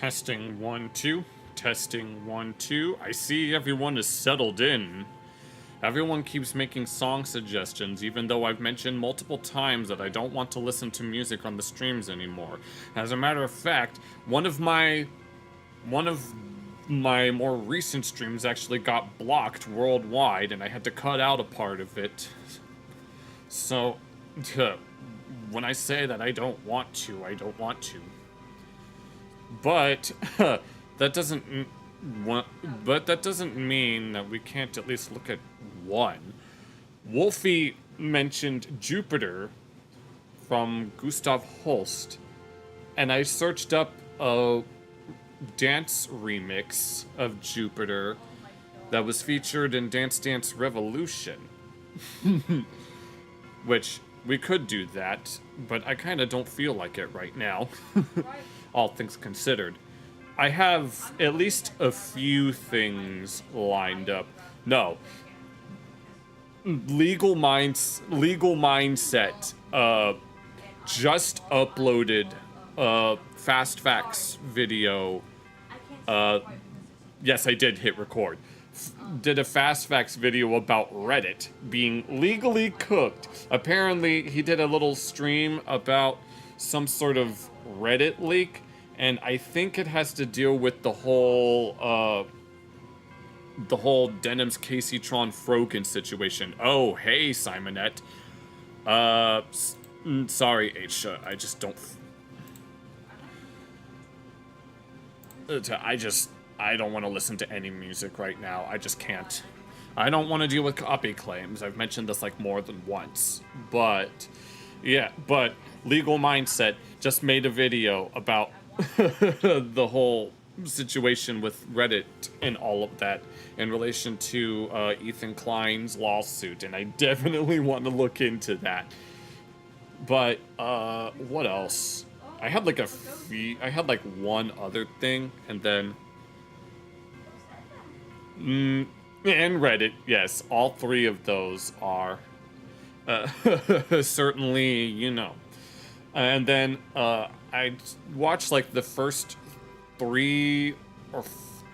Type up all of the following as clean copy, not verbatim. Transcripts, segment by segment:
Testing 1, 2. Testing 1, 2. I see everyone is settled in. Everyone keeps making song suggestions, even though I've mentioned multiple times that I don't want to listen to music on the streams anymore. As a matter of fact, one of my more recent streams actually got blocked worldwide, and I had to cut out a part of it. So, when I say that I don't want to, I don't want to. But that doesn't mean that we can't at least look at one. Wolfie mentioned Jupiter from Gustav Holst, and I searched up a dance remix of Jupiter that was featured in Dance Dance Revolution. Which, we could do that, but I kinda don't feel like it right now. All things considered. I have at least a few things lined up. No. Legal Mindset just uploaded a Fast Facts video. Yes, I did hit record. Did a Fast Facts video about Reddit being legally cooked. Apparently, he did a little stream about some sort of Reddit leak, and I think it has to deal with the whole Denim's Casey Tron Froken situation. Oh, hey, Simonette. Sorry, Aisha, I just don't... I don't want to listen to any music right now. I just can't. I don't want to deal with copy claims. I've mentioned this like more than once. But, yeah, but Legal Mindset just made a video about the whole situation with Reddit and all of that in relation to Ethan Klein's lawsuit, and I definitely want to look into that. But, what else? I had like one other thing, and then... and Reddit, yes, all three of those are certainly, you know. And then I watched like the first 3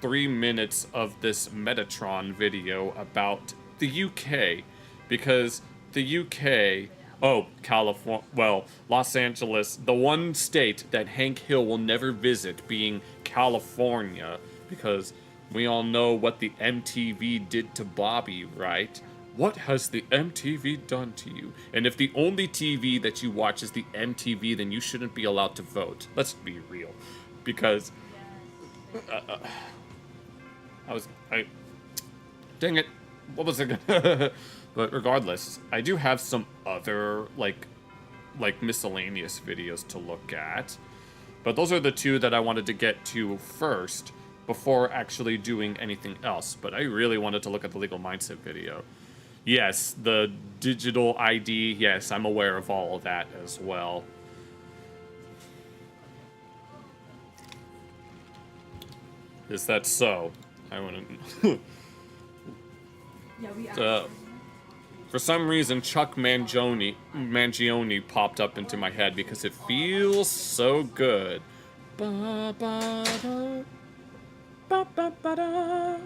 minutes of this Metatron video about the UK, because the UK, California, well, Los Angeles, the one state that Hank Hill will never visit being California, because we all know what the MTV did to Bobby, right? What has the MTV done to you? And if the only TV that you watch is the MTV, then you shouldn't be allowed to vote. Let's be real. Because... dang it. What was I gonna... But regardless, I do have some other, like miscellaneous videos to look at. But those are the two that I wanted to get to first, before actually doing anything else. But I really wanted to look at the Legal Mindset video. Yes, the digital ID, yes, I'm aware of all of that as well. Is that so? I want to... For some reason, Chuck Mangione popped up into my head because it feels so good. Ba-ba-da. Ba-ba-ba-da.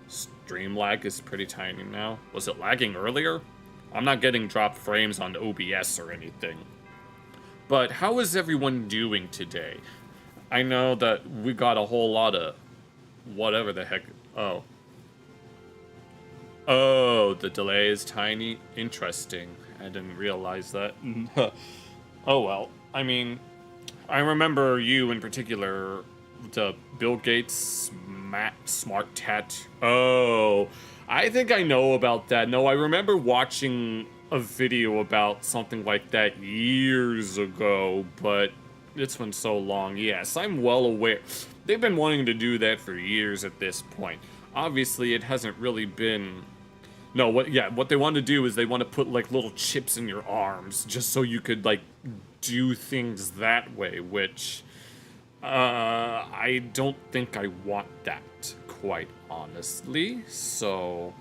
Stream lag is pretty tiny now. Was it lagging earlier? I'm not getting dropped frames on OBS or anything. But how is everyone doing today? I know that we got a whole lot of whatever the heck. Oh, the delay is tiny. Interesting. I didn't realize that. Oh well. I mean, I remember you in particular, the Bill Gates smart tat. Oh, I think I know about that. No, I remember watching a video about something like that years ago, but it's been so long. Yes, I'm well aware. They've been wanting to do that for years at this point. Obviously, it hasn't really been... No, what they want to do is they want to put, like, little chips in your arms, just so you could, like, do things that way, which... I don't think I want that, quite honestly, so...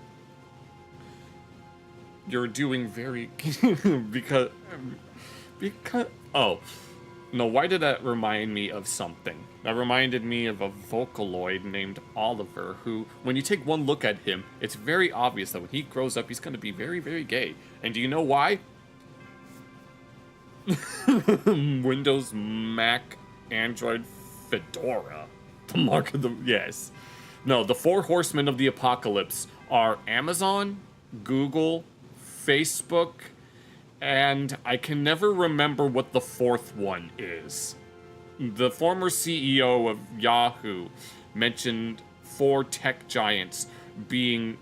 You're doing very... because... Oh. No, why did that remind me of something? That reminded me of a Vocaloid named Oliver, who, when you take one look at him, it's very obvious that when he grows up, he's going to be very, very gay. And do you know why? Windows, Mac, Android, Fedora. The mark of the... Yes. No, the 4 horsemen of the apocalypse are Amazon, Google, Facebook, and I can never remember what the 4th one is. The former CEO of Yahoo mentioned 4 tech giants being...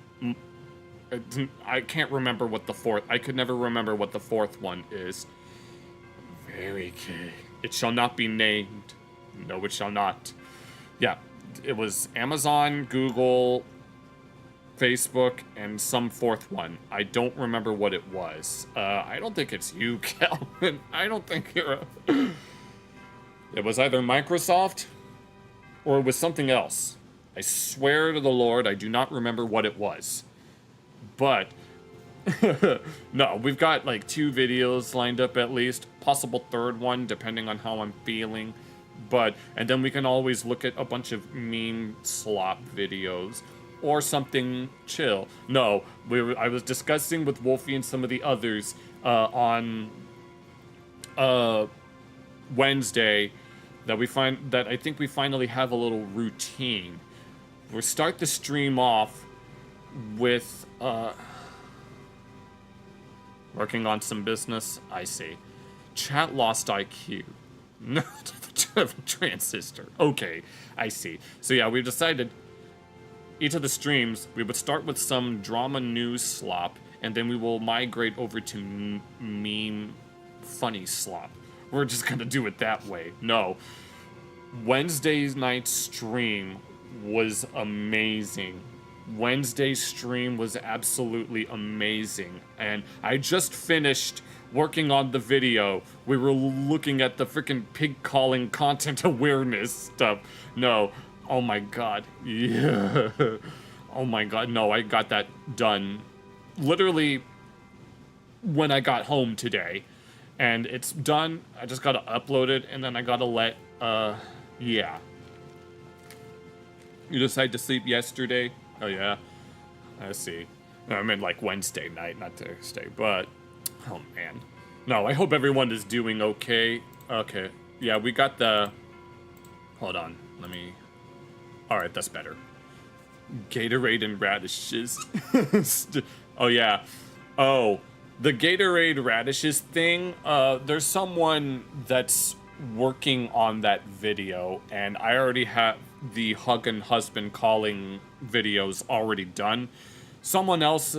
I can't remember what the 4th... I could never remember what the 4th one is. Very gay. It shall not be named. No, it shall not. Yeah, it was Amazon, Google, Facebook, and some 4th one. I don't remember what it was. I don't think it's you, Calvin. I don't think you're a... It was either Microsoft or it was something else. I swear to the Lord, I do not remember what it was. But, no, we've got like 2 videos lined up at least. Possible 3rd one, depending on how I'm feeling. But, and then we can always look at a bunch of meme slop videos. Or something chill. No, I was discussing with Wolfie and some of the others on Wednesday that I think we finally have a little routine. We'll start the stream off with working on some business. I see. Chat lost IQ. No, transistor. Okay, I see. So yeah, we've decided each of the streams, we would start with some drama news slop, and then we will migrate over to meme funny slop. We're just gonna do it that way. No. Wednesday's night stream was amazing. Wednesday's stream was absolutely amazing. And I just finished working on the video. We were looking at the freaking pig calling content awareness stuff. No. Oh my god. Yeah. Oh my god. No, I got that done literally when I got home today. And it's done. I just gotta upload it, and then I gotta let, yeah. You decided to sleep yesterday? Oh yeah. I see. I mean, like Wednesday night, not Thursday, but... Oh man. No, I hope everyone is doing okay. Okay. Yeah, we got the... Hold on. Let me... Alright, that's better. Gatorade and radishes. Oh yeah. Oh, the Gatorade radishes thing, there's someone that's working on that video, and I already have the hug and husband calling videos already done. Someone else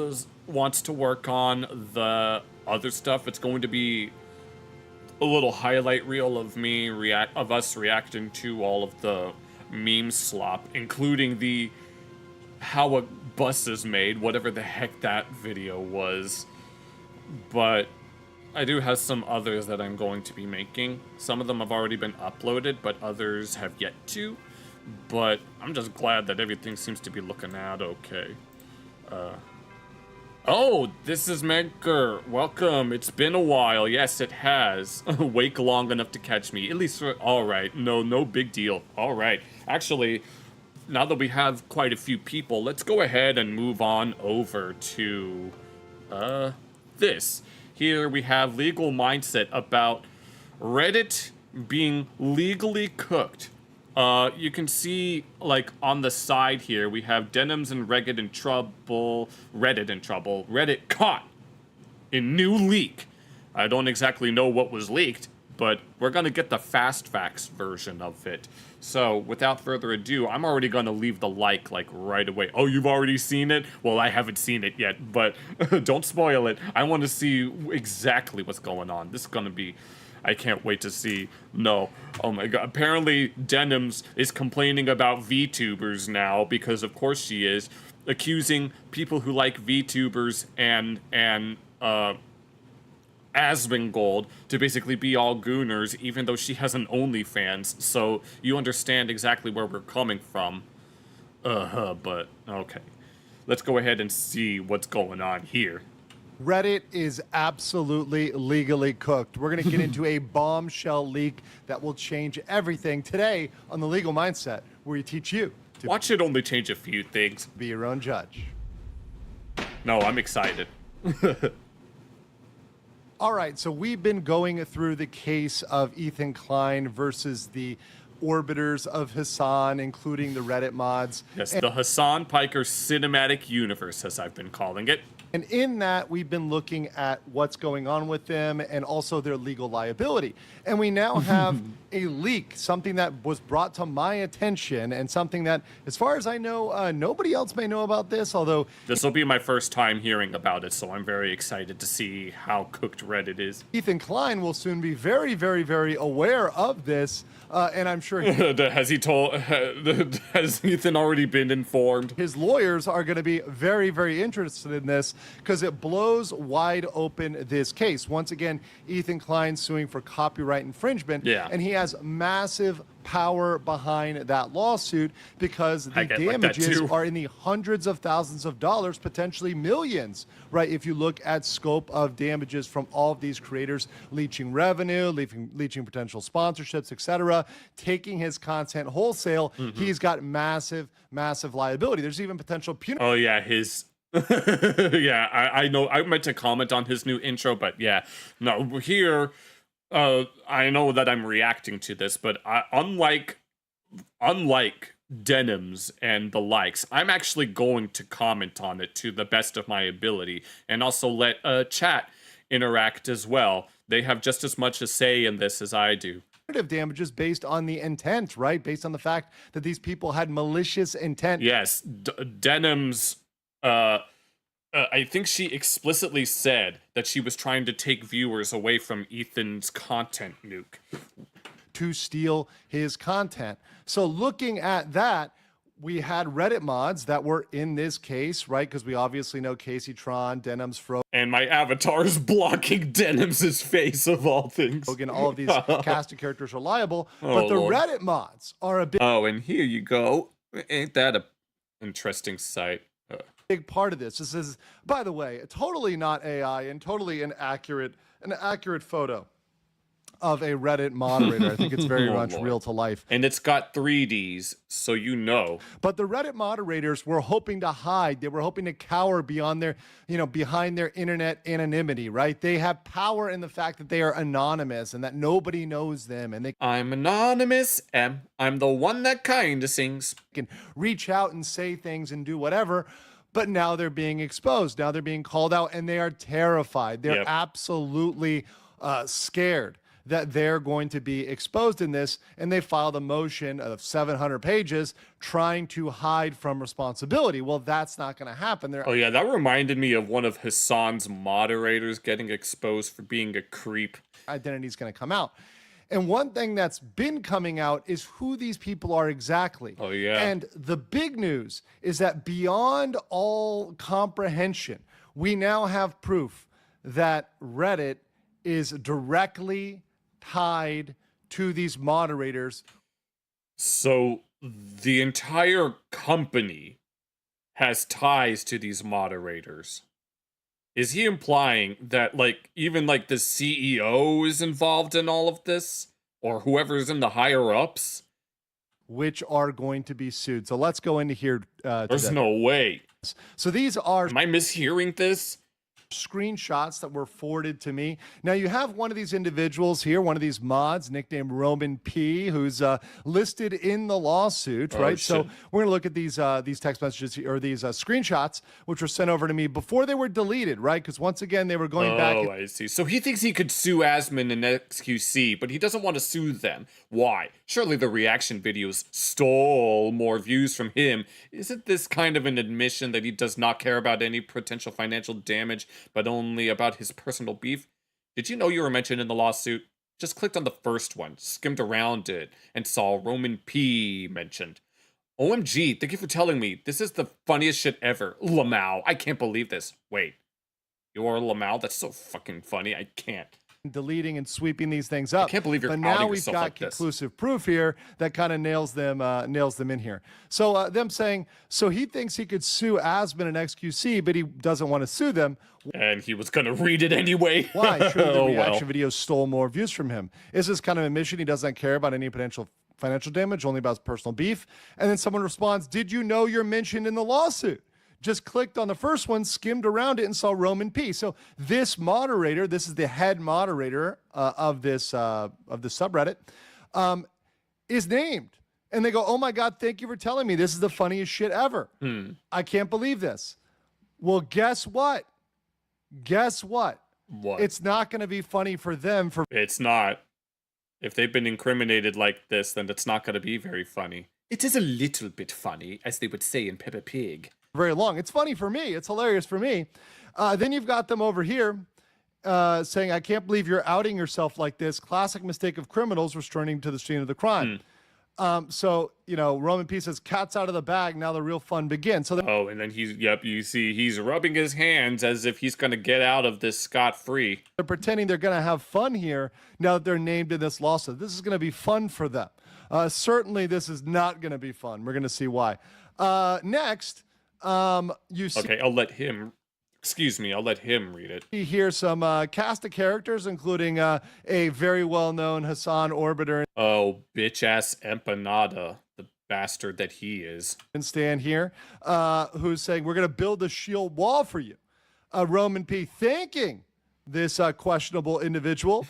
wants to work on the other stuff. It's going to be a little highlight reel of us reacting to all of the meme slop, including the how a bus is made, whatever the heck that video was. But I do have some others that I'm going to be making. Some of them have already been uploaded, but others have yet to. But I'm just glad that everything seems to be looking out okay. Oh, this is Medgar. Welcome. It's been a while. Yes, it has. Wake long enough to catch me. At least, alright. No big deal. Alright. Actually, now that we have quite a few people, let's go ahead and move on over to, this. Here we have legal mindset about Reddit being legally cooked. You can see, like, on the side here, we have Denims and Reddit in trouble. Reddit caught in new leak. I don't exactly know what was leaked, but we're gonna get the fast facts version of it. So, without further ado, I'm already gonna leave the like right away. Oh, you've already seen it? Well, I haven't seen it yet, but don't spoil it. I want to see exactly what's going on. This is gonna be... I can't wait to see. No. Oh my god. Apparently, Denims is complaining about VTubers now, because of course she is, accusing people who like VTubers and Asmongold to basically be all gooners, even though she has an OnlyFans, so you understand exactly where we're coming from. But, okay. Let's go ahead and see what's going on here. Reddit is absolutely legally cooked. We're going to get into a bombshell leak that will change everything today on The Legal Mindset, where we teach you to Watch it only change a few things. be your own judge. No, I'm excited. All right, so we've been going through the case of Ethan Klein versus the orbiters of Hassan, including the Reddit mods. Yes, the Hassan Piker cinematic universe, as I've been calling it. And in that, we've been looking at what's going on with them and also their legal liability. And we now have a leak, something that was brought to my attention and something that, as far as I know, nobody else may know about this, although This will be my first time hearing about it, so I'm very excited to see how cooked Reddit is. Ethan Klein will soon be very, very, very aware of this. And I'm sure Has Ethan already been informed? his lawyers are going to be very, very interested in this because it blows wide open this case. Once again, Ethan Klein suing for copyright infringement. Yeah. And he has massive power behind that lawsuit because the I get like that damages too. are in the hundreds of thousands of dollars, potentially millions, right? If you look at scope of damages from all of these creators, leeching revenue, leeching potential sponsorships, etc., taking his content wholesale, he's got massive, massive liability. There's even potential punitive. Oh yeah, his yeah, I know I meant to comment on his new intro, but yeah. No, here I know that I'm reacting to this, but unlike Denims and the likes, I'm actually going to comment on it to the best of my ability and also let chat interact as well. They have just as much a say in this as I do. Damages based on the intent, right? Based on the fact that these people had malicious intent. Yes, Denims I think she explicitly said that she was trying to take viewers away from Ethan's content nuke. To steal his content. So looking at that, we had Reddit mods that were in this case, right? Because we obviously know Casey Tron, Denims, And my avatar is blocking Denims' face of all things. Frogan, all of these casted characters are liable, Oh, but the Lord. Reddit mods are a Oh, and here you go. Ain't that a interesting sight? big part of this. This is, by the way, totally not AI and totally an accurate photo of a Reddit moderator. I think it's very Oh, much Lord. real to life. And it's got 3Ds, so you know. But the Reddit moderators were hoping to hide. They were hoping to cower beyond their, behind their internet anonymity, right? They have power in the fact that they are anonymous and that nobody knows them, and they I'm anonymous, I'm the one that kinda sings. can reach out and say things and do whatever. But now they're being exposed. Now they're being called out, and they are terrified. They're Yep. absolutely scared that they're going to be exposed in this, and they filed a motion of 700 pages trying to hide from responsibility. Well, that's not going to happen. Their Oh yeah, that reminded me of one of Hassan's moderators getting exposed for being a creep. identity is going to come out. And one thing that's been coming out is who these people are exactly. Oh, yeah. And the big news is that beyond all comprehension, we now have proof that Reddit is directly tied to these moderators. So the entire company has ties to these moderators. Is he implying that, like, even, like, the CEO is involved in all of this? Or whoever's in the higher-ups? Which are going to be sued. So let's go into here. There's today. no way. So these are Am I mishearing this? screenshots that were forwarded to me. Now you have one of these individuals here, one of these mods, nicknamed Roman P, who's listed in the lawsuit, right? So shit. we're gonna look at these text messages or these screenshots, which were sent over to me before they were deleted, right? Because once again, they were going back. Oh, I see. So he thinks he could sue Asman and XQC, but he doesn't want to sue them. Why? Surely the reaction videos stole more views from him. Isn't this kind of an admission that he does not care about any potential financial damage, but only about his personal beef? Did you know you were mentioned in the lawsuit? Just clicked on the first one, skimmed around it, and saw Roman P mentioned. OMG, thank you for telling me. This is the funniest shit ever. Lamau, I can't believe this. Wait, you're Lamau? That's so fucking funny. I can't. deleting and sweeping these things up. I can't believe you're But now outing we've yourself got like this. conclusive proof here that kind of nails them in here. So them saying, so he thinks he could sue Aspen and XQC, but he doesn't want to sue them. And he was going to read it anyway. Why? Surely the Oh, reaction well. videos stole more views from him. Is this kind of admission he doesn't care about any potential financial damage, only about his personal beef? And then someone responds, did you know you're mentioned in the lawsuit? Just clicked on the first one, skimmed around it, and saw Roman P. So this moderator, this is the head moderator of this subreddit, is named. And they go, oh my God, thank you for telling me. This is the funniest shit ever. I can't believe this. Well, guess what? Guess what? What? It's not going to be funny for them for It's not. If they've been incriminated like this, then it's not going to be very funny. It is a little bit funny, as they would say in Peppa Pig. very long. It's funny for me. It's hilarious for me. Then you've got them over here saying, I can't believe you're outing yourself like this. Classic mistake of criminals returning to the scene of the crime. So, you know, Roman P says, cat's out of the bag. Now the real fun begins. So Oh, and then you see he's rubbing his hands as if he's going to get out of this scot-free. they're pretending they're going to have fun here now that they're named in this lawsuit. This is going to be fun for them. Certainly, this is not going to be fun. We're going to see why. Next, you see Okay, I'll let him read it. here some cast of characters, including a very well-known Hassan Orbiter Oh, bitch-ass empanada, the bastard that he is. and Stan here, who's saying, we're going to build a shield wall for you. Roman P thanking this questionable individual,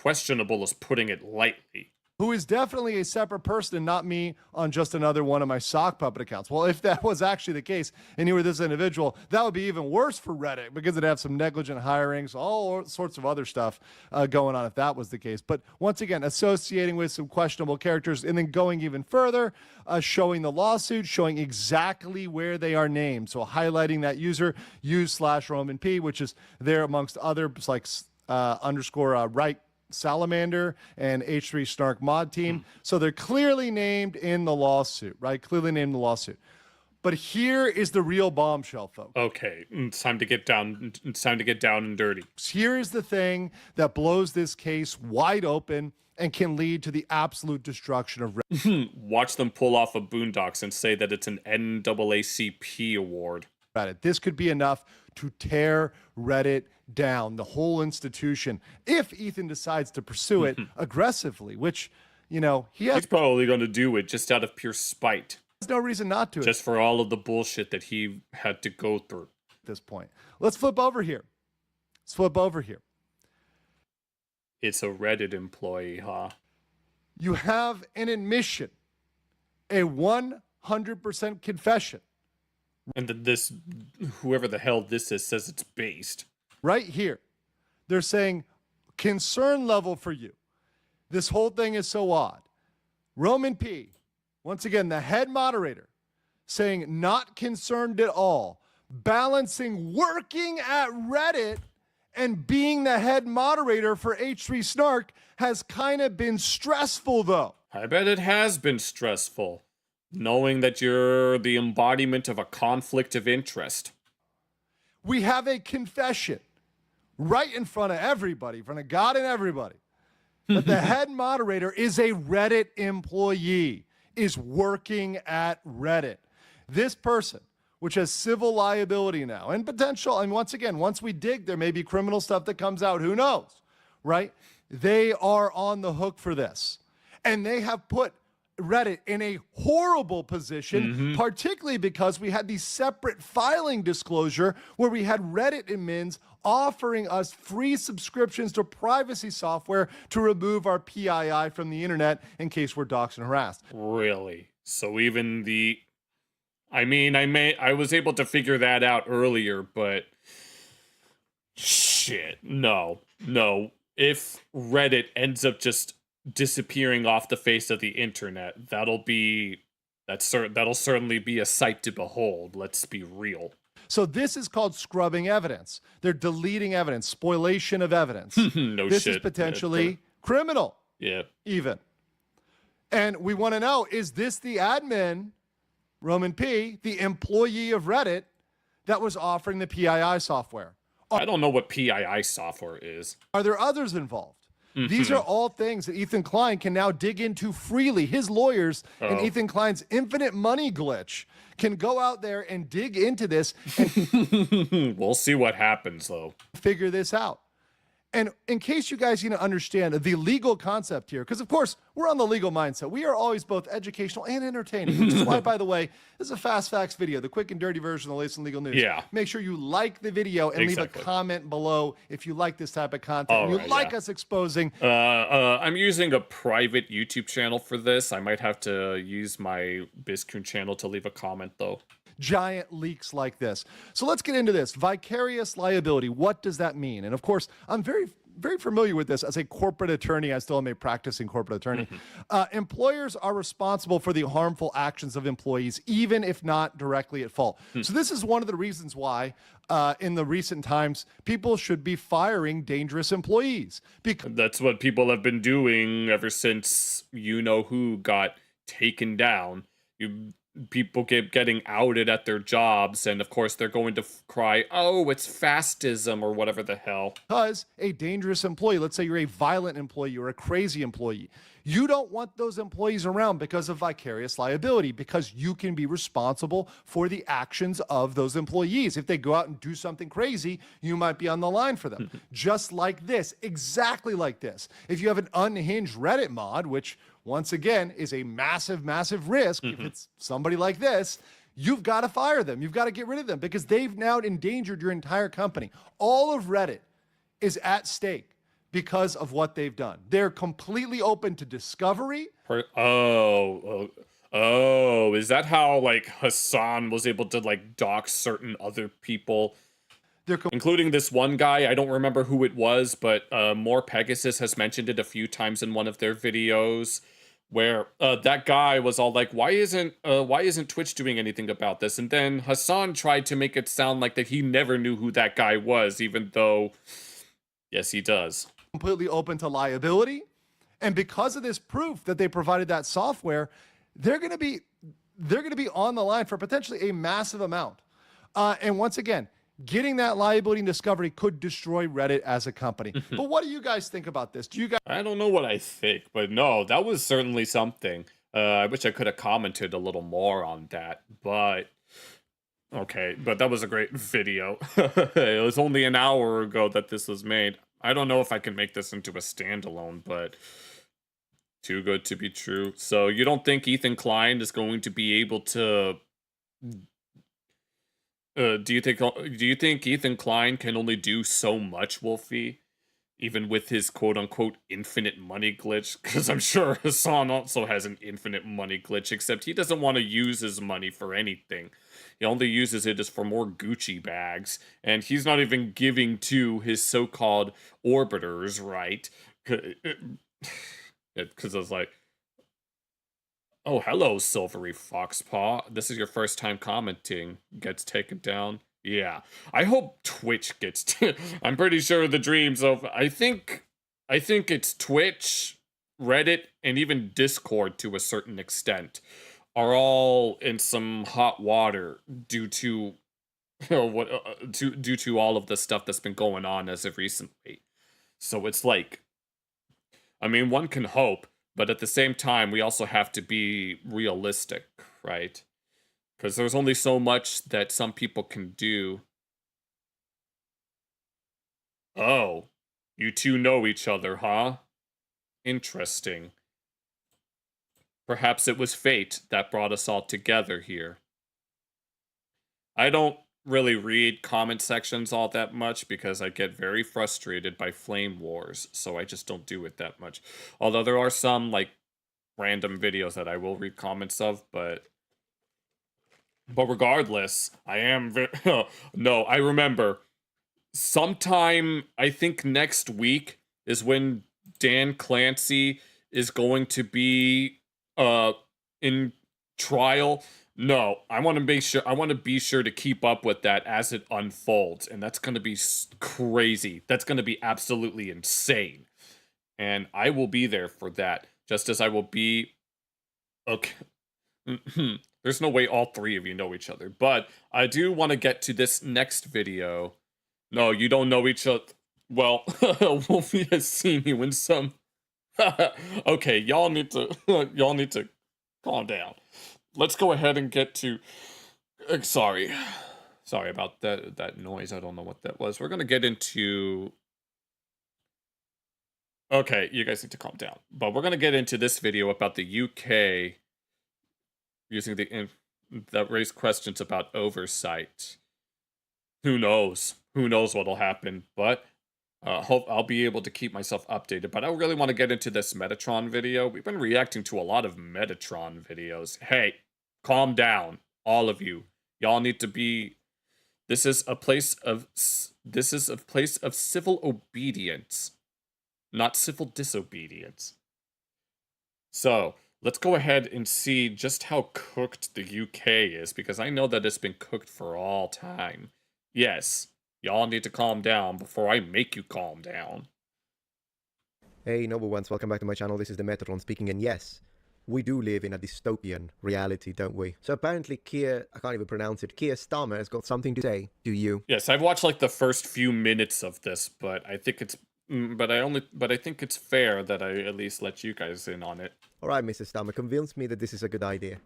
Questionable is putting it lightly. who is definitely a separate person and not me on just another one of my sock puppet accounts. Well, if that was actually the case and you were this individual, that would be even worse for Reddit because it'd have some negligent hirings, all sorts of other stuff going on if that was the case. But once again, associating with some questionable characters and then going even further, showing the lawsuit, showing exactly where they are named. So highlighting that user, use/Roman P, which is there amongst others like underscore right Salamander and H3 Snark mod team. So they're clearly named in the lawsuit, right? Clearly named in the lawsuit. But here is the real bombshell, folks. Okay, it's time to get down. It's time to get down and dirty. Here is the thing that blows this case wide open and can lead to the absolute destruction of Watch them pull off a Boondocks and say that it's an NAACP award. Reddit. This could be enough to tear Reddit down, the whole institution, if Ethan decides to pursue it aggressively, which, you know, he has He's probably going to do it just out of pure spite. no reason not to Just for all of the bullshit that he had to go through. at this point. Let's flip over here. Let's flip over here. It's a Reddit employee, huh? You have an admission, a 100% confession And then this, whoever the hell this is, says it's based. right here. They're saying concern level for you. This whole thing is so odd. Roman P, once again, the head moderator, saying not concerned at all, balancing working at Reddit and being the head moderator for H3 Snark has kind of been stressful, though. I bet it has been stressful, knowing that you're the embodiment of a conflict of interest. We have a confession right in front of everybody, in front of God and everybody, that the head moderator is a Reddit employee, is working at Reddit. This person, which has civil liability now and potential, and once again, once we dig, there may be criminal stuff that comes out, who knows, right? They are on the hook for this. And they have put Reddit in a horrible position, particularly because we had the separate filing disclosure where we had Reddit admins offering us free subscriptions to privacy software to remove our PII from the internet in case we're doxxed and harassed. Really? So even the... I was able to figure that out earlier, but... Shit. No. If Reddit ends up just disappearing off the face of the internet, that'll certainly be a sight to behold. Let's be real. So this is called scrubbing evidence. They're deleting evidence, spoliation of evidence. No This shit. is potentially criminal, Yeah. even. And we want to know, is this the admin, Roman P, the employee of Reddit, that was offering the PII software? I don't know what PII software is. Are there others involved? These are all things that Ethan Klein can now dig into freely. His lawyers and Ethan Klein's infinite money glitch can go out there and dig into this and We'll see what happens, though. figure this out. And in case you guys need to understand the legal concept here, because of course we're on the legal mindset. We are always both educational and entertaining, which is why, by the way, this is a fast facts video, the quick and dirty version of the latest in legal news. Yeah. Make sure you like the video and leave a comment below if you like this type of content. You like us exposing. I'm using a private YouTube channel for this. I might have to use my Biscoon channel to leave a comment, though. Giant leaks like this. So let's get into this. Vicarious liability. What does that mean? And of course, I'm very familiar with this as a corporate attorney. I still am a practicing corporate attorney. Employers are responsible for the harmful actions of employees, even if not directly at fault. So this is one of the reasons why in the recent times, people should be firing dangerous employees. Because that's what people have been doing ever since you-know-who got taken down. People keep getting outed at their jobs, and of course they're going to cry, oh, it's fascism or whatever the hell. Because a dangerous employee, let's say you're a violent employee or a crazy employee, you don't want those employees around because of vicarious liability, because you can be responsible for the actions of those employees. If they go out and do something crazy, you might be on the line for them. Just like this, exactly like this. If you have an unhinged Reddit mod, which once again is a massive, massive risk, if it's somebody like this, you've got to fire them. You've got to get rid of them because they've now endangered your entire company. All of Reddit is at stake because of what they've done. They're completely open to discovery. Oh, is that how, like, Hassan was able to, like, dox certain other people? Including this one guy, I don't remember who it was, but More Pegasus has mentioned it a few times in one of their videos, where that guy was all like, why isn't Twitch doing anything about this? And then Hassan tried to make it sound like that he never knew who that guy was, even though, yes, he does. Completely open to liability. And because of this proof that they provided that software, they're going to be on the line for potentially a massive amount. And once again, getting that liability and discovery could destroy Reddit as a company. But what do you guys think about this? Do you guys? I don't know what I think, but no, that was certainly something. I wish I could have commented a little more on that, but okay, but that was a great video. It was only an hour ago that this was made. I don't know if I can make this into a standalone, but too good to be true. So you don't think Ethan Klein is going to be able to... do you think Ethan Klein can only do so much, Wolfie? Even with his quote-unquote infinite money glitch? Because I'm sure Hassan also has an infinite money glitch, except he doesn't want to use his money for anything. He only uses it as for more Gucci bags, and he's not even giving to his so-called orbiters, right? Because I was like, oh, hello, Silvery Foxpaw. This is your first time commenting. Gets taken down. Yeah. I hope Twitch gets... I'm pretty sure the dreams of... I think it's Twitch, Reddit, and even Discord to a certain extent are all in some hot water due to due to all of the stuff that's been going on as of recently. So it's like, I mean, one can hope, but at the same time, we also have to be realistic, right? Because there's only so much that some people can do. Oh, you two know each other, huh? Interesting. Perhaps it was fate that brought us all together here. I don't really read comment sections all that much because I get very frustrated by flame wars, so I just don't do it that much. Although there are some, like, random videos that I will read comments of, but regardless, I am no, I remember sometime, I think next week is when Dan Clancy is going to be in trial. No, I want to be sure to keep up with that as it unfolds, and that's going to be crazy. That's going to be absolutely insane. And I will be there for that, just as I will be... Okay. There's no way all three of you know each other, but I do want to get to this next video No, you don't know each other. Well, Wolfie has seen you in some. Okay, y'all need to y'all need to calm down. Let's go ahead and get to. Sorry, sorry about that noise. I don't know what that was. We're gonna get into. Okay, you guys need to calm down. But we're gonna get into this video about the UK using that raised questions about oversight. Who knows? Who knows what'll happen? But hope I'll be able to keep myself updated. But I really want to get into this Metatron video. We've been reacting to a lot of Metatron videos. Hey, calm down, all of you. Y'all need to be. This is a place of civil obedience, not civil disobedience. So let's go ahead and see just how cooked the UK is, because I know that it's been cooked for all time. Yes, y'all need to calm down before I make you calm down. Hey, noble ones, welcome back to my channel. This is the Metatron speaking, and yes, we do live in a dystopian reality, don't we? So apparently Keir, I can't even pronounce it, Keir Starmer has got something to say to you. Yes, I've watched like the first few minutes of this, but I think it's but I think it's fair that I at least let you guys in on it. All right, Mr. Starmer, convince me that this is a good idea.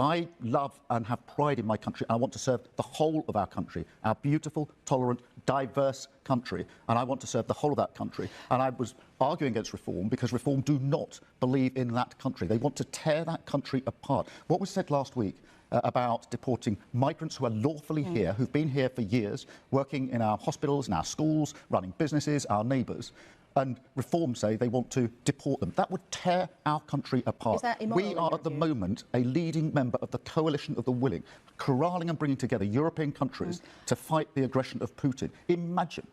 I love and have pride in my country. I want to serve the whole of our country, our beautiful, tolerant, diverse country. And I want to serve the whole of that country. And I was arguing against reform because reform do not believe in that country. They want to tear that country apart. What was said last week about deporting migrants who are lawfully here, who've been here for years, working in our hospitals, in our schools, running businesses, our neighbours. And reform say they want to deport them. That would tear our country apart. Is that immoral We are at the moment a leading member of the coalition of the willing, corralling and bringing together European countries to fight the aggression of Putin. Imagine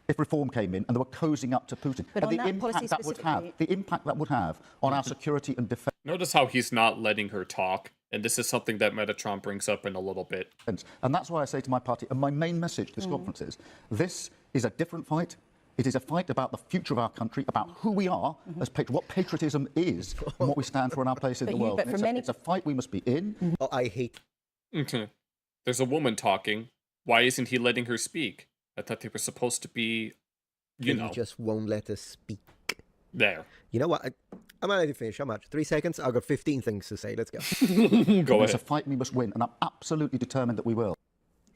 if reform came in and they were cozying up to Putin. But and on that policy the impact that would have on our security and defence. Notice how he's not letting her talk, and this is something that Metatron brings up in a little bit. And that's why I say to my party, and my main message to this conference is, this is a different fight. It is a fight about the future of our country, about who we are as what patriotism is, and what we stand for in our place in the world. It's a fight we must be in. Oh, I hate... There's a woman talking. Why isn't he letting her speak? I thought they were supposed to be, you know. You just won't let us speak. There. You know what? I'm not ready to finish. How much? 3 seconds? I've got 15 things to say. Let's go. Go ahead. It's a fight we must win, and I'm absolutely determined that we will.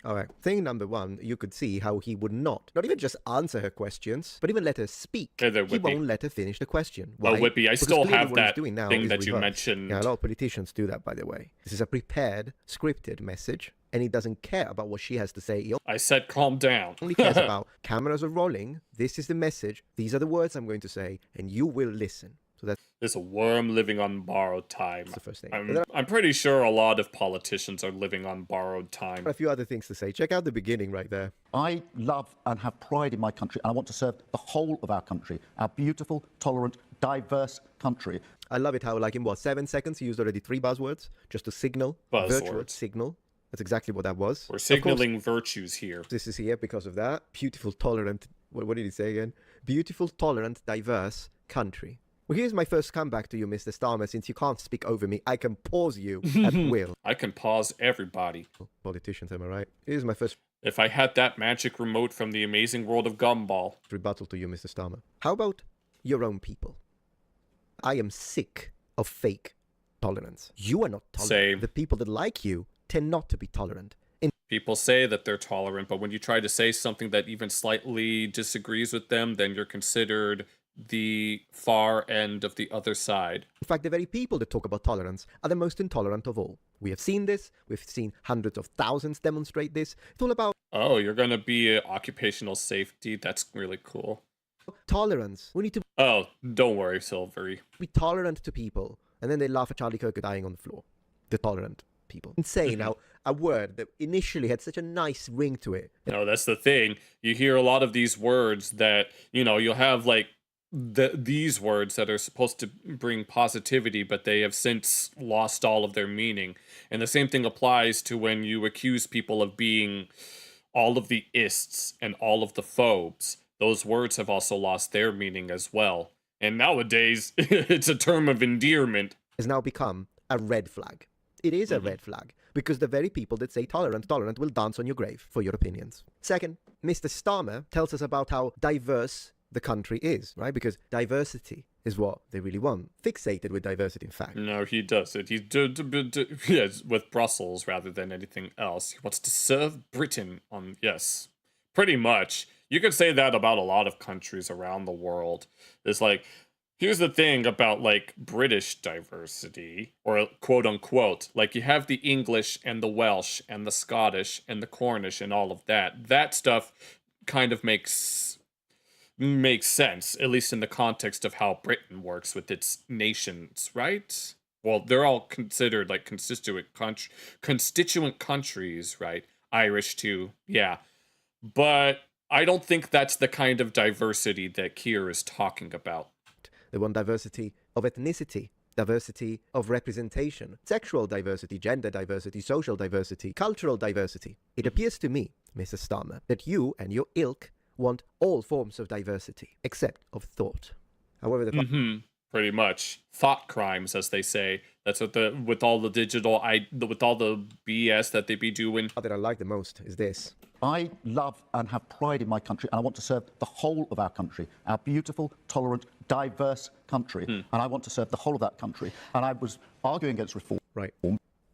All right. Thing number one, you could see how he would not even just answer her questions, but even let her speak. Hey there, he Whippy. won't let her finish the question. Well, Why? Whippy, I Because still clearly have what he's that doing now thing is that you rehearsed. mentioned. Yeah, a lot of politicians do that, by the way. This is a prepared, scripted message, and he doesn't care about what she has to say. He I said calm down. only cares about cameras are rolling, this is the message, these are the words I'm going to say, and you will listen. So that's There's a worm living on borrowed time. the first thing. I'm pretty sure a lot of politicians are living on borrowed time. A few other things to say. Check out the beginning right there. I love and have pride in my country, and I want to serve the whole of our country, our beautiful, tolerant, diverse country. I love it how, like, in what, 7 seconds, he used already 3 buzzwords just to signal. Virtual Buzzwords. signal. That's exactly what that was. We're Of course, signaling virtues here. this is here because of that. Beautiful, tolerant, what did he say again? Beautiful, tolerant, diverse country. Well, here's my first comeback to you, Mr. Starmer. Since you can't speak over me, I can pause you at will. I can pause everybody. Politicians, am I right? Here's my first If I had that magic remote from the amazing world of Gumball. rebuttal to you, Mr. Starmer. How about your own people? I am sick of fake tolerance. You are not tolerant. Same. The people that like you tend not to be tolerant. People say that they're tolerant, but when you try to say something that even slightly disagrees with them, then you're considered the far end of the other side. In fact, the very people that talk about tolerance are the most intolerant of all. We have seen this. We've seen hundreds of thousands demonstrate this. It's all about Oh, you're gonna be occupational safety? That's really cool. tolerance. We need to Oh, don't worry, Silvery. be tolerant to people. And then they laugh at Charlie Kirk dying on the floor. The tolerant people. Insane how a word that initially had such a nice ring to it. No, that's the thing. You hear a lot of these words that, you'll have like these words that are supposed to bring positivity, but they have since lost all of their meaning. And the same thing applies to when you accuse people of being all of the ists and all of the phobes. Those words have also lost their meaning as well. And nowadays, it's a term of endearment. Has now become a red flag. It is a red flag, because the very people that say tolerant, tolerant will dance on your grave for your opinions. Second, Mr. Starmer tells us about how diverse the country is, right? Because diversity is what they really want. Fixated with diversity, in fact. No, he doesn't. He's yes, with Brussels rather than anything else. He wants to serve Britain on, yes, pretty much. You could say that about a lot of countries around the world. It's like, here's the thing about, like, British diversity, or quote unquote, like, you have the English and the Welsh and the Scottish and the Cornish and all of that. That stuff kind of makes sense, at least in the context of how Britain works with its nations, right? Well, they're all considered, like, constituent countries, right? Irish too, yeah. But I don't think that's the kind of diversity that Keir is talking about. They want diversity of ethnicity, diversity of representation, sexual diversity, gender diversity, social diversity, cultural diversity. It appears to me, Mr. Starmer, that you and your ilk want all forms of diversity, except of thought. However, Pretty much. Thought crimes, as they say. That's what with all the with all the BS that they be doing. What I like the most is this. I love and have pride in my country, and I want to serve the whole of our country, our beautiful, tolerant, diverse country. And I want to serve the whole of that country. And I was arguing against reform. Right.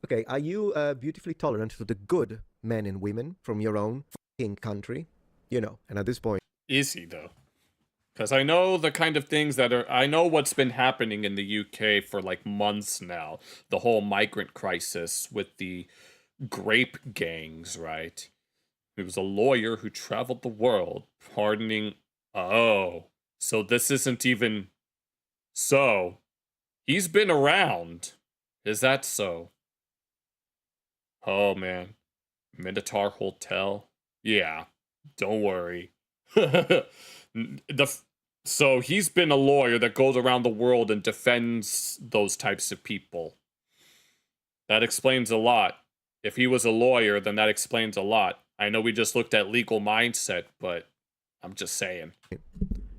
Okay, are you beautifully tolerant to the good men and women from your own f***ing country? You know, and at this point... Is he, though? Because I know the kind of things that are... I know what's been happening in the UK for, like, months now. The whole migrant crisis with the grape gangs, right? He was a lawyer who traveled the world, pardoning... Oh, so this isn't even... So, he's been around. Is that so? Oh, man. Minotaur Hotel? Yeah, don't worry. So he's been a lawyer that goes around the world and defends those types of people. That explains a lot. If he was a lawyer, then that explains a lot. I know we just looked at legal mindset, but I'm just saying.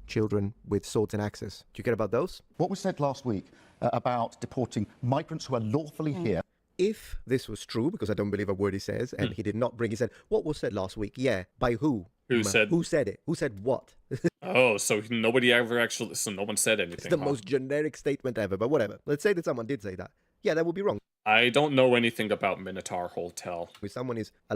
Children with swords and axes. Do you care about those? What was said last week about deporting migrants who are lawfully here? If this was true, because I don't believe a word he says, and he did not bring, he said, what was said last week? Yeah, by who? Who said? Who said it? Who said what? Oh, so nobody ever actually, so no one said anything. It's the most generic statement ever, but whatever. Let's say that someone did say that. Yeah, that would be wrong. I don't know anything about Minotaur Hotel. If someone is a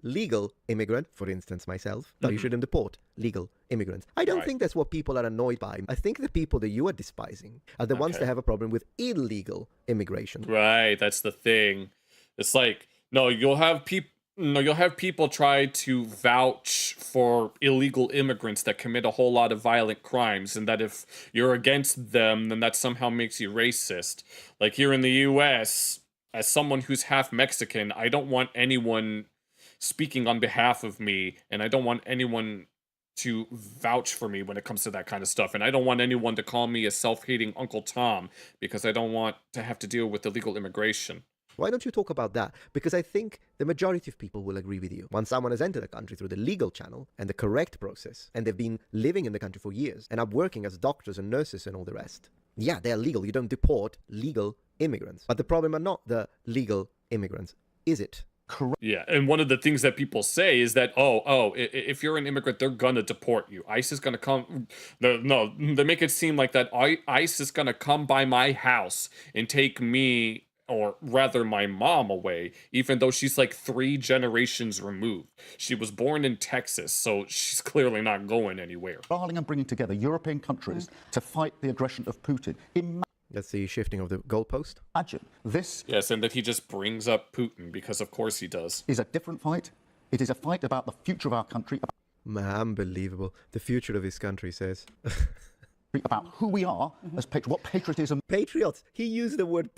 legal immigrant, for instance, myself, no, you shouldn't deport legal immigrants. I don't think that's what people are annoyed by. I think the people that you are despising are the ones that have a problem with illegal immigration. Right, that's the thing. It's like, no, you'll have people try to vouch for illegal immigrants that commit a whole lot of violent crimes, and that if you're against them, then that somehow makes you racist. Like here in the US, as someone who's half Mexican, I don't want anyone speaking on behalf of me, and I don't want anyone to vouch for me when it comes to that kind of stuff, and I don't want anyone to call me a self-hating Uncle Tom, because I don't want to have to deal with illegal immigration. Why don't you talk about that? Because I think the majority of people will agree with you. Once someone has entered the country through the legal channel and the correct process, and they've been living in the country for years, and are working as doctors and nurses and all the rest, yeah, they're legal. You don't deport legal immigrants. But the problem are not the legal immigrants, is it? Correct. Yeah, and one of the things that people say is that, if you're an immigrant, they're gonna deport you. ICE is gonna come... No, they make it seem like that ICE is gonna come by my house and take me, or rather my mom, away, even though she's like 3 generations removed. She was born in Texas, so she's clearly not going anywhere. Rallying and bringing together European countries to fight the aggression of Putin. That's the shifting of the goalpost. Imagine this. Yes, and that he just brings up Putin, because of course he does. Is a different fight. It is a fight about the future of our country. Unbelievable. The future of his country, says. About who we are as patriots. What patriotism... Patriots. He used the word...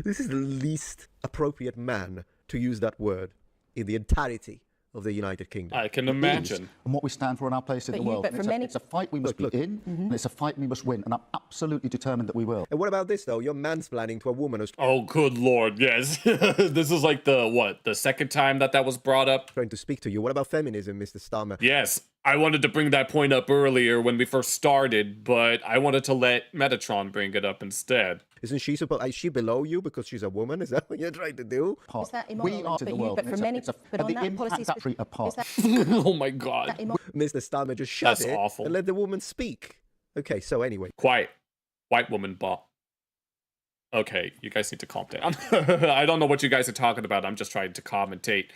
This is the least appropriate man to use that word in the entirety of the United Kingdom. I can imagine. And what we stand for in our place in the world. It's a fight we must be in, and it's a fight we must win, and I'm absolutely determined that we will. And what about this, though? You're mansplaining to a woman who's... Oh, good lord, yes. This is like the second time that was brought up? Trying to speak to you. What about feminism, Mr. Starmer? Yes, I wanted to bring that point up earlier when we first started, but I wanted to let Metatron bring it up instead. Isn't she supposed? Is she below you because she's a woman? Is that what you're trying to do? Part. Is that We immoral? are to But the you- world. but for It's a- many- it's a- but and on the that impact policy factory is apart. that Oh my god. Mr. Starmer, just shut That's it awful. and let the woman speak. Okay, so anyway. Quiet. White woman bot. Okay, you guys need to calm down. I don't know what you guys are talking about. I'm just trying to commentate.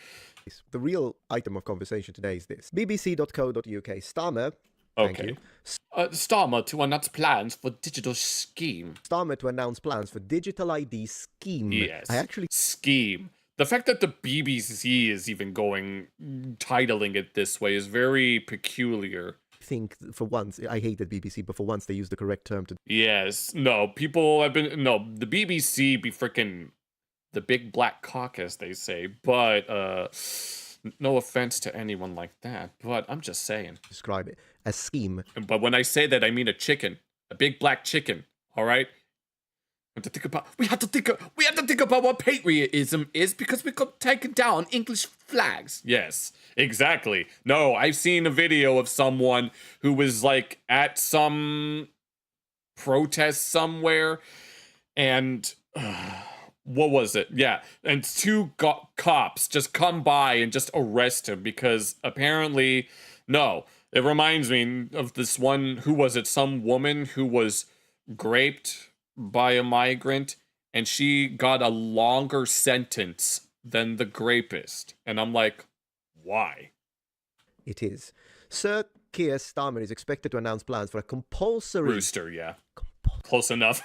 The real item of conversation today is this. bbc.co.uk. Starmer, thank Okay. you. Starmer to announce plans for digital scheme. Starmer to announce plans for digital ID scheme. Yes. I actually scheme. The fact that the BBC is even titling it this way is very peculiar. think for once, I hated BBC, but for once they used the correct term to. Yes. No, people have been. No, the BBC be freaking the big black cock, as they say. But, no offense to anyone like that. But I'm just saying. Describe it as scheme. But when I say that, I mean a chicken. A big black chicken. All right? We have to think about what patriotism is because we got taken down English flags. Yes, exactly. No, I've seen a video of someone who was like at some protest somewhere, and what was it? Yeah, and two cops just come by and just arrest him because apparently, no, it reminds me of this one. Who was it? Some woman who was raped by a migrant, and she got a longer sentence than the rapist. And I'm like, why? It is. Sir Keir Starmer is expected to announce plans for a compulsory. Rooster, yeah. Close enough.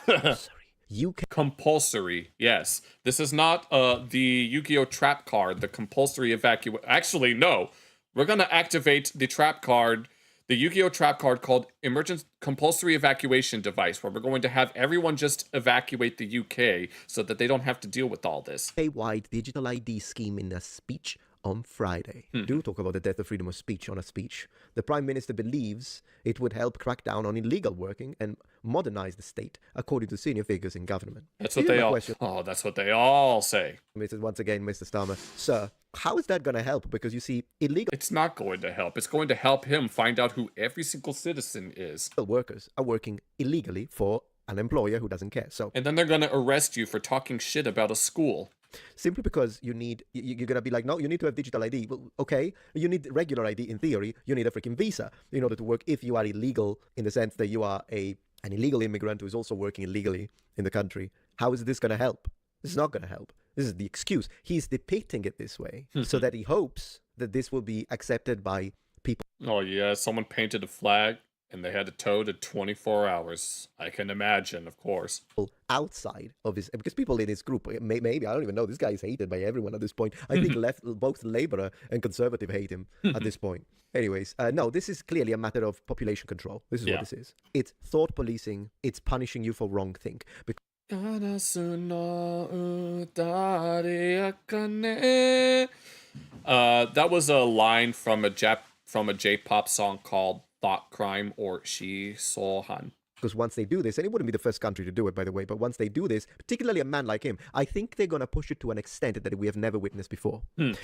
UK. Compulsory, yes. This is not the Yu-Gi-Oh! Trap card, the compulsory evacuation. Actually, no. We're going to activate the trap card, the Yu-Gi-Oh! Trap card called Emergent Compulsory Evacuation Device, where we're going to have everyone just evacuate the UK so that they don't have to deal with all this. Wide digital ID scheme in a speech on Friday. Do talk about the death of freedom of speech on a speech. The Prime Minister believes it would help crack down on illegal working and modernize the state, according to senior figures in government. That's what Here's they my all. question. Oh, that's what they all say. Once again, Mr. Starmer. Sir, how is that going to help? Because you see, illegal It's not going to help. It's going to help him find out who every single citizen is. workers are working illegally for an employer who doesn't care. So And then they're going to arrest you for talking shit about a school. simply because you're going to be like, no, you need to have digital ID. Well, okay, you need regular ID in theory. You need a freaking visa in order to work if you are illegal, in the sense that you are an illegal immigrant who is also working illegally in the country. How is this going to help? This is not going to help. This is the excuse. He's depicting it this way so that he hopes that this will be accepted by people Oh, yeah, someone painted a flag and they had it towed at 24 hours. I can imagine, of course. outside of his, because people in his group, maybe, I don't even know, this guy is hated by everyone at this point. I think both Labour and Conservative hate him at this point. Anyways, no, this is clearly a matter of population control. This is what this is. It's thought policing. It's punishing you for wrong think. That was a line from a J-pop song called Thought Crime or Shi Sohan. Because once they do this, and it wouldn't be the first country to do it, by the way, but once they do this, particularly a man like him, I think they're going to push it to an extent that we have never witnessed before.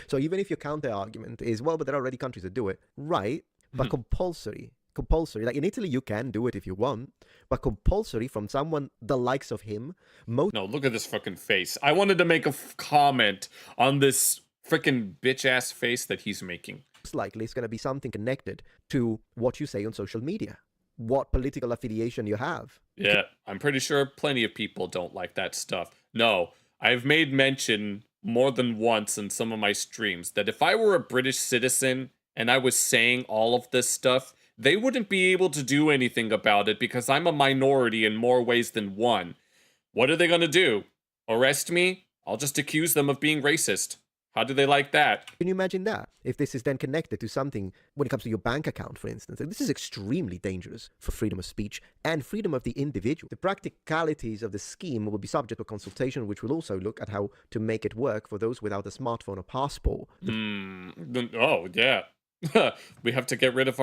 So even if your counter-argument is, well, but there are already countries that do it, right, but compulsory, like in Italy, you can do it if you want, but compulsory from someone the likes of him, most No, look at this fucking face. I wanted to make a comment on this freaking bitch-ass face that he's making. likely it's going to be something connected to what you say on social media, what political affiliation you have. Yeah, I'm pretty sure plenty of people don't like that stuff. No, I've made mention more than once in some of my streams that if I were a British citizen and I was saying all of this stuff, they wouldn't be able to do anything about it because I'm a minority in more ways than one. What are they going to do? Arrest me? I'll just accuse them of being racist. How do they like that? Can you imagine that? If this is then connected to something when it comes to your bank account, for instance, this is extremely dangerous for freedom of speech and freedom of the individual. The practicalities of the scheme will be subject to consultation, which will also look at how to make it work for those without a smartphone or passport. Oh, yeah. We have to get rid of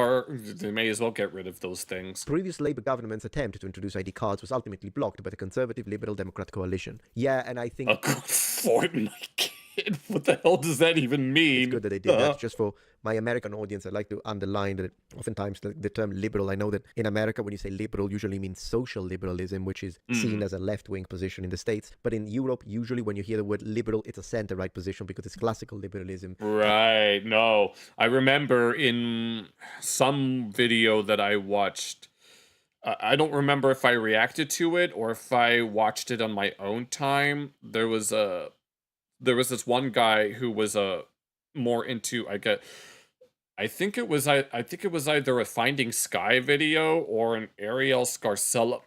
they may as well get rid of those things. Previous Labour government's attempt to introduce ID cards was ultimately blocked by the Conservative Liberal Democrat coalition. Yeah, and I think Fortnite. What the hell does that even mean? It's good that they did that. Just for my American audience, I'd like to underline that oftentimes the term liberal, I know that in America, when you say liberal, usually means social liberalism, which is seen as a left-wing position in the States. But in Europe, usually when you hear the word liberal, it's a center-right position because it's classical liberalism. Right. No, I remember in some video that I watched, I don't remember if I reacted to it or if I watched it on my own time. There was this one guy who was more into, I think it was either a Finding Sky video or an Ariel Scarcella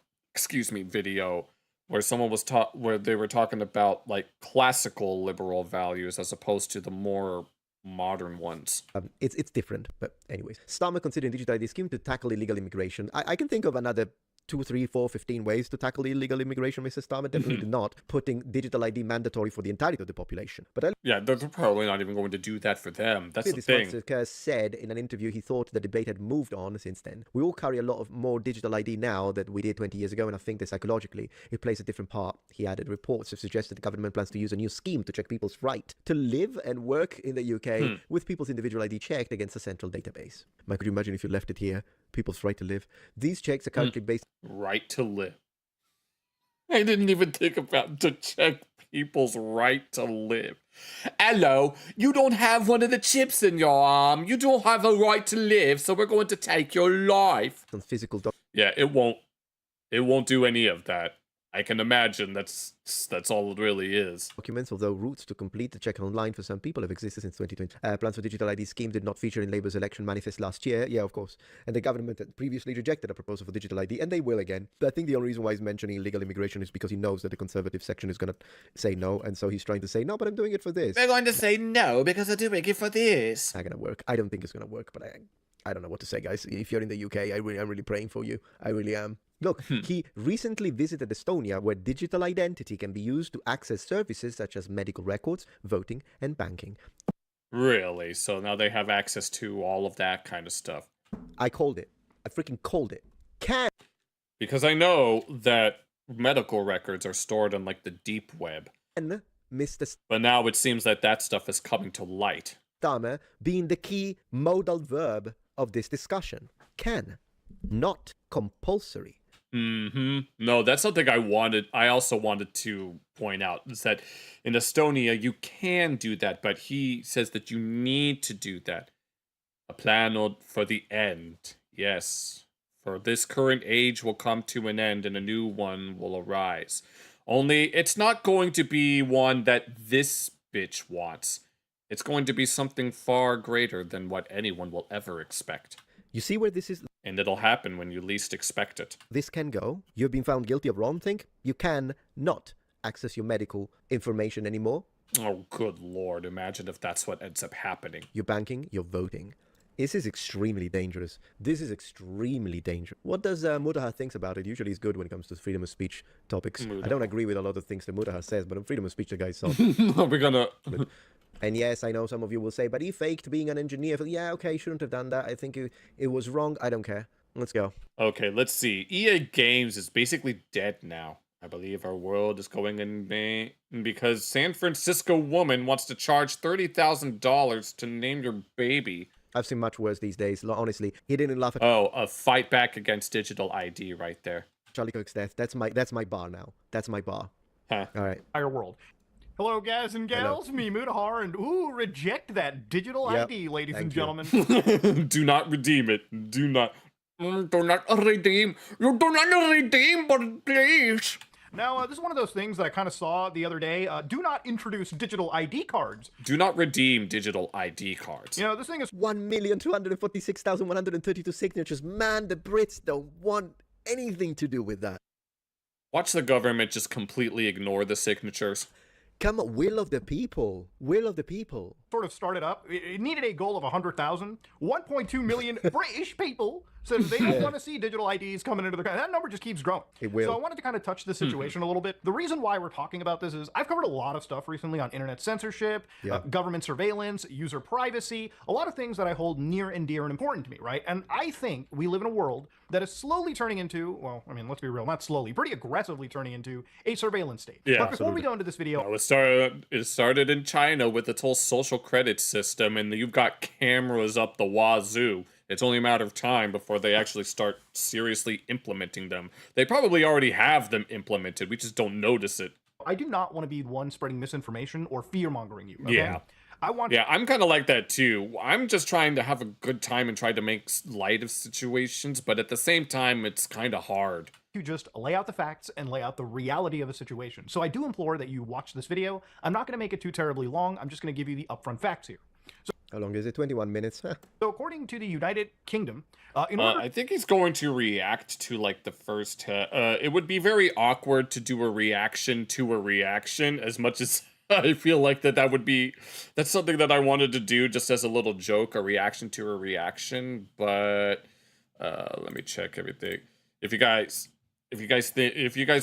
video where someone was where they were talking about like classical liberal values as opposed to the more modern ones. It's different, but anyways. Starmer considering digital ID scheme to tackle illegal immigration. I can think of another 2, 3, 4, 15 ways to tackle illegal immigration, Mr. Starmer. Definitely not putting digital ID mandatory for the entirety of the population. But yeah, they're probably not even going to do that for them. That's the thing. This said in an interview he thought the debate had moved on since then. We all carry a lot of more digital ID now than we did 20 years ago, and I think that psychologically it plays a different part. He added, reports have suggested the government plans to use a new scheme to check people's right to live and work in the UK with people's individual ID checked against a central database. Mike, could you imagine if you left it here? People's right to live. These checks are currently based... Right to live. I didn't even think about to check people's right to live. Hello, you don't have one of the chips in your arm. You don't have a right to live, so we're going to take your life. On physical yeah, it won't do any of that. I can imagine that's all it really is. Documents, although routes to complete the check online for some people have existed since 2020. Plans for digital ID scheme did not feature in Labour's election manifest last year. Yeah, of course. And the government had previously rejected a proposal for digital ID, and they will again. But I think the only reason why he's mentioning illegal immigration is because he knows that the Conservative section is going to say no, and so he's trying to say, no, but I'm doing it for this. They're going to say no because I'm doing it for this. Not going to work. I don't think it's going to work, but I don't know what to say, guys. If you're in the UK, I'm really praying for you. I really am. Look, he recently visited Estonia, where digital identity can be used to access services such as medical records, voting, and banking. Really? So now they have access to all of that kind of stuff. I called it. I freaking called it. Because I know that medical records are stored on, like, the deep web. And Mr. But now it seems that that stuff is coming to light. Starmer being the key modal verb of this discussion. Can. Not compulsory. No, that's something I also wanted to point out, is that in Estonia, you can do that, but he says that you need to do that. A plan for the end. Yes. For this current age will come to an end and a new one will arise. Only, it's not going to be one that this bitch wants. It's going to be something far greater than what anyone will ever expect. You see where this is? And it'll happen when you least expect it. This can go. You've been found guilty of wrongthing. You can not access your medical information anymore. Oh, good lord. Imagine if that's what ends up happening. Your banking, your voting. This is extremely dangerous. This is extremely dangerous. What does Mudahar thinks about it? Usually he's good when it comes to freedom of speech topics. I don't agree with a lot of things that Mudahar says, but on freedom of speech, the guy's soft. We're gonna... And yes, I know some of you will say, but he faked being an engineer. Yeah, okay, he shouldn't have done that. I think it was wrong. I don't care. Let's go. Okay, let's see. EA Games is basically dead now. I believe our world is going in vain because San Francisco woman wants to charge $30,000 to name your baby. I've seen much worse these days. Honestly, he didn't laugh at... Oh, a fight back against digital ID right there. Charlie Cook's death. That's my bar now. That's my bar. Huh. All right. Entire world. Hello, guys and gals. Me, Mudahar, and reject that digital ID, ladies and gentlemen. Do not redeem it. Do not redeem. You do not redeem, but please. Now, this is one of those things that I kind of saw the other day. Do not introduce digital ID cards. Do not redeem digital ID cards. You know, this thing is 1,246,132 signatures. Man, the Brits don't want anything to do with that. Watch the government just completely ignore the signatures. Come on, will of the people. Will of the people. Sort of started up. It needed a goal of 100,000. 1.2 million British people So they don't want to see digital IDs coming into the country. That number just keeps growing. It will. So I wanted to kind of touch the situation a little bit. The reason why we're talking about this is I've covered a lot of stuff recently on internet censorship, government surveillance, user privacy, a lot of things that I hold near and dear and important to me, right? And I think we live in a world that is slowly turning into, well, I mean, let's be real, not slowly, pretty aggressively turning into a surveillance state. Yeah, but before we go into this video, No, it started in China with its whole social credit system, and you've got cameras up the wazoo. It's only a matter of time before they actually start seriously implementing them. They probably already have them implemented. We just don't notice it. I do not want to be the one spreading misinformation or fear-mongering you. Okay? Yeah. I want Yeah, I'm kind of like that too. I'm just trying to have a good time and try to make light of situations, but at the same time, it's kind of hard. to just lay out the facts and lay out the reality of the situation. So I do implore that you watch this video. I'm not going to make it too terribly long. I'm just going to give you the upfront facts here. How long is it? 21 minutes. So according to the United Kingdom, in order I think he's going to react to like the first. It would be very awkward to do a reaction to a reaction, as much as I feel like that would be. That's something that I wanted to do just as a little joke, a reaction to a reaction. But let me check everything. If you guys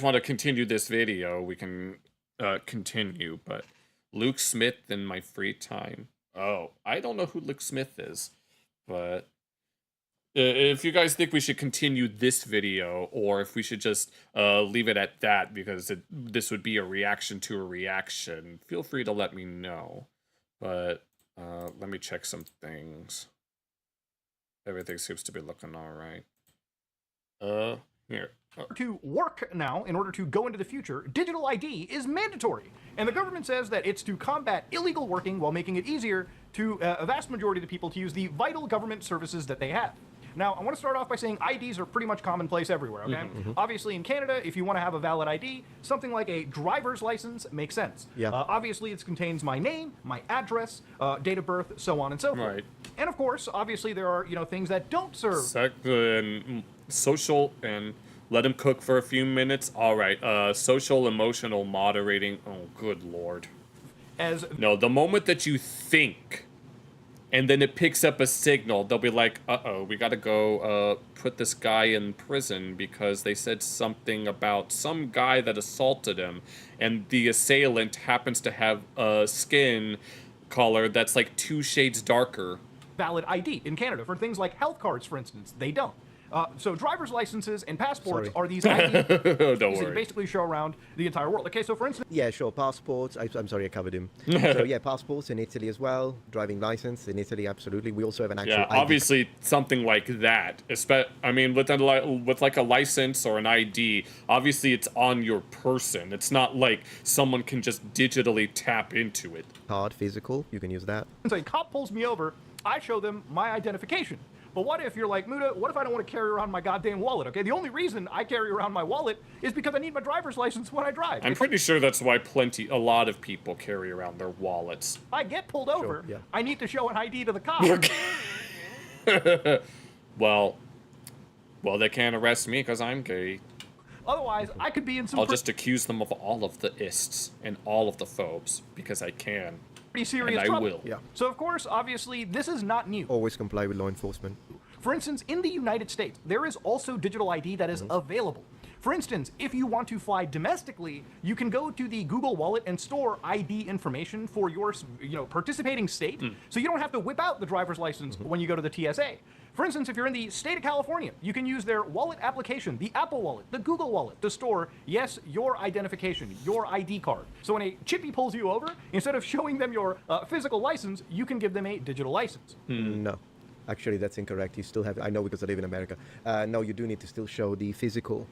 want to continue this video, we can continue. But Luke Smith in my free time. Oh, I don't know who Luke Smith is, but if you guys think we should continue this video, or if we should just leave it at that, because this would be a reaction to a reaction, feel free to let me know. But let me check some things. Everything seems to be looking all right. Here. to work now, in order to go into the future, digital ID is mandatory. And the government says that it's to combat illegal working while making it easier to a vast majority of the people to use the vital government services that they have. Now, I want to start off by saying IDs are pretty much commonplace everywhere, okay? Obviously, in Canada, if you want to have a valid ID, something like a driver's license makes sense. Yeah. Obviously, it contains my name, my address, date of birth, so on and so forth. Right. And of course, obviously, there are, things that don't serve. Social and let him cook for a few minutes. All right. Social emotional moderating. Oh, good lord. No, the moment that you think, and then it picks up a signal, they'll be like, uh-oh, we gotta go put this guy in prison because they said something about some guy that assaulted him, and the assailant happens to have a skin color that's like 2 shades darker. Valid ID in Canada for things like health cards, for instance. They don't. So driver's licenses and passports are these IDs that basically show around the entire world. Okay, so for instance... Yeah, sure, passports. I'm sorry, I covered him. So yeah, passports in Italy as well. Driving license in Italy, absolutely. We also have an actual ID. Obviously something like that. I mean, with like a license or an ID, obviously it's on your person. It's not like someone can just digitally tap into it. Card, physical, you can use that. So a cop pulls me over, I show them my identification. But what if you're like, Muda, what if I don't want to carry around my goddamn wallet, okay? The only reason I carry around my wallet is because I need my driver's license when I drive. I'm pretty sure that's why a lot of people carry around their wallets. If I get pulled over, yeah. I need to show an ID to the cop. Well, they can't arrest me because I'm gay. Otherwise, I could be in some I'll just accuse them of all of the ists and all of the phobes because I can. pretty serious and I trouble. will. Yeah. So of course, obviously, this is not new. Always comply with law enforcement. For instance, in the United States, there is also digital ID that is available. For instance, if you want to fly domestically, you can go to the Google Wallet and store ID information for your, participating state, so you don't have to whip out the driver's license when you go to the TSA. For instance, if you're in the state of California, you can use their wallet application, the Apple Wallet, the Google Wallet, to store, yes, your identification, your ID card. So when a chippy pulls you over, instead of showing them your physical license, you can give them a digital license. No. Actually, that's incorrect. You still have, I know because I live in America. No, you do need to still show the physical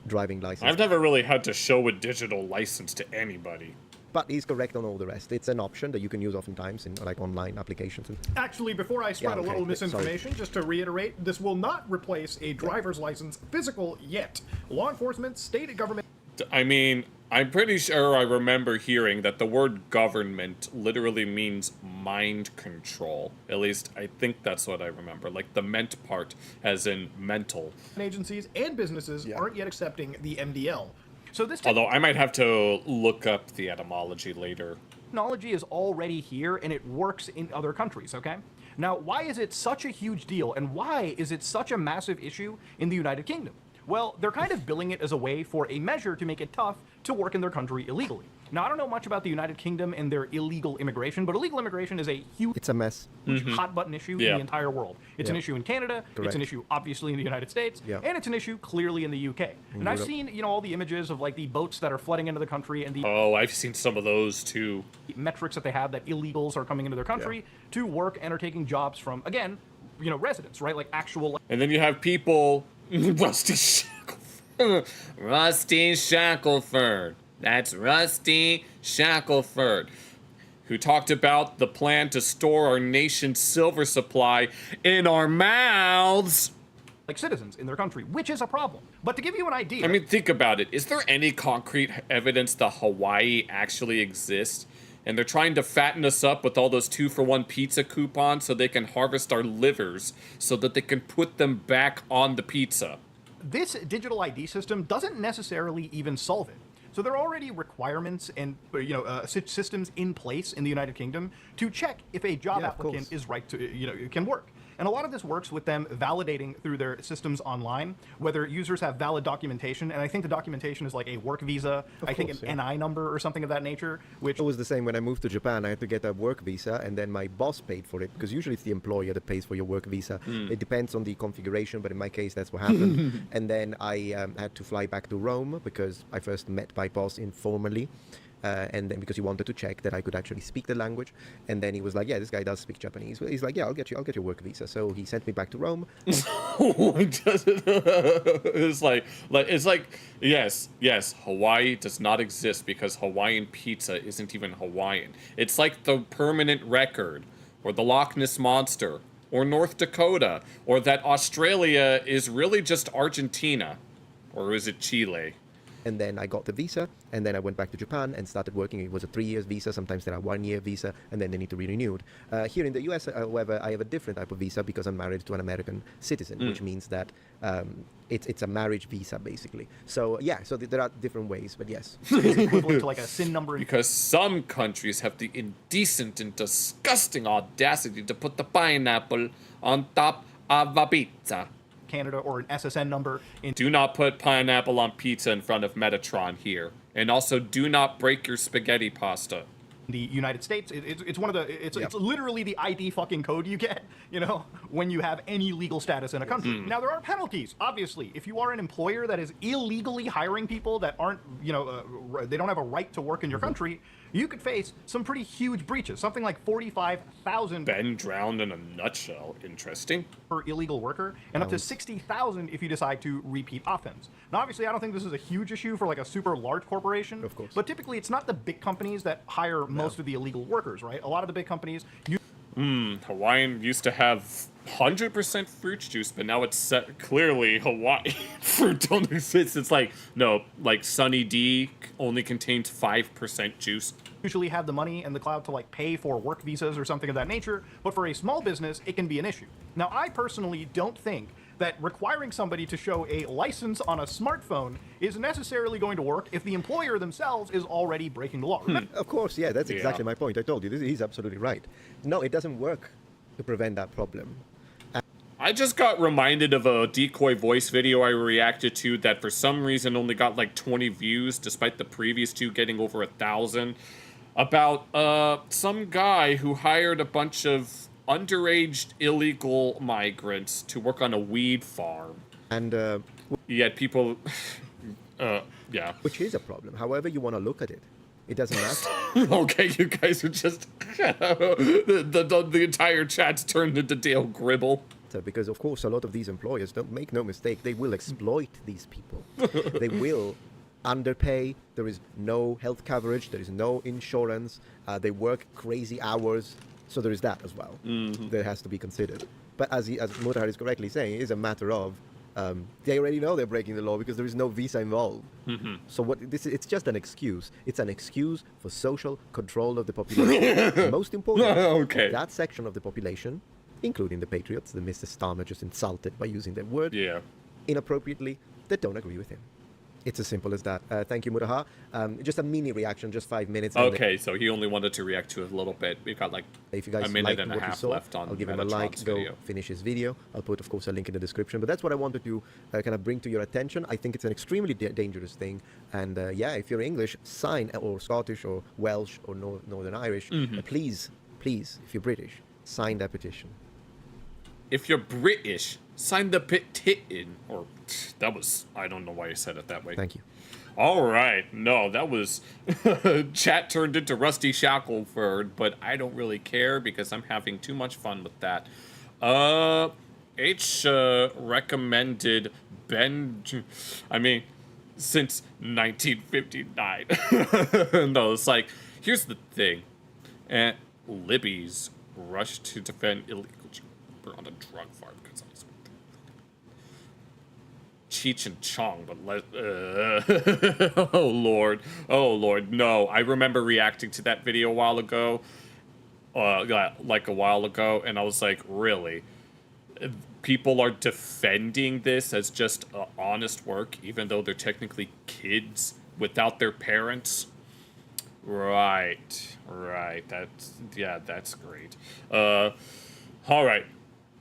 driving license. I've never really had to show a digital license to anybody. But he's correct on all the rest. It's an option that you can use oftentimes in like online applications. Actually, before I spread a little misinformation, just to reiterate, this will not replace a driver's license physical yet. Law enforcement, state government... I mean, I'm pretty sure I remember hearing that the word government literally means mind control. At least I think that's what I remember. Like the ment part as in mental. Agencies and businesses aren't yet accepting the MDL. So this Although I might have to look up the etymology later. technology is already here and it works in other countries, okay? Now, why is it such a huge deal, and why is it such a massive issue in the United Kingdom? Well, they're kind of billing it as a way for a measure to make it tough to work in their country illegally. Now, I don't know much about the United Kingdom and their illegal immigration, but illegal immigration is a huge, It's a mess. hot button issue in the entire world. It's an issue in Canada, it's Correct. an issue obviously in the United States, and it's an issue clearly in the UK. And I've seen, all the images of like the boats that are flooding into the country and the Oh, I've seen some of those too. metrics that they have that illegals are coming into their country to work and are taking jobs from, again, residents, right? Like actual. And then you have people, Rusty Shackelford. That's Rusty Shackelford, who talked about the plan to store our nation's silver supply in our mouths. Like citizens in their country, which is a problem. But to give you an idea, I mean, think about it. Is there any concrete evidence that Hawaii actually exists? And they're trying to fatten us up with all those 2-for-1 pizza coupons so they can harvest our livers so that they can put them back on the pizza. this digital ID system doesn't necessarily even solve it. So there are already requirements and systems in place in the United Kingdom to check if a job applicant is right to can work. And a lot of this works with them validating through their systems online whether users have valid documentation. And I think the documentation is like a work visa, I think an NI number or something of that nature. Which it was the same when I moved to Japan. I had to get a work visa, and then my boss paid for it, because usually it's the employer that pays for your work visa. It depends on the configuration, but in my case, that's what happened. And then I had to fly back to Rome because I first met my boss informally. And then because he wanted to check that I could actually speak the language, and then he was like, "Yeah, this guy does speak Japanese." He's like, "Yeah, I'll get your work visa." So he sent me back to Rome. It's like yes, Hawaii does not exist because Hawaiian pizza isn't even Hawaiian. It's like the permanent record, or the Loch Ness Monster, or North Dakota, or that Australia is really just Argentina, or is it Chile? And then I got the visa, and then I went back to Japan and started working. It was a 3-year visa. Sometimes there are 1-year visa, and then they need to be renewed. Here in the US, however, I have a different type of visa because I'm married to an American citizen, which means that it's a marriage visa, basically. So, yeah, so there are different ways, but yes. is equivalent to like a SIN number. Because some countries have the indecent and disgusting audacity to put the pineapple on top of a pizza. Canada or an SSN number. Do not put pineapple on pizza in front of Metatron here. And also, do not break your spaghetti pasta. The United States, it's one of the, it's literally the ID fucking code you get, when you have any legal status in a country. Now, there are penalties, obviously. If you are an employer that is illegally hiring people that aren't, they don't have a right to work in your country, you could face some pretty huge breaches, something like 45,000 Ben drowned in a nutshell. Interesting. per illegal worker, and up to 60,000 if you decide to repeat offense. Now, obviously, I don't think this is a huge issue for like a super large corporation. Of course. But typically, it's not the big companies that hire most of the illegal workers, right? A lot of the big companies. Hawaiian used to have 100% fruit juice, but now it's clearly Hawaii. Fruit don't exist. It's like, no, like Sunny D only contains 5% juice. Usually have the money and the clout to like pay for work visas or something of that nature, but for a small business, it can be an issue. Now, I personally don't think that requiring somebody to show a license on a smartphone is necessarily going to work if the employer themselves is already breaking the law. Of course, yeah, that's exactly my point. I told you, he's absolutely right. No, it doesn't work to prevent that problem. I just got reminded of a decoy voice video I reacted to that for some reason only got like 20 views, despite the previous two getting over 1,000, about some guy who hired a bunch of underage illegal migrants to work on a weed farm. And Yet people, yeah. which is a problem. However you want to look at it, it doesn't matter. Okay, you guys are just the entire chat's turned into Dale Gribble. Because, of course, a lot of these employers, don't make no mistake, they will exploit these people. They will underpay. There is no health coverage. There is no insurance. They work crazy hours. So there is that as well. That has to be considered. But as Mutahar is correctly saying, it is a matter of they already know they're breaking the law because there is no visa involved. So it's just an excuse. It's an excuse for social control of the population. Most important, that section of the population, including the patriots that Mr. Starmer just insulted by using that word inappropriately, that don't agree with him. It's as simple as that. Thank you, Muraha. Just a mini reaction, just 5 minutes. and Okay, so he only wanted to react to it a little bit. We've got like If you guys a minute liked and a what you half saw, left on I'll give him a Metatron's like, go video. finish his video. I'll put, of course, a link in the description. But that's what I wanted to kind of bring to your attention. I think it's an extremely dangerous thing. And yeah, if you're English, sign, or Scottish, or Welsh, or Northern Irish, please, if you're British, sign that petition. If you're British, sign the petition. Or, that was, I don't know why I said it that way. Thank you. All right, no, that was chat turned into Rusty Shackleford, but I don't really care because I'm having too much fun with that. H recommended Ben. I mean, since 1959. No, it's like, here's the thing, and Libby's rushed to defend illegal on a drug farm because I was Cheech and Chong, but oh lord, no. I remember reacting to that video a while ago, like a while ago, and I was like, really? People are defending this as just honest work, even though they're technically kids without their parents? Right, that's great. All right.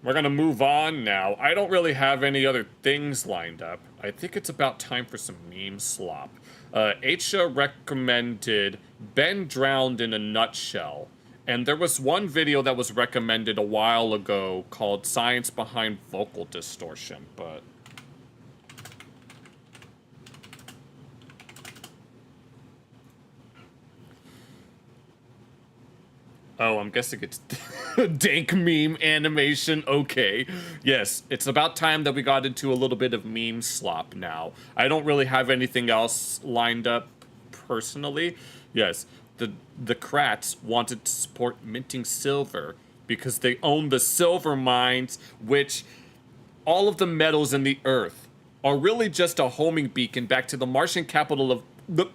We're gonna move on now. I don't really have any other things lined up. I think it's about time for some meme slop. Aisha recommended Ben Drowned in a Nutshell. And there was one video that was recommended a while ago called Science Behind Vocal Distortion, but... Oh, I'm guessing it's dank meme animation. Okay. Yes, it's about time that we got into a little bit of meme slop now. I don't really have anything else lined up personally. Yes, the Kratts wanted to support minting silver because they own the silver mines, which all of the metals in the earth are really just a homing beacon back to the Martian capital of the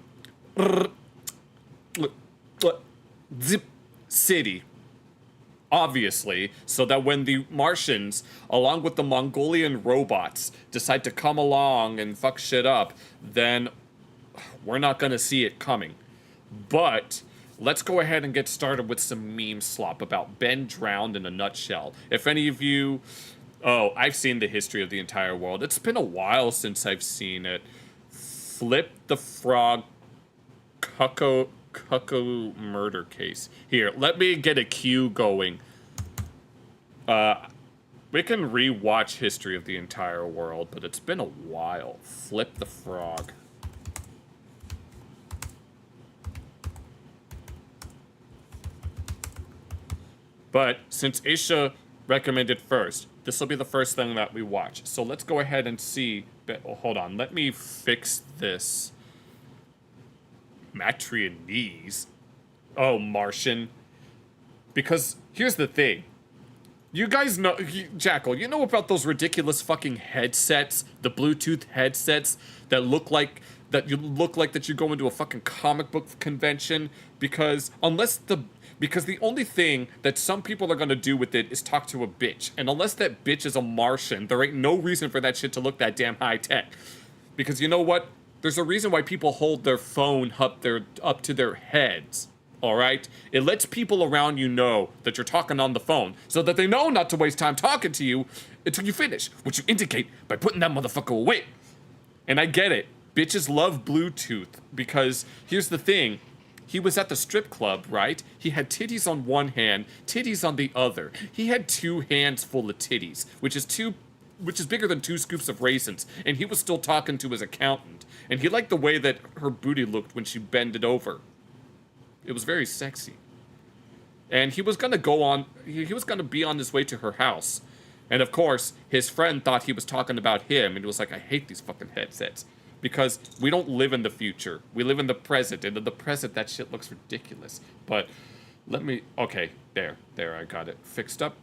Zip City, obviously, so that when the Martians, along with the Mongolian robots, decide to come along and fuck shit up, then we're not gonna see it coming. But let's go ahead and get started with some meme slop about Ben Drowned in a Nutshell. If any of you... Oh, I've seen the history of the entire world. It's been a while since I've seen it. Flip the Frog Cuckoo murder case. Here, let me get a cue going. We can re-watch History of the Entire World, but it's been a while. Flip the Frog. But since Aisha recommended first, this will be the first thing that we watch. So let's go ahead and see. Oh, hold on, let me fix this. Matrianese. Oh, Martian. Because here's the thing. You guys know, Jackal, you know about those ridiculous fucking headsets, the Bluetooth headsets that look like that you go into a fucking comic book convention? Because the only thing that some people are gonna do with it is talk to a bitch. And unless that bitch is a Martian, there ain't no reason for that shit to look that damn high tech. Because you know what? There's a reason why people hold their phone up to their heads, all right? It lets people around you know that you're talking on the phone so that they know not to waste time talking to you until you finish, which you indicate by putting that motherfucker away. And I get it. Bitches love Bluetooth because here's the thing. He was at the strip club, right? He had titties on one hand, titties on the other. He had 2 hands full of titties, which is bigger than 2 scoops of raisins, and he was still talking to his accountant. And he liked the way that her booty looked when she bended over. It was very sexy. And he was gonna he was gonna be on his way to her house. And of course, his friend thought he was talking about him, and he was like, I hate these fucking headsets. Because we don't live in the future. We live in the present, and in the present, that shit looks ridiculous. But let me, okay, there, I got it fixed up.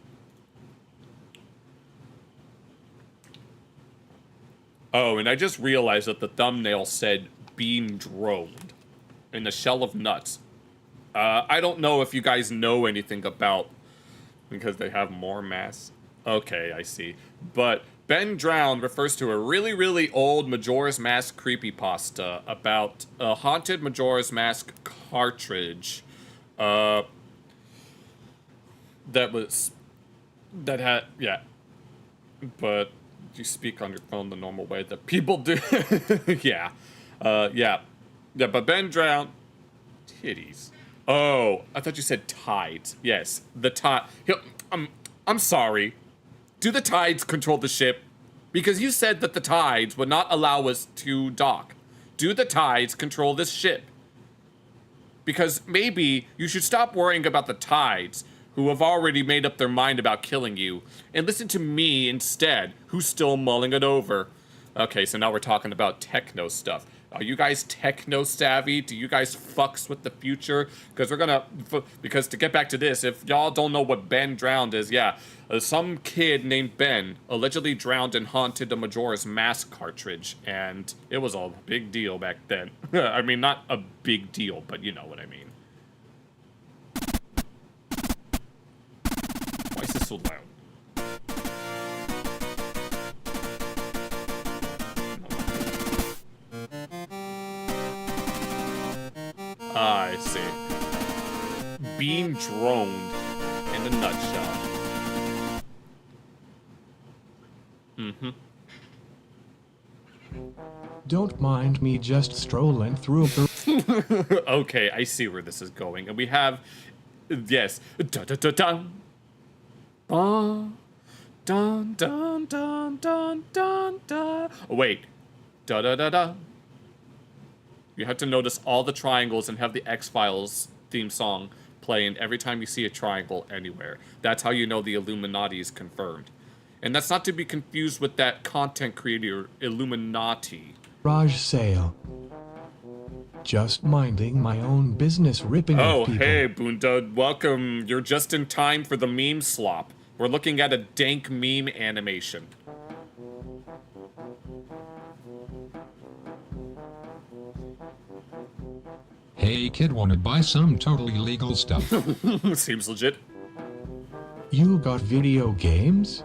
Oh, and I just realized that the thumbnail said being droned in a shell of nuts. I don't know if you guys know anything about, because they have more mass. Okay, I see. But Ben Drowned refers to a really, really old Majora's Mask creepypasta about a haunted Majora's Mask cartridge. That had, yeah. But you speak on your phone the normal way that people do. Yeah. Yeah, but Ben Drowned... Titties. Oh, I thought you said tides. Yes, the tide... I'm sorry. Do the tides control the ship? Because you said that the tides would not allow us to dock. Do the tides control this ship? Because maybe you should stop worrying about the tides, who have already made up their mind about killing you, and listen to me instead, who's still mulling it over. Okay, so now we're talking about techno stuff. Are you guys techno savvy? Do you guys fucks with the future? Because to get back to this, if y'all don't know what Ben Drowned is, yeah, some kid named Ben allegedly drowned and haunted a Majora's Mask cartridge, and it was a big deal back then. I mean, not a big deal, but you know what I mean. Why is this so loud? I see. Being droned in a nutshell. Mm-hmm. Don't mind me just strolling through the... Okay, I see where this is going. And we have... Yes. Dun-dun-dun-dun. Dun, dun, dun, dun, dun, dun, dun. Oh, wait. Da-da-da-da. You have to notice all the triangles and have the X-Files theme song playing every time you see a triangle anywhere. That's how you know the Illuminati is confirmed. And that's not to be confused with that content creator Illuminati. Garage sale. Just minding my own business, ripping Oh, at people. hey, Bunda. Welcome. You're just in time for the meme slop. We're looking at a dank meme animation. Hey kid, wanna buy some totally legal stuff? Seems legit. You got video games?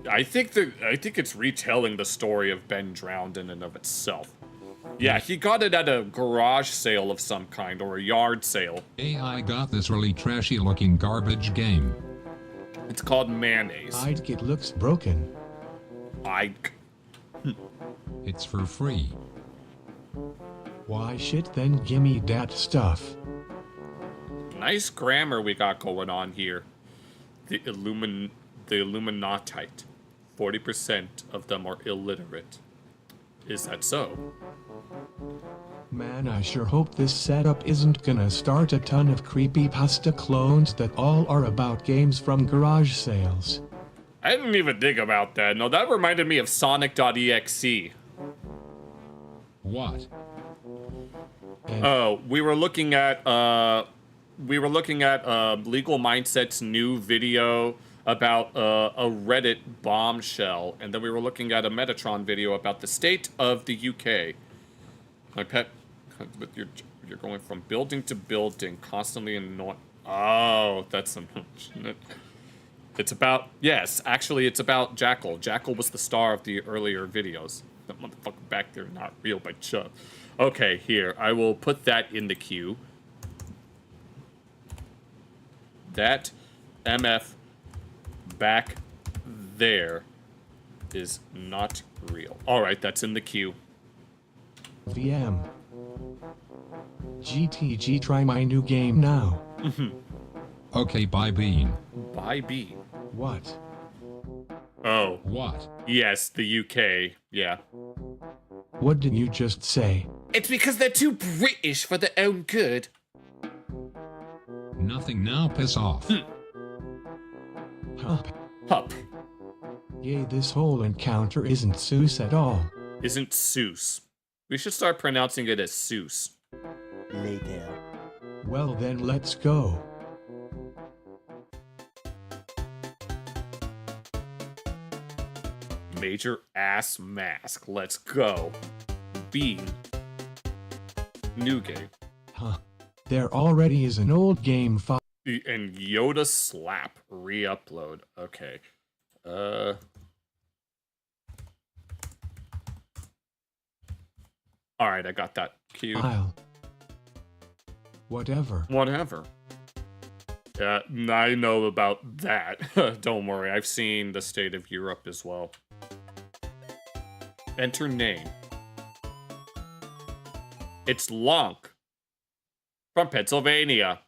I think it's retelling the story of Ben Drowned in and of itself. Yeah, he got it at a garage sale of some kind, or a yard sale. Hey, I got this really trashy looking garbage game. It's called Mayonnaise. It looks broken. It's for free. Why shit, then gimme that stuff. Nice grammar we got going on here. The Illuminatite. 40% of them are illiterate. Is that so? Man, I sure hope this setup isn't gonna start a ton of creepypasta clones that all are about games from garage sales. I didn't even think about that. No, that reminded me of Sonic.exe. What? Oh, we were looking at Legal Mindset's new video about a Reddit bombshell, and then we were looking at a Metatron video about the state of the UK. My pet, you're going from building to building, constantly annoying. Oh, that's unfortunate. It's about, yes, actually it's about Jackal. Jackal was the star of the earlier videos. That motherfucker back there, not real by Chubb. Okay, here, I will put that in the queue. That MF back there is not real. Alright, that's in the queue. VM. GTG, try my new game now. Okay, bye Bean. Bye Bean. What? Oh. What? Yes, the UK. Yeah. What did you just say? It's because they're too British for their own good. Nothing now, piss off. Hup. Hup. Yay, this whole encounter isn't Seuss at all. Isn't Seuss. We should start pronouncing it as Seuss. Later. Well then, let's go. Major ass mask. Let's go. Bean. New game. Huh. There already is an old game file. And Yoda slap. Re-upload. Okay. Alright, I got that cue. Whatever. Whatever. Yeah, I know about that. Don't worry, I've seen the state of Europe as well. Enter name. It's Lonk. From Pennsylvania.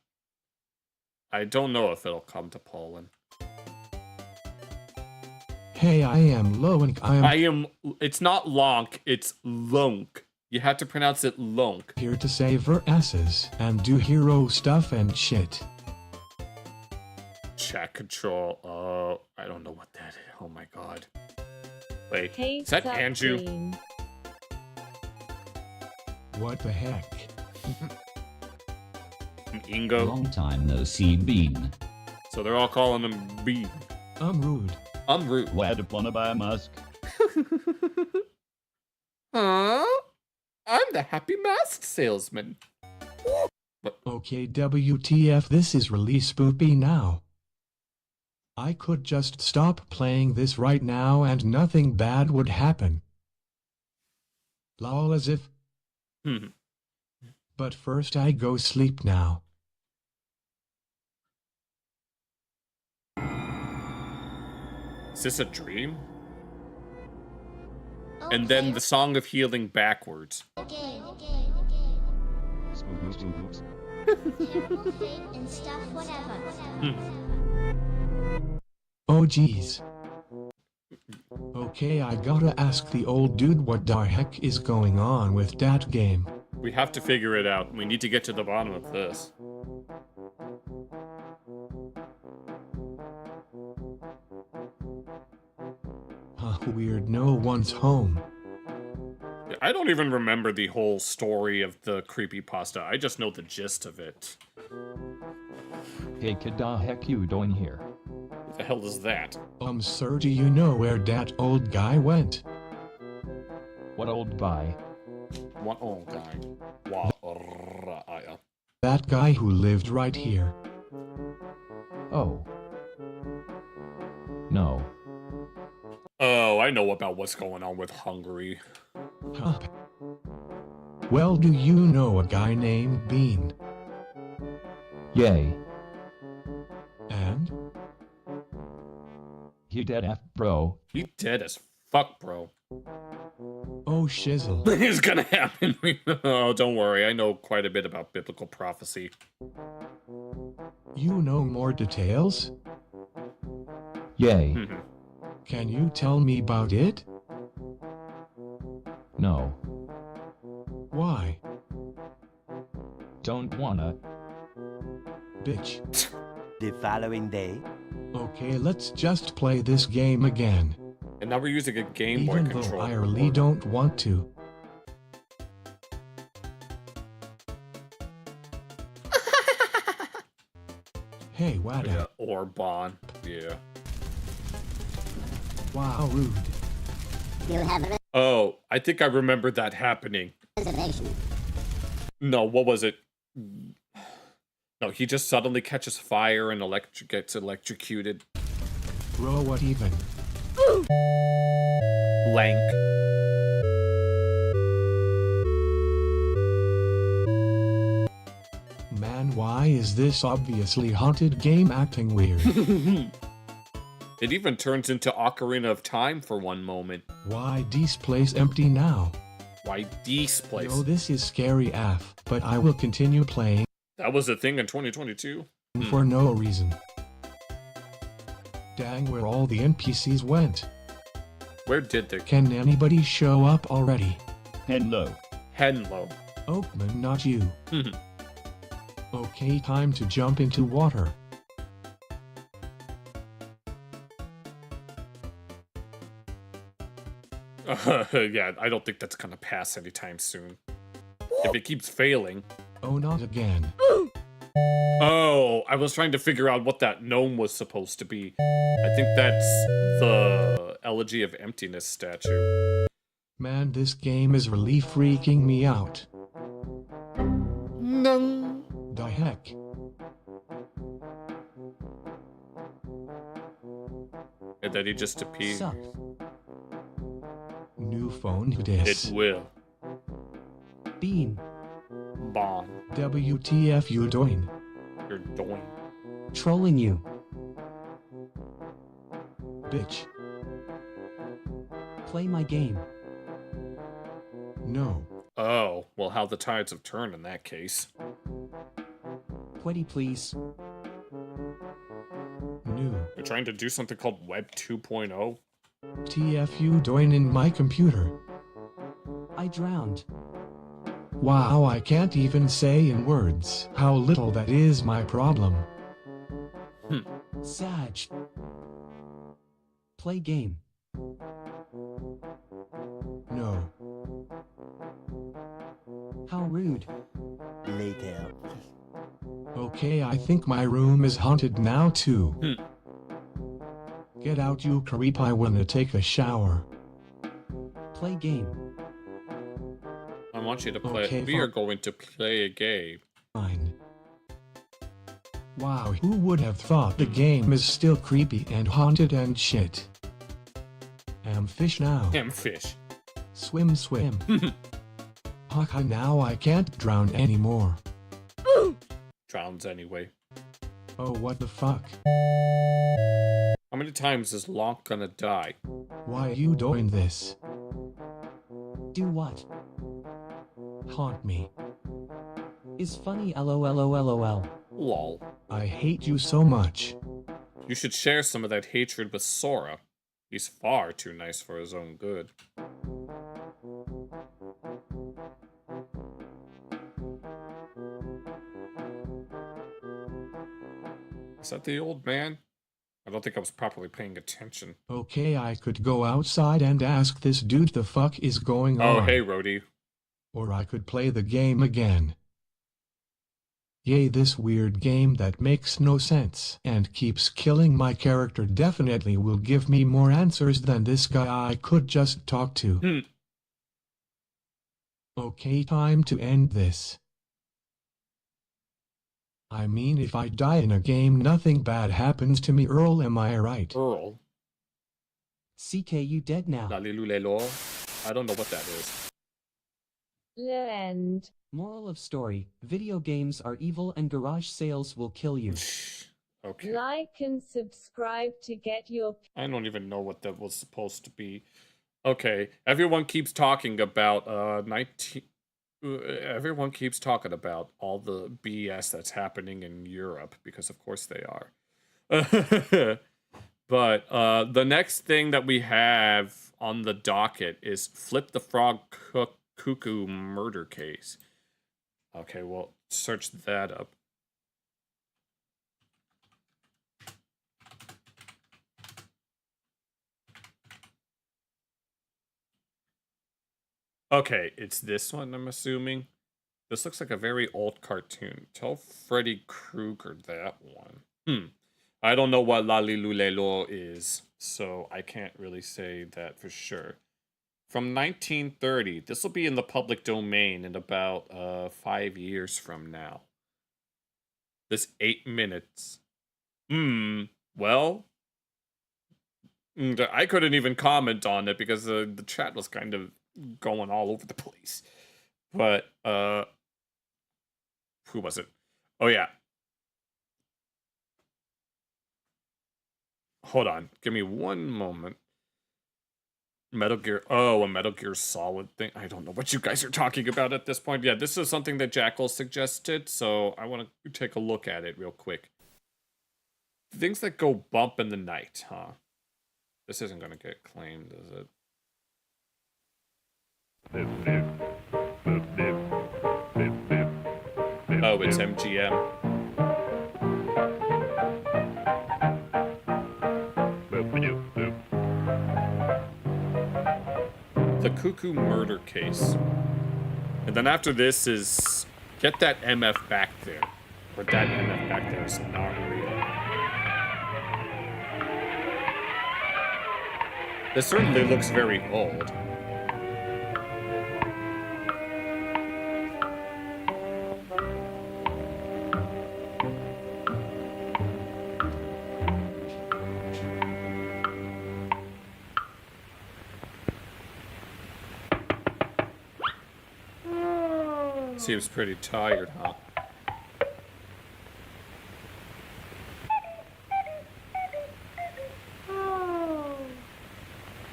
I don't know if it'll come to Poland. Hey, I am Loink. It's not Lonk, it's Lonk. You have to pronounce it Lonk. Here to save her asses and do hero stuff and shit. Chat control. I don't know what that is. Oh my god. Wait, Hey, is that sup, Andrew? Bean? What the heck? Ingo? Long time no see, Bean. So they're all calling him Bean. I'm rude. I'm rude. Where to wanna buy a mask? Huh? I'm the happy mask salesman. Okay, WTF, this is really spoopy now. I could just stop playing this right now and nothing bad would happen. Lol, as if. But first I go sleep now. Is this a dream? And then the Song of Healing backwards. Terrible fate and stuff, whatever. Oh geez. Okay, I gotta ask the old dude what the heck is going on with that game. We have to figure it out. We need to get to the bottom of this. Weird, no one's home. I don't even remember the whole story of the creepypasta. I just know the gist of it. Hey kid, the heck you doing here? What the hell is that? Sir, do you know where that old guy went? What old guy? What old guy? That guy who lived right here. Oh. No. Oh, I know about what's going on with Hungary. Huh. Well, do you know a guy named Bean? Yay. And? He dead F, bro. He dead as fuck, bro. Oh, shizzle. It's gonna happen. Oh, don't worry. I know quite a bit about biblical prophecy. You know more details? Yay. Can you tell me about it? No. Why? Don't wanna. Bitch. The following day. Okay, let's just play this game again. And now we're using a Game Boy Even controller. though I really don't want to. Hey, Wada. Yeah, or Bon. Yeah. Wow, rude. You have a Oh, I think I remember that happening. reservation. No, what was it? No, he just suddenly catches fire and gets electrocuted. Bro, what even? Lank. Man, why is this obviously haunted game acting weird? It even turns into Ocarina of Time for one moment. Why this place empty now? Why this place? No, this is scary AF, but I will continue playing. That was a thing in 2022? For no reason. Dang, where all the NPCs went. Where did they? Can anybody show up already? Hello. Henlo. Oakman, not you. Okay, time to jump into water. Yeah, I don't think that's gonna pass anytime soon. If it keeps failing. Oh, not again. Oh, I was trying to figure out what that gnome was supposed to be. I think that's the Elegy of Emptiness statue. Man, this game is really freaking me out. No. The heck? And then he just appeared. New phone this. It will. Bean. Bon. WTF you doing? You're doing. Trolling you. Bitch. Play my game. No. Oh, well, how the tides have turned in that case. Pretty please. New. You're trying to do something called Web 2.0? TF you doing in my computer? I drowned. Wow, I can't even say in words how little that is my problem. Sag. Play game. No. How rude. Later. Okay, I think my room is haunted now too. Get out, you creep, I wanna take a shower. Play game. I want you to play. Okay, we are going to play a game. Fine. Wow, who would have thought the game is still creepy and haunted and shit? Am fish now. Am fish. Swim, swim. Haha, now I can't drown anymore. Drowns anyway. Oh, what the fuck? How many times is Lonk gonna die? Why you doing this? Do what? Haunt me. Is funny lol. Lol. I hate you so much. You should share some of that hatred with Sora. He's far too nice for his own good. Is that the old man? I don't think I was properly paying attention. Okay, I could go outside and ask this dude the fuck is going on. Oh, hey, Rhodey. Or I could play the game again. Yay, this weird game that makes no sense and keeps killing my character definitely will give me more answers than this guy I could just talk to. Okay, time to end this. I mean, if I die in a game, nothing bad happens to me, Earl, am I right? Earl? CK, you dead now. Lalilulelo? I don't know what that is. The end. Moral of story, video games are evil and garage sales will kill you. Okay. Like and subscribe to get your... I don't even know what that was supposed to be. Okay, everyone keeps talking about everyone keeps talking about all the BS that's happening in Europe, because of course they are. But the next thing that we have on the docket is Flip the Frog Cuckoo murder case. Okay, well, search that up. Okay, it's this one, I'm assuming. This looks like a very old cartoon. Tell Freddy Krueger that one. I don't know what Lalilulelo is, so I can't really say that for sure. From 1930. This will be in the public domain in about 5 years from now. This 8 minutes. Well, I couldn't even comment on it because the chat was kind of going all over the place. But, who was it? Oh, yeah. Hold on. Give me one moment. Metal Gear. Oh, a Metal Gear Solid thing. I don't know what you guys are talking about at this point. Yeah, this is something that Jackal suggested, so I want to take a look at it real quick. Things that go bump in the night, huh? This isn't going to get claimed, is it? Oh, it's MGM. The Cuckoo murder case. And then after this is get that MF back there. Or that MF back there is not real. This certainly looks very old. Seems pretty tired, huh?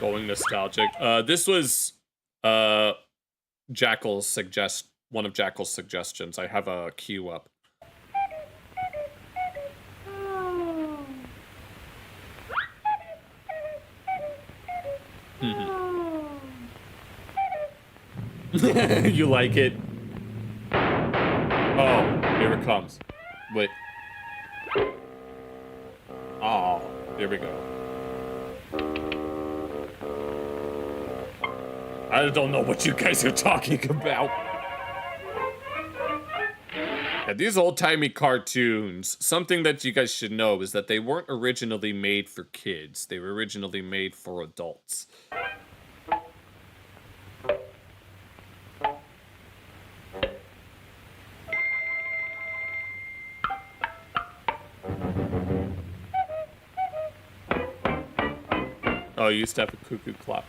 Going nostalgic. This was Jackal's one of Jackal's suggestions. I have a queue up. You like it? Oh, here it comes. Wait. Oh, here we go. I don't know what you guys are talking about. Yeah, these old-timey cartoons, something that you guys should know is that they weren't originally made for kids. They were originally made for adults. Oh, you used to have a cuckoo clock.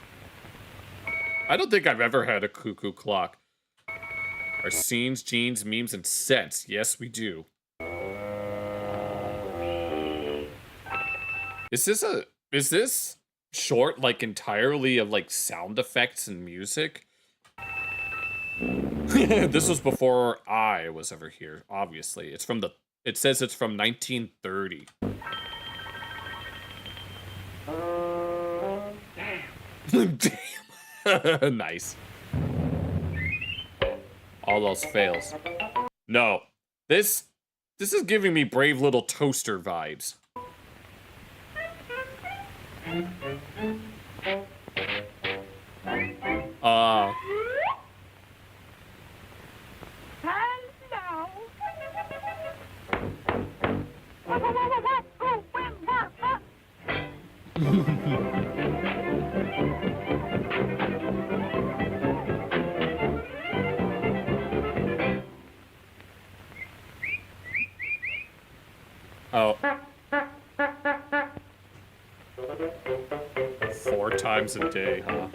I don't think I've ever had a cuckoo clock. Our scenes, genes, memes, and sets. Yes, we do. Is this short like entirely of like sound effects and music? This was before I was ever here, obviously. It says it's from 1930. Damn. Nice. All those fails. No. This is giving me Brave Little Toaster vibes. Oh. 4 times a day, huh?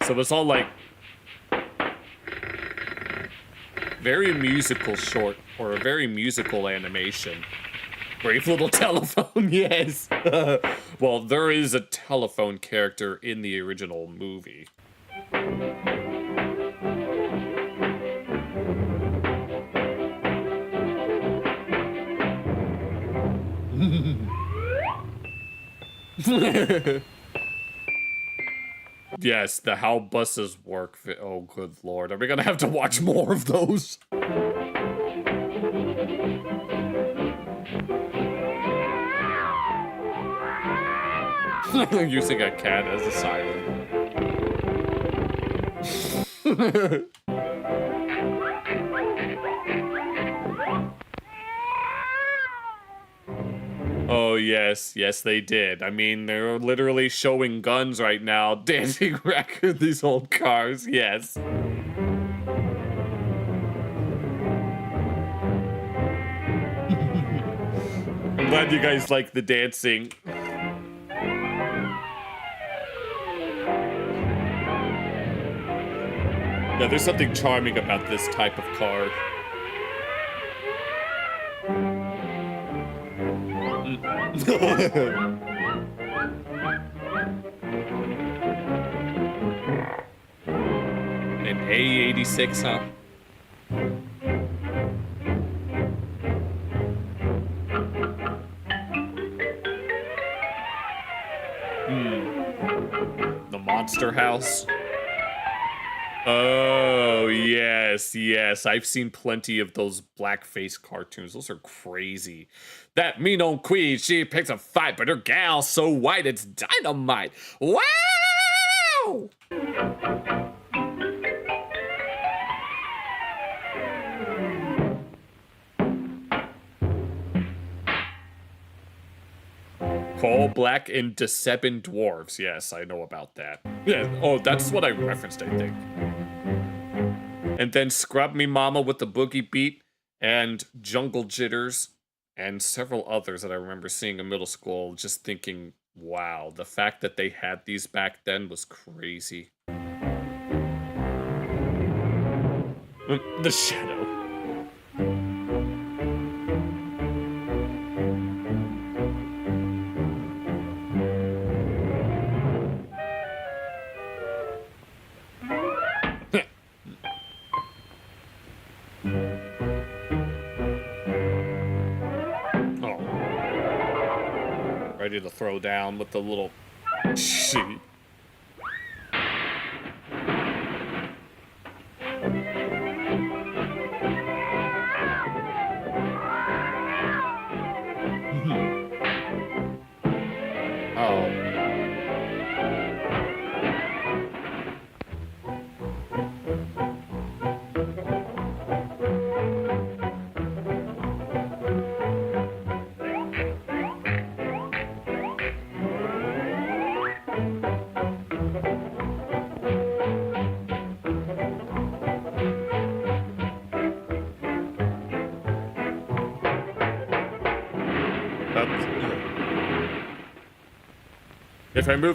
So it's all like very musical short, or a very musical animation. Brave Little Telephone, yes! Well, there is a telephone character in the original movie. Yes, the How Buses Work. Oh, good lord. Are we gonna have to watch more of those? Using a cat as a siren. Oh, yes. Yes, they did. I mean, they're literally showing guns right now, dancing wreck these old cars. Yes. I'm glad you guys like the dancing. Yeah, there's something charming about this type of car. An A86, huh? The Monster House. Oh, yes, yes. I've seen plenty of those blackface cartoons. Those are crazy. That mean old queen, she picks a fight, but her gal's so white it's dynamite. Wow! Coal Black and Decebin Dwarves. Yes, I know about that. Yeah, oh, that's what I referenced, I think. And then Scrub Me Mama with the Boogie Beat and Jungle Jitters and several others that I remember seeing in middle school, just thinking, wow, the fact that they had these back then was crazy. The shadow. Ready to throw down with the little sheet.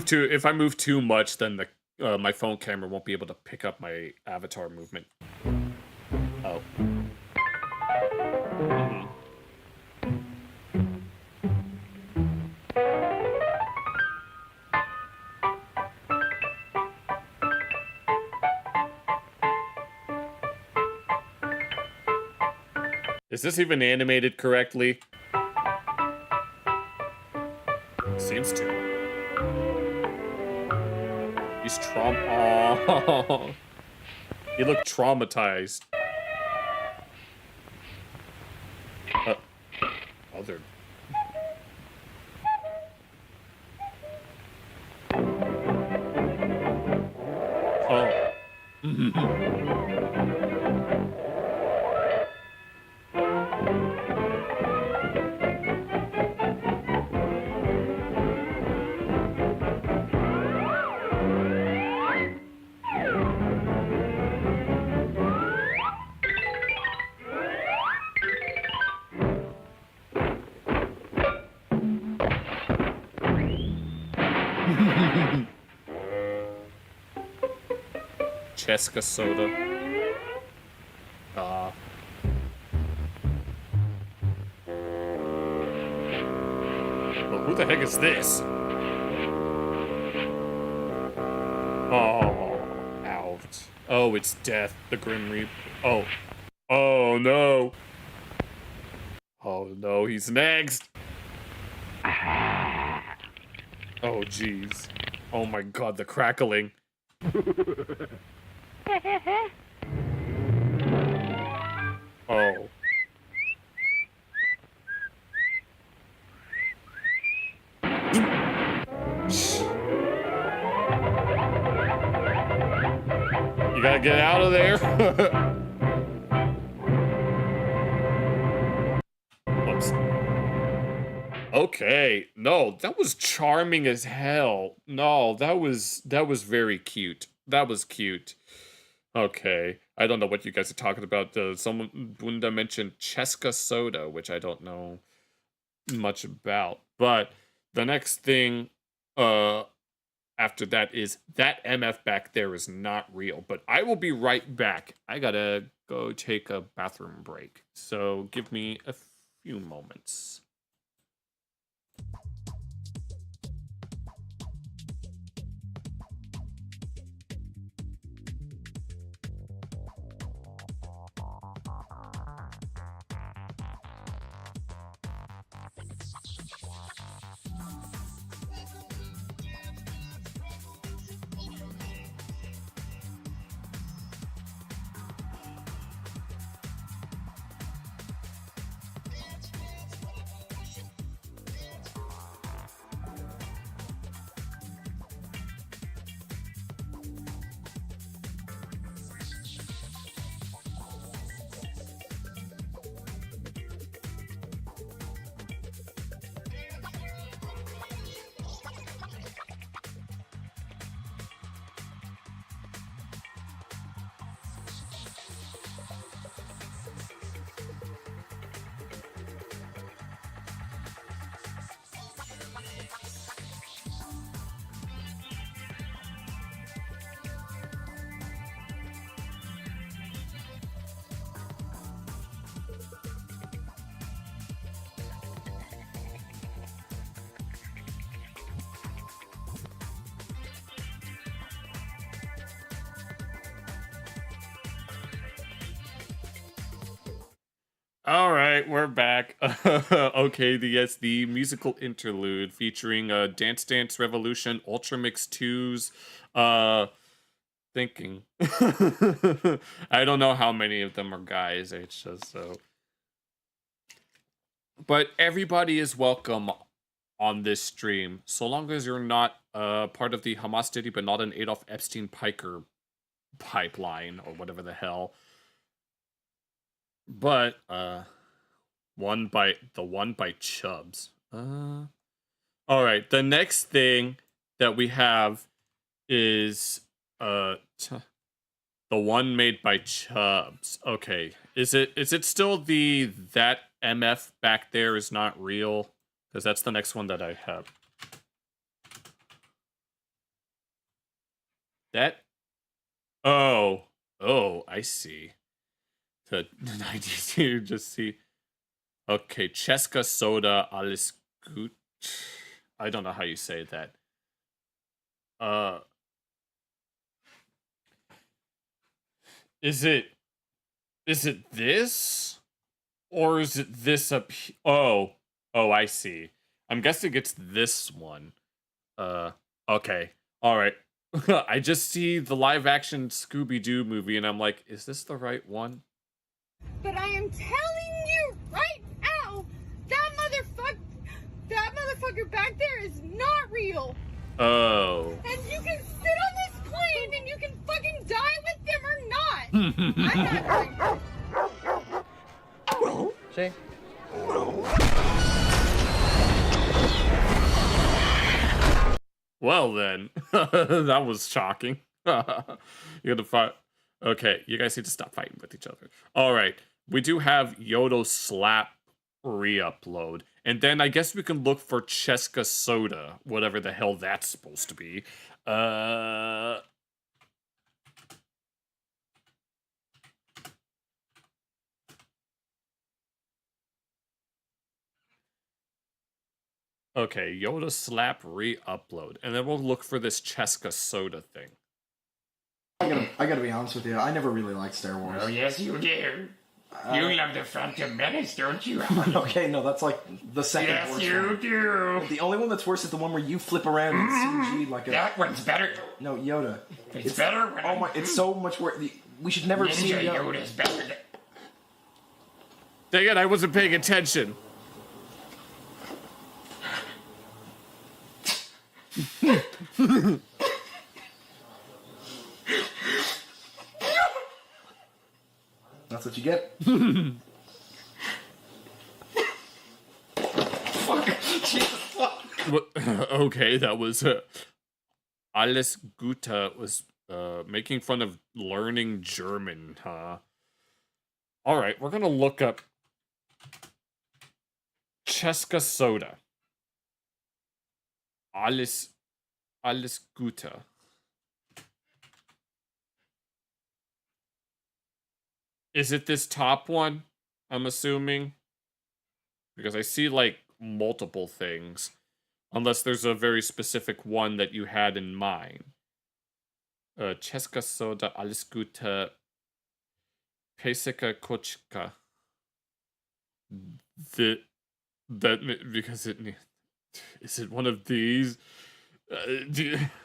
If I move too much, then the my phone camera won't be able to pick up my avatar movement. Oh. Is this even animated correctly? Seems to. He's oh. He looked traumatized. Other. Cheska soda. Well, who the heck is this? Oh, ouch. Oh, it's Death, the Grim Reaper. Oh. Oh, no. Oh, no, he's next. Oh, jeez. Oh, my God, the crackling. Oh. You gotta get out of there. Whoops. Okay. No, that was charming as hell. No, that was very cute. That was cute. Okay. I don't know what you guys are talking about. Someone Bunda mentioned Cheska soda, which I don't know much about. But the next thing after that is that MF back there is not real. But I will be right back. I gotta go take a bathroom break. So give me a few moments. All right, we're back. Okay, the musical interlude featuring Dance Dance Revolution, Ultra Mix 2's thinking. I don't know how many of them are guys, it's just so. But everybody is welcome on this stream, so long as you're not part of the Hamas City, but not an Adolf Epstein Piker pipeline or whatever the hell. But one by Chubbs. All right, the next thing that we have is the one made by Chubbs. Okay, is it still the that MF back there is not real? Because that's the next one that I have. That. Oh, I see. The 92 just see. Okay, Cheska Soda Alles Gut. I don't know how you say that. Is it this? Or is it this up here? Oh, I see. I'm guessing it's this one. Okay. All right. I just see the live action Scooby-Doo movie and I'm like, is this the right one? But I am telling you right now, that motherfucker back there is not real. Oh. And you can sit on this plane and you can fucking die with them or not. I'm not going. See? Well then, that was shocking. You gotta fight. Okay, you guys need to stop fighting with each other. All right, we do have Yodo Slap re-upload, and then I guess we can look for Cheska Soda, whatever the hell that's supposed to be. Okay, Yoda Slap re-upload, and then we'll look for this Cheska Soda thing. I gotta be honest with you, I never really liked Star Wars. Oh, yes, you do. You love the Phantom Menace, don't you? Okay, no, that's like the second yes, worst you one. do. The only one that's worse is the one where you flip around in CG like a... That one's better. No, Yoda. It's better when oh my, it's so much worse. We should never see Ninja Yoda. Yoda's better. Dang it, I wasn't paying attention. That's what you get. Fuck. Jesus, fuck. What? Okay, that was Alles Gute was making fun of learning German, huh? All right, we're gonna look up Cheska Soda. Alles Gute. Is it this top one? I'm assuming. Because I see, like, multiple things. Unless there's a very specific one that you had in mind. Cheska Soda, Alles Gute, Pesika Kochka. Because it... Is it one of these?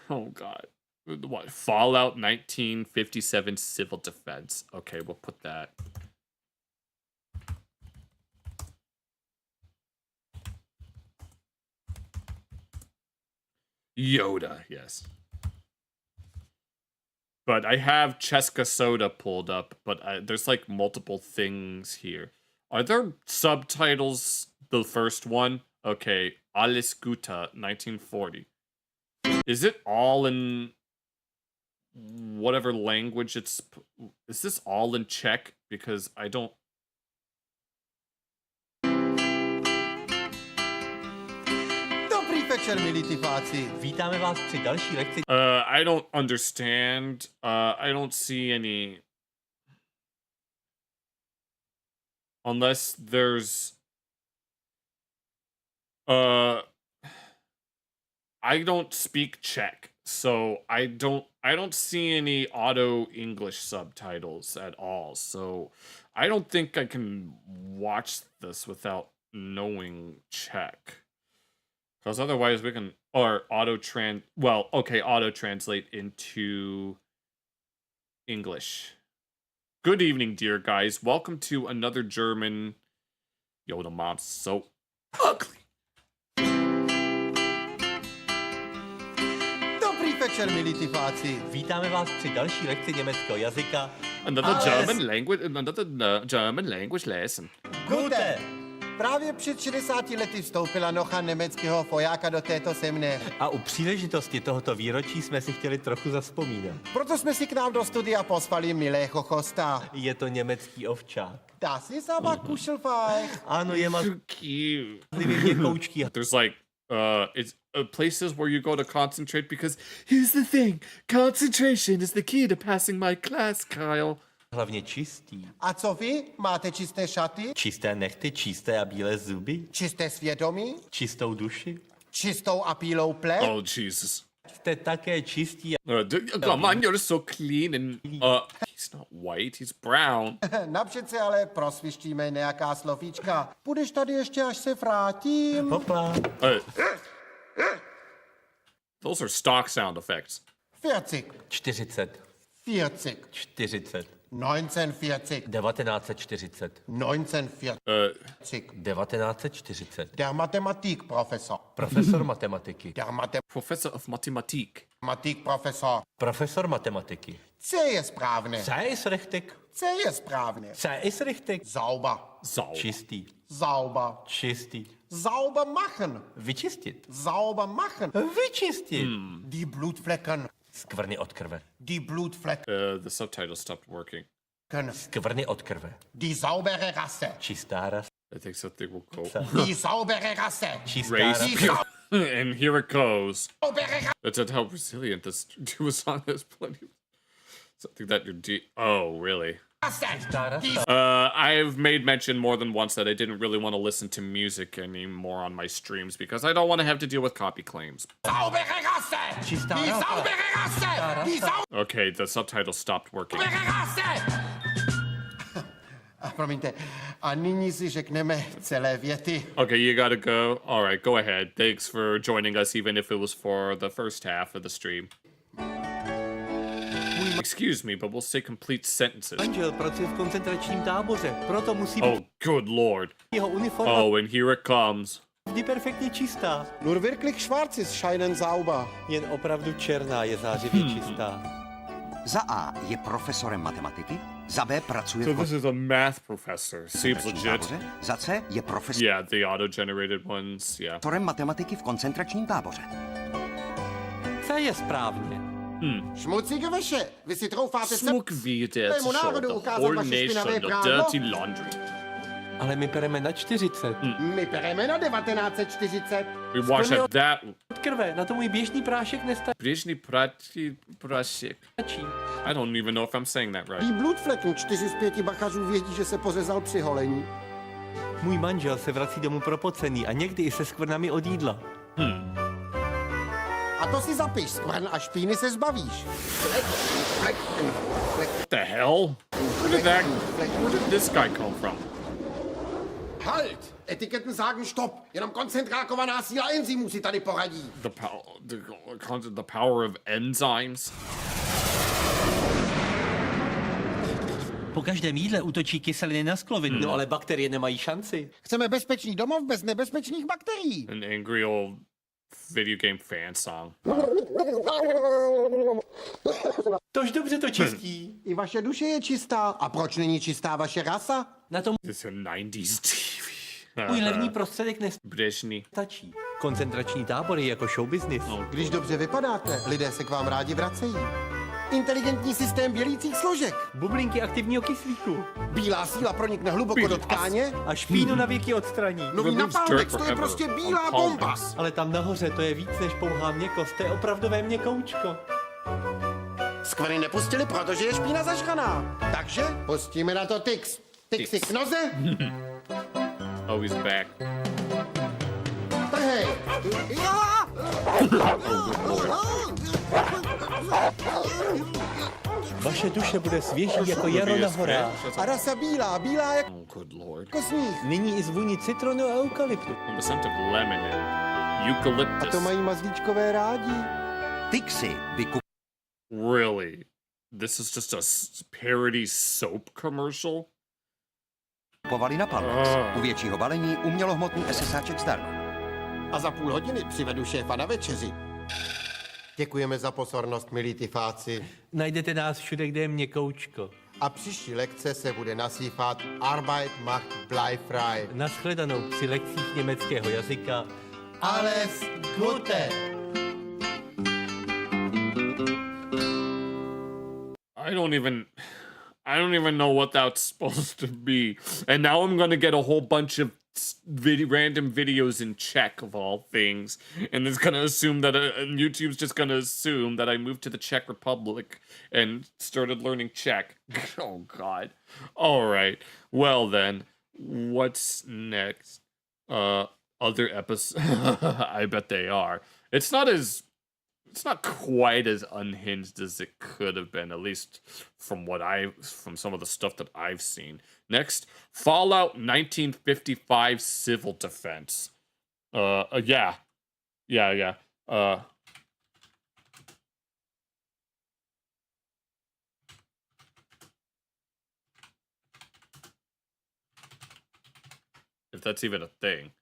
Oh, God. What? Fallout 1957 Civil Defense. Okay, we'll put that. Yoda, yes. But I have Cheska Soda pulled up, but there's like multiple things here. Are there subtitles? The first one? Okay, Alles Gute, 1940. Is it all in whatever language it's... Is this all in Czech? Because I don't... Dobrý večer, milí typáci. Vítáme vás při další lekci. I don't understand. I don't see any... Unless there's... I don't speak Czech, So I don't see any auto English subtitles at all. So I don't think I can watch this without knowing Czech. Because otherwise we can auto translate into English. Good evening, dear guys. Welcome to another German. Yo, the mom's so ugly. Dobrý večer, milí tipáci. Vítáme vás při další lekci německého jazyka. Another German language lesson. Gute! Právě před 60 lety vstoupila nocha německého vojáka do této země. A u příležitosti tohoto výročí jsme si chtěli trochu zavzpomínat. Proto jsme si k nám do studia pozvali milého hosta. Je to německý ovčák. Das ist aber kuschelweich. Ano, je mazlivě měkoučký. There's like it's places where you go to concentrate because here's the thing, concentration is the key to passing my class, Kyle. Hlavně čistý. A co vy? Máte čisté šaty? Čisté nechty, čisté a bílé zuby? Čisté svědomí? Čistou duši? Čistou a bílou pleť? Oh, Jesus. Jste také čistí. Come on, you're so clean and he's not white, he's brown. Napřed se ale prosvištíme nějaká slovíčka. Budeš tady ještě, až se vrátím? Hopa. Those are stock sound effects. 40. 40. 40. 40. 1940. 1940. 1940. 1940. Der Mathematik, Professor. Profesor matematiky. Professor of Mathematik. Profesor. Profesor matematiky. C je správné. C ist richtig. C je správné. C ist richtig. Sauber. Čistý. Sauber. Čistý. Sauber machen. Vyčistit. Sauber machen. Vyčistit. Die Blutflecken. Skvrny od krve. Die Blutfleck. The subtitle stopped working. Skvrny od krve. Die saubere Rasse. Čistá rasa. I think something will go. Die saubere Rasse. Čistá Race. And here it goes. That's how resilient this song is. Plenty. Something that you're Oh, really? I've made mention more than once that I didn't really want to listen to music anymore on my streams because I don't want to have to deal with copy claims. Okay, the subtitles stopped working. Promiňte, a nyní si řekneme celé věty. Okay, you gotta go. All right, go ahead. Thanks for joining us, even if it was for the first half of the stream. Excuse me, but we'll say complete sentences. Manžel pracuje v koncentračním táboře, proto musí Oh, good lord. Jeho uniforma. Oh, and here it comes. Vždy perfektně čistá. Nur wirklich schwarz ist scheinen sauber. Jen opravdu černá je zářivě čistá. Za A je profesorem matematiky, za B pracuje So this is a math professor. Seems legit. Za C je profesor. Yeah, the auto-generated ones, yeah. Profesorem matematiky v koncentračním táboře. C je správně. Šmucíky veše, vy si troufáte se... Smuk víte, to show the whole nation the dirty laundry. Ale my pereme na 40. My pereme na 1940. We wash up that... Od krve, na to můj běžný prášek nestačí. Běžný prášek. I don't even know if I'm saying that right. Die Blutflecken 4 z 5 bachařů vědí, že se pořezal při holení. Můj manžel se vrací domů propocený a někdy i se skvrnami od jídla. A to si zapiš, skvrn a špíny se zbavíš. What the hell? Where did this guy come from? Halt! Etiketten sagen stop. Jenom koncentrákovaná síla enzymů si tady poradí. The power of enzymes? Po každém jídle útočí kyseliny na sklovinu. No ale bakterie nemají šanci. Chceme bezpečný domov bez nebezpečných bakterií. An angry old video game fan song. Tož dobře to čistí. I vaše duše je čistá. A proč není čistá vaše rasa? Na tom This is a 90s TV. můj levný prostředek nestačí. Koncentrační tábory jako show business. Když dobře vypadáte, lidé se k vám rádi vracejí. Inteligentní systém bělících složek. Bublinky aktivního kyslíku. Bílá síla pronikne hluboko do tkáně a špínu na věky odstraní. Nový napálek, to je prostě bílá bomba. Ale tam nahoře to je víc než pouhá měkost, to je opravdové měkoučko. Skvrny nepustili, protože je špína zažraná. Takže pustíme na to Tix. Tixi k noze. Oh, he's back. Trhej. Vaše duše bude svěží jako jaro na horách. A rasa bílá, bílá jak sníh. Nyní i zvůní citronu a eukalyptu. The scent of lemon and eucalyptus. A to mají mazlíčkové rádi. Pixy Really? This is just a parody soap commercial? kupovali na Palmax. U většího balení umělohmotný SSáček zdarma. A za půl hodiny přivedu šéfa na večeři. Děkujeme za pozornost, milí tyfáci. Najdete nás všude, kde je měkoučko. A příští lekce se bude nazývat Arbeit macht bleifrei. Naschledanou při lekcích německého jazyka. Alles Gute! I don't even know what that's supposed to be. And now I'm gonna get a whole bunch of random videos in Czech of all things, and it's gonna assume that and YouTube's just gonna assume that I moved to the Czech Republic and started learning Czech. Oh God. All right. Well then, what's next? Other episodes. I bet they are. It's not quite as unhinged as it could have been, at least from some of the stuff that I've seen. Next, Fallout 1955 Civil Defense. Yeah. If that's even a thing.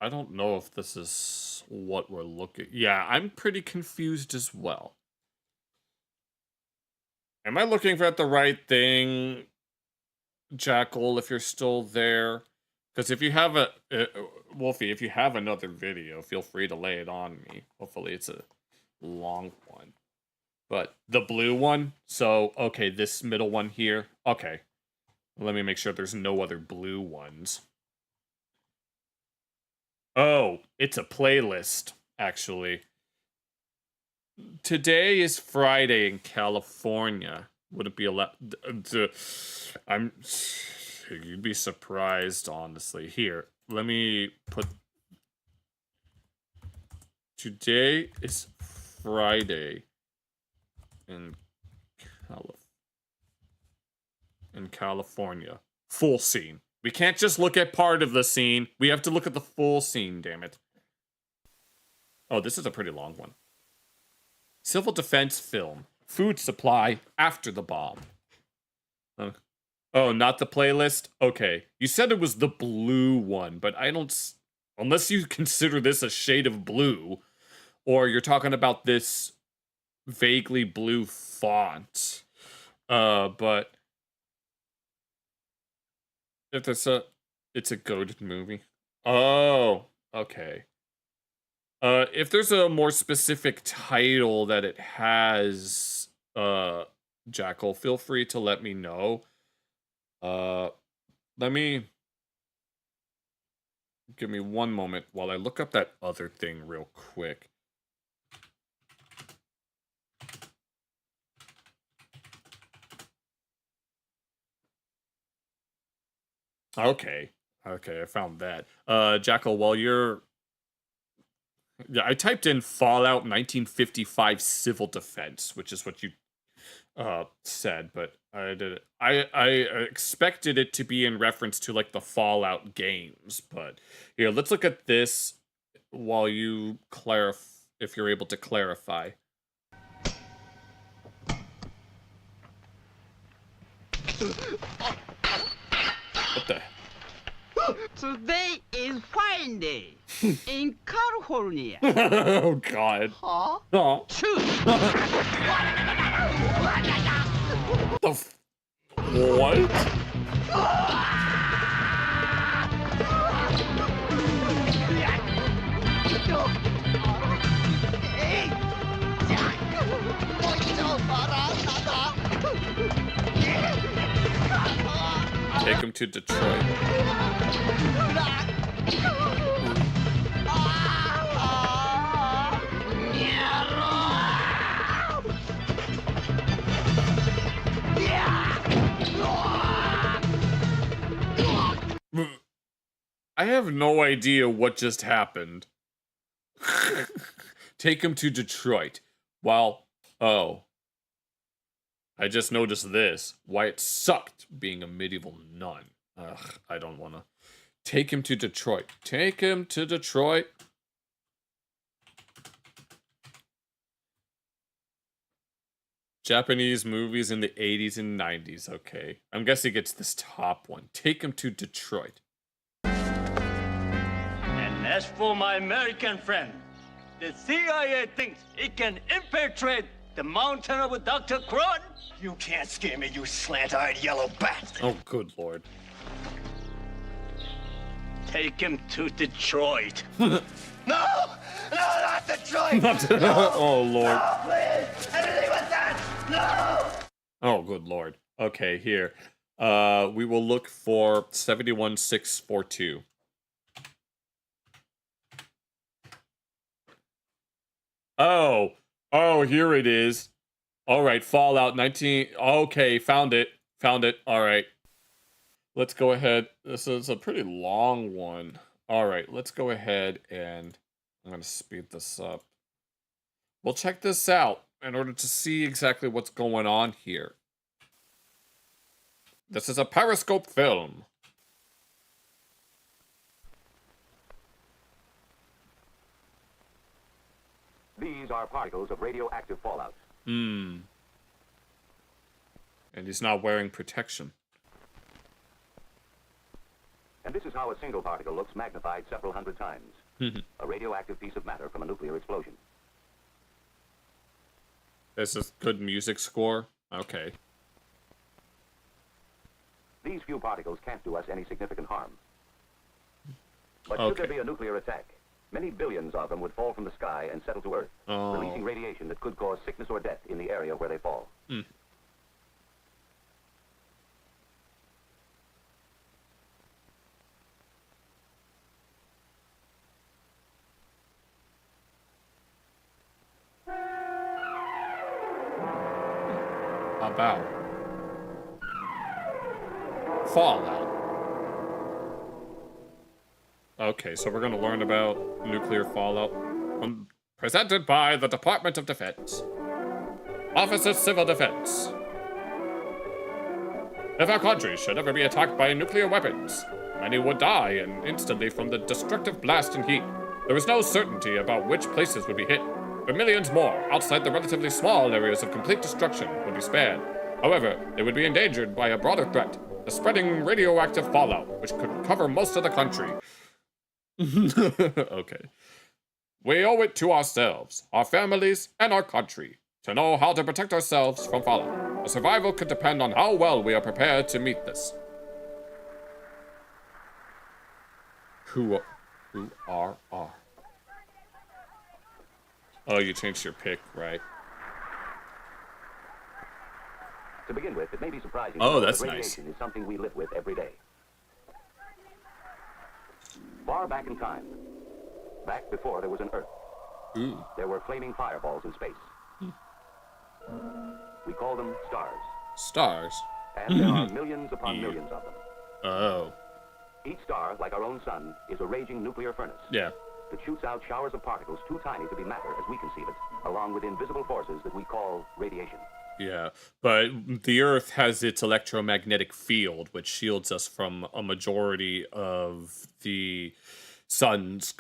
I don't know if this is what we're looking. Yeah, I'm pretty confused as well. Am I looking at the right thing, Jackal, if you're still there? Because if you have Wolfie, if you have another video, feel free to lay it on me. Hopefully it's a long one. But the blue one, so, okay, this middle one here. Okay, let me make sure there's no other blue ones. Oh, it's a playlist, actually. Today is Friday in California. Would it be allowed? You'd be surprised, honestly. Here, let me put. Today is Friday in California. Full scene. We can't just look at part of the scene. We have to look at the full scene, damn it. Oh, this is a pretty long one. Civil defense film. Food supply after the bomb. Oh, not the playlist? Okay. You said it was the blue one, but I don't... Unless you consider this a shade of blue, or you're talking about this vaguely blue font. But... If it's a goated movie. Oh, okay. If there's a more specific title that it has, Jackal, feel free to let me know. Give me one moment while I look up that other thing real quick. Okay, I found that. Jackal, while you're... Yeah, I typed in Fallout 1955 Civil Defense, which is what you said, but I did it. I expected it to be in reference to, like, the Fallout games, but... Here, let's look at this while you if you're able to clarify. What the? Today is fine day in California. Oh God. Huh? Oh. What? Take him to Detroit. I have no idea what just happened. Take him to Detroit. Well, oh. I just noticed this. Why it sucked being a medieval nun. Ugh, I don't want to. Take him to Detroit. Take him to Detroit. Japanese movies in the 80s and 90s. Okay. I'm guessing it's this top one. Take him to Detroit. And as for my American friend, the CIA thinks it can infiltrate the mountain of Dr. Crud. You can't scare me, you slant-eyed yellow bastard. Oh, good lord. Take him to Detroit. No! No, not Detroit! Oh, lord. No, please! Anything but that! No! Oh, good lord. Okay, here. We will look for 71642. Oh, here it is. All right, Fallout 19. Okay, found it. All right. Let's go ahead. This is a pretty long one. All right, let's go ahead and I'm going to speed this up. We'll check this out in order to see exactly what's going on here. This is a Periscope film. These are particles of radioactive fallout. And he's not wearing protection. And this is how a single particle looks magnified several hundred times. A radioactive piece of matter from a nuclear explosion. This is good music score. Okay. These few particles can't do us any significant harm. But should there be a nuclear attack, many billions of them would fall from the sky and settle to Earth, releasing radiation that could cause sickness or death in the area where they fall. About Fallout. Okay, so we're going to learn about nuclear fallout. Presented by the Department of Defense. Office of Civil Defense. If our country should ever be attacked by nuclear weapons, many would die instantly from the destructive blast and heat. There is no certainty about which places would be hit, but millions more outside the relatively small areas of complete destruction would be spared. However, they would be endangered by a broader threat, the spreading radioactive fallout, which could cover most of the country. Okay. We owe it to ourselves, our families, and our country to know how to protect ourselves from fallout. Our survival could depend on how well we are prepared to meet this. Who are? Oh, you changed your pick, right? To begin with, it may be surprising Oh, that that's radiation is something we live with every day. Far back in time, back before there was an Earth, there were flaming fireballs in space. We call them stars. Stars? And there are millions upon millions of them. Oh. Each star, like our own sun, is a raging nuclear furnace. Yeah. That shoots out showers of particles too tiny to be matter as we conceive it, along with invisible forces that we call radiation. Yeah, but the Earth has its electromagnetic field, which shields us from a majority of the sun's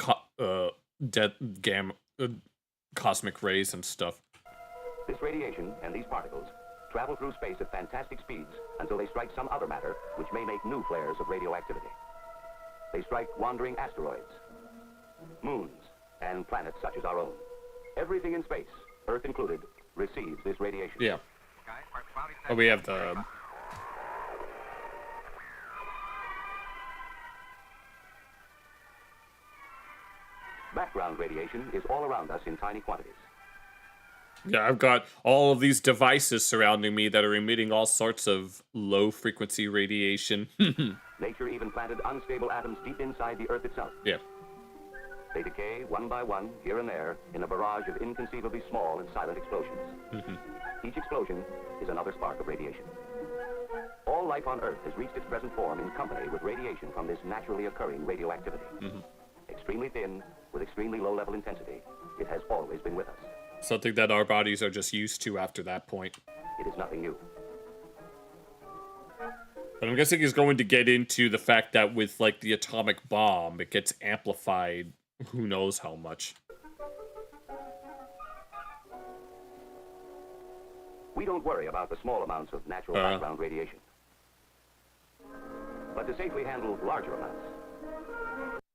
cosmic rays and stuff. This radiation and these particles travel through space at fantastic speeds until they strike some other matter, which may make new flares of radioactivity. They strike wandering asteroids, moons, and planets such as our own. Everything in space, Earth included, receives this radiation. Yeah. Oh, we have the... Background radiation is all around us in tiny quantities. Yeah, I've got all of these devices surrounding me that are emitting all sorts of low-frequency radiation. Nature even planted unstable atoms deep inside the Earth itself. Yeah. They decay one by one, here and there, in a barrage of inconceivably small and silent explosions. Each explosion is another spark of radiation. All life on Earth has reached its present form in company with radiation from this naturally occurring radioactivity. Extremely thin, with extremely low-level intensity. It has always been with us. Something that our bodies are just used to after that point. It is nothing new. But I'm guessing he's going to get into the fact that with, like, the atomic bomb, it gets amplified who knows how much. We don't worry about the small amounts of natural background radiation. But to safely handle larger amounts.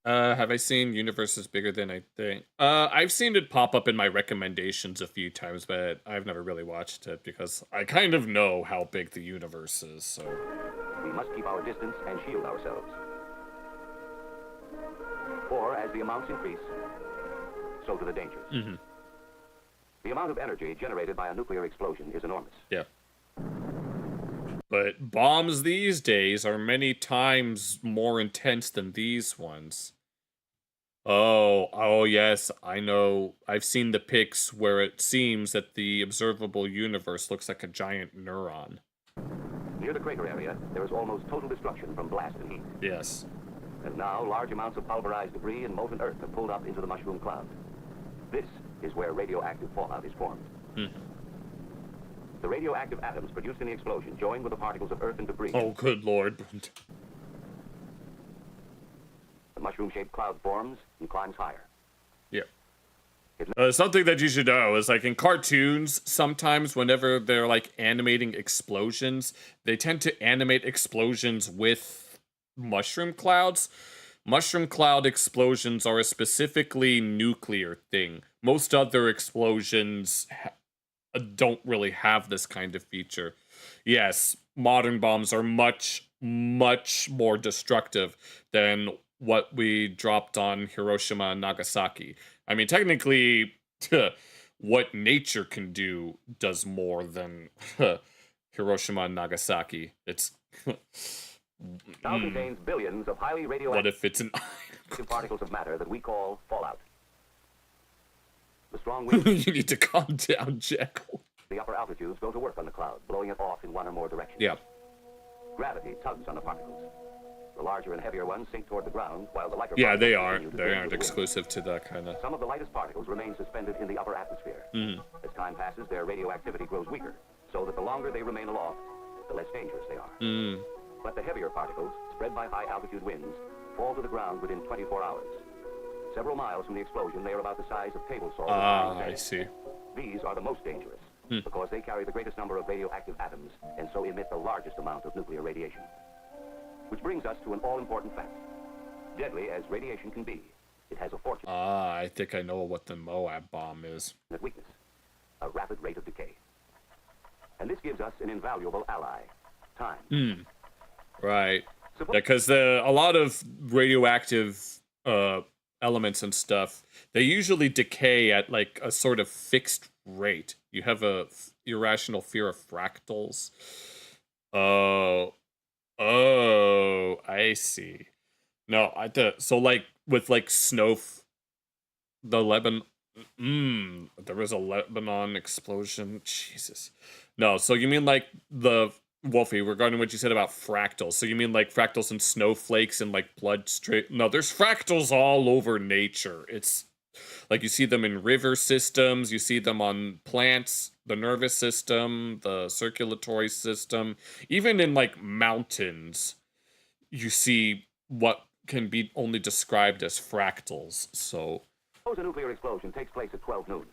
Have I seen Universes Bigger Than I Think? I've seen it pop up in my recommendations a few times, but I've never really watched it because I kind of know how big the universe is, so... We must keep our distance and shield ourselves. For as the amounts increase, so do the dangers. Mm-hmm. The amount of energy generated by a nuclear explosion is enormous. Yeah. But bombs these days are many times more intense than these ones. Oh yes, I know. I've seen the pics where it seems that the observable universe looks like a giant neuron. Near the crater area, there is almost total destruction from blast and heat. Yes. And now, large amounts of pulverized debris and molten earth are pulled up into the mushroom cloud. This is where radioactive fallout is formed. The radioactive atoms produced in the explosion join with the particles of earth and debris. Oh, good lord. The mushroom-shaped cloud forms and climbs higher. Yeah. Something that you should know is, like, in cartoons, sometimes whenever they're, like, animating explosions, they tend to animate explosions with mushroom clouds. Mushroom cloud explosions are a specifically nuclear thing. Most other explosions don't really have this kind of feature. Yes, modern bombs are much, much more destructive than what we dropped on Hiroshima and Nagasaki. I mean, technically, what nature can do does more than Hiroshima and Nagasaki. It's... now contains billions of highly radioactive... What if it's an... particles of matter that we call fallout. The strong winds... You need to calm down, Jekyll. The upper altitudes go to work on the cloud, blowing it off in one or more directions. Yeah. Gravity tugs on the particles. The larger and heavier ones sink toward the ground, while the lighter yeah, particles they are. They aren't the exclusive to that kind of... Some of the lightest particles remain suspended in the upper atmosphere. As time passes, their radioactivity grows weaker, so that the longer they remain aloft, the less dangerous they are. But the heavier particles, spread by high-altitude winds, fall to the ground within 24 hours. Several miles from the explosion, they are about the size of table saw. I see. These are the most dangerous, because they carry the greatest number of radioactive atoms, and so emit the largest amount of nuclear radiation. Which brings us to an all-important fact. Deadly as radiation can be, it has a fortune. I think I know what the Moab bomb is. Weakness, a rapid rate of decay. And this gives us an invaluable ally, time. Right. Because a lot of radioactive elements and stuff, they usually decay at like a sort of fixed rate. You have a irrational fear of fractals. Oh, I see. No, so like with like the Lebanon, there was a Lebanon explosion. Jesus. No, so you mean like Wolfie, regarding what you said about fractals. So you mean like fractals and snowflakes and like blood straight? No, there's fractals all over nature. It's like you see them in river systems, you see them on plants, the nervous system, the circulatory system, even in like mountains, you see what can be only described as fractals. So suppose a nuclear explosion takes place at 12 noon.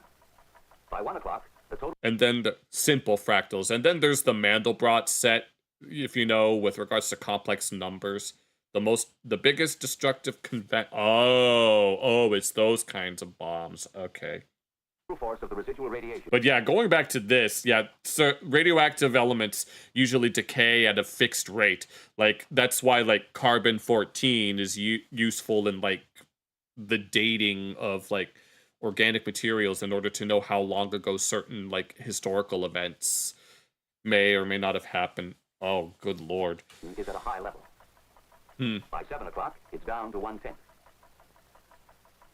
By 1 o'clock, the total... And then the simple fractals. And then there's the Mandelbrot set, if you know, with regards to complex numbers. The biggest destructive it's those kinds of bombs. Okay. Force of the residual radiation. But yeah, going back to this, so radioactive elements usually decay at a fixed rate. Like, that's why, like, carbon-14 is useful in, like, the dating of, like, organic materials in order to know how long ago certain, like, historical events may or may not have happened. Oh, good lord. Is at a high level. By 7 o'clock, it's down to 1/10.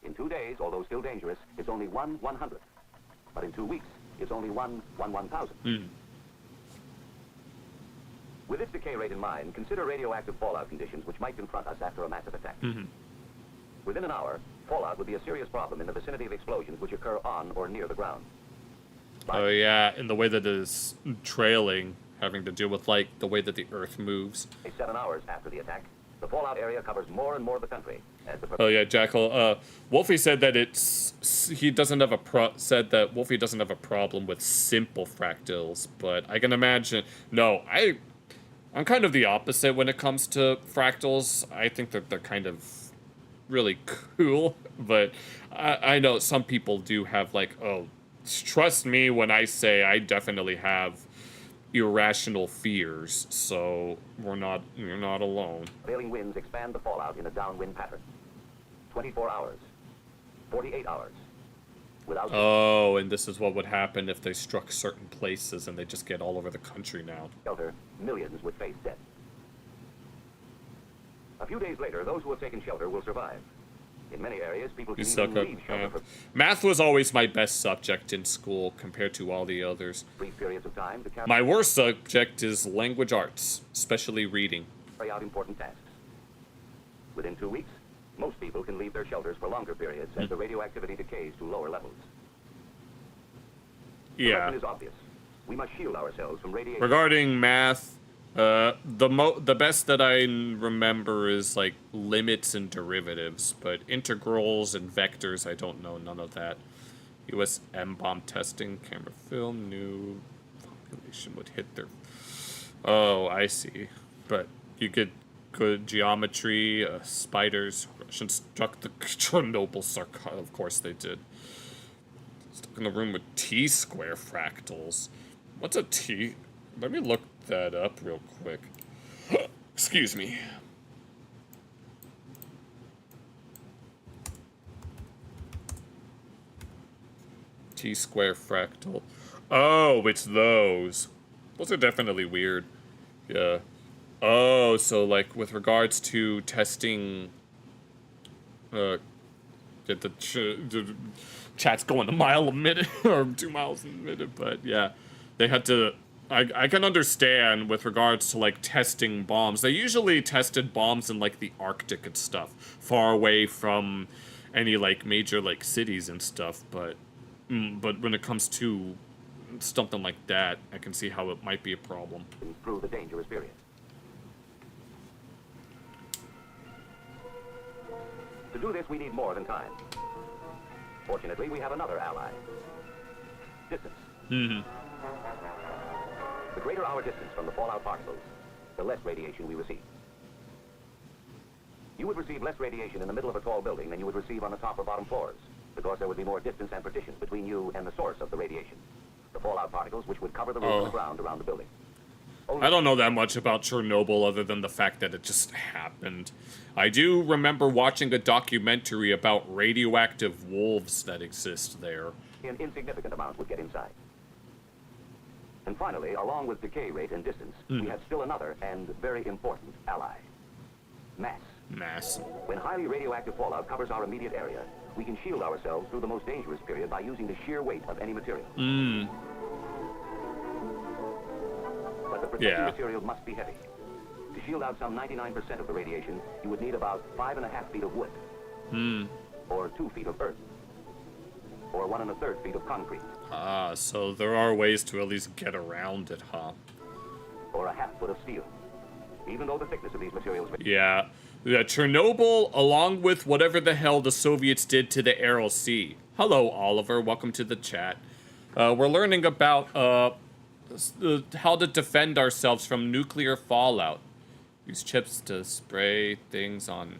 In 2 days, although still dangerous, it's only 1/100th. But in 2 weeks, it's only 1/1000th. With this decay rate in mind, consider radioactive fallout conditions which might confront us after a massive attack. Within an hour, fallout would be a serious problem in the vicinity of explosions which occur on or near the ground. Oh yeah, in the way that it is trailing, having to deal with like the way that the Earth moves. 7 hours after the attack, the fallout area covers more and more of the country. As the Oh yeah, Jackal. Wolfie said that said that Wolfie doesn't have a problem with simple fractals, but I can imagine. No, I'm kind of the opposite when it comes to fractals. I think that they're kind of really cool, but I know some people do have like, oh, trust me when I say I definitely have irrational fears, so you're not alone. Prevailing winds expand the fallout in a downwind pattern. 24 hours, 48 hours, without... Oh, and this is what would happen if they struck certain places and they just get all over the country now. Shelter, millions would face death. A few days later, those who have taken shelter will survive. In many areas, people can even leave shelter for math was always my best subject in school compared to all the others. brief periods of time to My worst subject is language arts, especially reading. carry out important tasks. Within 2 weeks, most people can leave their shelters for longer periods as the radioactivity decays to lower levels. The Yeah. lesson is obvious. We must shield ourselves from radiation. Regarding math, the best that I remember is like limits and derivatives, but integrals and vectors, I don't know none of that. U.S. M-bomb testing, camera film, new population would hit their... Oh, I see. But you get good geometry, spiders. Russians struck the Chernobyl sarcophagus. Of course they did. Stuck in the room with T-square fractals. What's a T? Let me look that up real quick. Excuse me. T-square fractal. Oh, it's those. Those are definitely weird. Yeah. Oh, so like with regards to testing, the chat's going a mile a minute or 2 miles a minute, but yeah, they had to. I can understand with regards to like testing bombs. They usually tested bombs in like the Arctic and stuff, far away from any like major like cities and stuff. But when it comes to something like that, I can see how it might be a problem. Through the dangerous period. To do this, we need more than time. Fortunately, we have another ally. Distance. Mm-hmm. The greater our distance from the fallout particles, the less radiation we receive. You would receive less radiation in the middle of a tall building than you would receive on the top or bottom floors, because there would be more distance and partitions between you and the source of the radiation. The fallout particles which would cover the roof and the ground around the building. I don't know that much about Chernobyl other than the fact that it just happened. I do remember watching a documentary about radioactive wolves that exist there. An insignificant amount would get inside. And finally, along with decay rate and distance, we have still another and very important ally. Mass. Mass. When highly radioactive fallout covers our immediate area, we can shield ourselves through the most dangerous period by using the sheer weight of any material. But the protecting material must be heavy. To shield out some 99% of the radiation, you would need about 5.5 feet of wood. Or 2 feet of earth. Or 1 1/3 feet of concrete. Ah, so there are ways to at least get around it, huh? Or a half foot of steel. Even though the thickness of these materials... Yeah. Chernobyl, along with whatever the hell the Soviets did to the Aral Sea. Hello, Oliver. Welcome to the chat. We're learning about how to defend ourselves from nuclear fallout. Use chips to spray things on...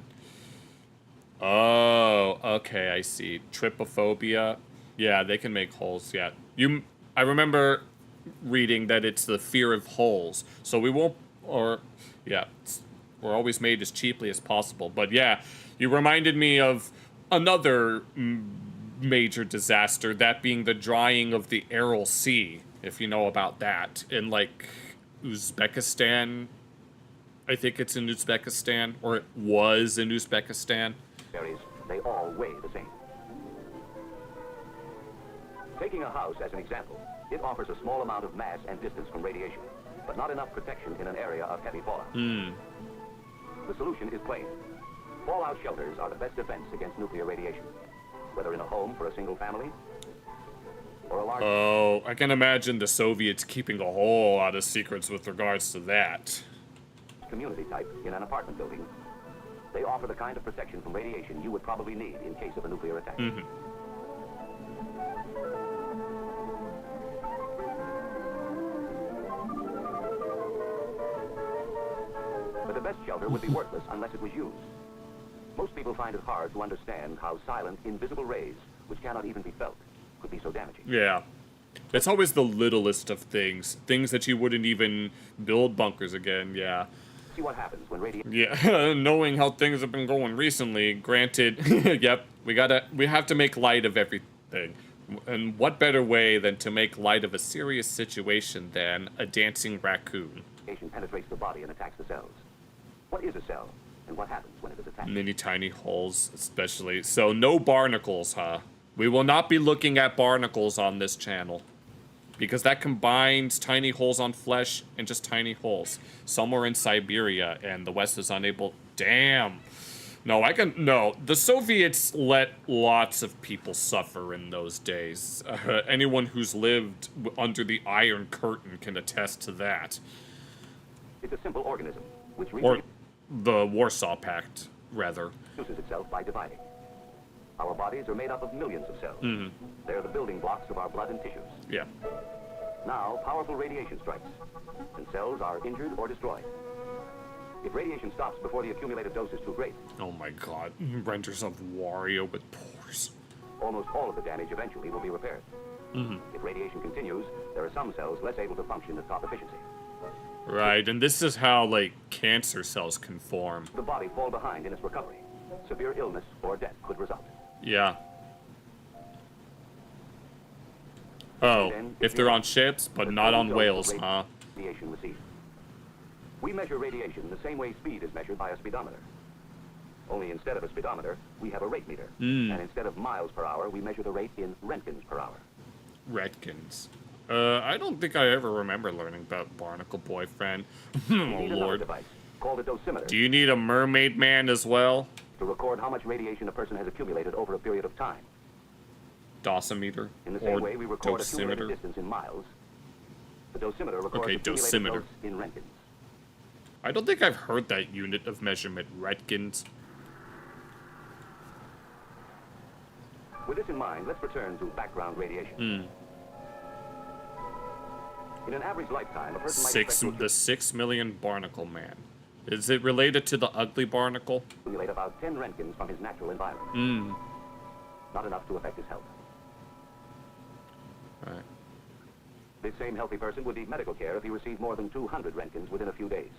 Oh, okay, I see. Trypophobia. Yeah, they can make holes, yeah. I remember reading that it's the fear of holes. So we won't... Yeah, we're always made as cheaply as possible. But yeah, you reminded me of another major disaster, that being the drying of the Aral Sea, if you know about that, in like Uzbekistan. I think it's in Uzbekistan, or it was in Uzbekistan. They all weigh the same. Taking a house as an example, it offers a small amount of mass and distance from radiation, but not enough protection in an area of heavy fallout. The solution is plain. Fallout shelters are the best defense against nuclear radiation, whether in a home for a single family or a large... Oh, I can imagine the Soviets keeping a whole lot of secrets with regards to that. community type in an apartment building. They offer the kind of protection from radiation you would probably need in case of a nuclear attack. But the best shelter would be worthless unless it was used. Most people find it hard to understand how silent, invisible rays, which cannot even be felt, could be so damaging. Yeah. It's always the littlest of things. Things that you wouldn't even build bunkers again, yeah. See what happens when radiation... Yeah, knowing how things have been going recently, granted, yep, we have to make light of everything. And what better way than to make light of a serious situation than a dancing raccoon? Radiation penetrates the body and attacks the cells. What is a cell, and what happens when it is attacked? Many tiny holes, especially. So no barnacles, huh? We will not be looking at barnacles on this channel. Because that combines tiny holes on flesh and just tiny holes. Somewhere in Siberia, and the West is unable... Damn. No, No, the Soviets let lots of people suffer in those days. Anyone who's lived under the Iron Curtain can attest to that. It's a simple organism, which... Or the Warsaw Pact, rather. ...produces itself by dividing. Our bodies are made up of millions of cells. Mm-hmm. They're the building blocks of our blood and tissues. Yeah. Now, powerful radiation strikes, and cells are injured or destroyed. If radiation stops before the accumulated dose is too great... Oh my god, renders of Wario with pores. Almost all of the damage eventually will be repaired. Mm-hmm. If radiation continues, there are some cells less able to function at top efficiency. Right, and this is how, like, cancer cells can form. The body fall behind in its recovery. Severe illness or death could result. Yeah. Oh, if they're on ships, but not on whales, huh? Radiation received. We measure radiation the same way speed is measured by a speedometer. Only instead of a speedometer, we have a rate meter. And instead of miles per hour, we measure the rate in Roentgens per hour. Roentgens. I don't think I ever remember learning about Barnacle Boyfriend. Oh, Lord. Device called a dosimeter. Do you need a mermaid man as well? To record how much radiation a person has accumulated over a period of time. Dosimeter? In the same way we record accumulated distance in miles, the dosimeter records accumulated dose in Roentgens. I don't think I've heard that unit of measurement, Roentgens. With this in mind, let's return to background radiation. In an average lifetime, a person might expect the 6 million barnacle man. Is it related to the ugly barnacle? Accumulate about 10 Roentgens from his natural environment. Not enough to affect his health. Right. This same healthy person would need medical care if he received more than 200 Roentgens within a few days.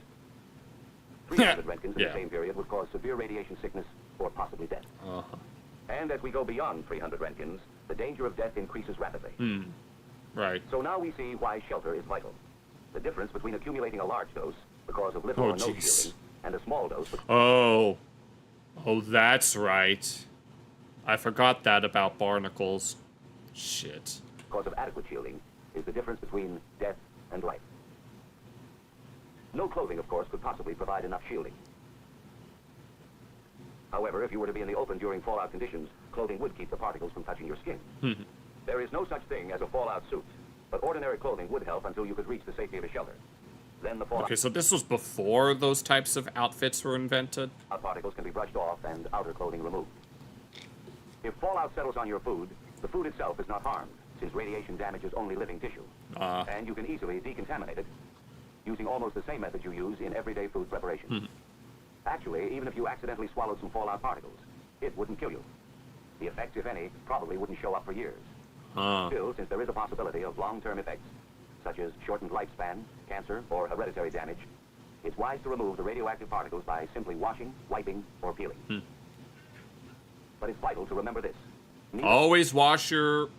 300 Roentgens in the same period would cause severe radiation sickness or possibly death. And as we go beyond 300 Roentgens, the danger of death increases rapidly. Right. So now we see why shelter is vital. The difference between accumulating a large dose because of little or no shielding and a small dose... Oh, that's right. I forgot that about barnacles. Shit. Because of adequate shielding is the difference between death and life. No clothing, of course, could possibly provide enough shielding. However, if you were to be in the open during fallout conditions, clothing would keep the particles from touching your skin. There is no such thing as a fallout suit, but ordinary clothing would help until you could reach the safety of a shelter. Then the fallout... Okay, so this was before those types of outfits were invented? Particles can be brushed off and outer clothing removed. If fallout settles on your food, the food itself is not harmed, since radiation damages only living tissue. And you can easily decontaminate it, using almost the same method you use in everyday food preparation. Actually, even if you accidentally swallowed some fallout particles, it wouldn't kill you. The effects, if any, probably wouldn't show up for years. Still, since there is a possibility of long-term effects, such as shortened lifespan, cancer, or hereditary damage, it's wise to remove the radioactive particles by simply washing, wiping, or peeling. But it's vital to remember this. Always wash your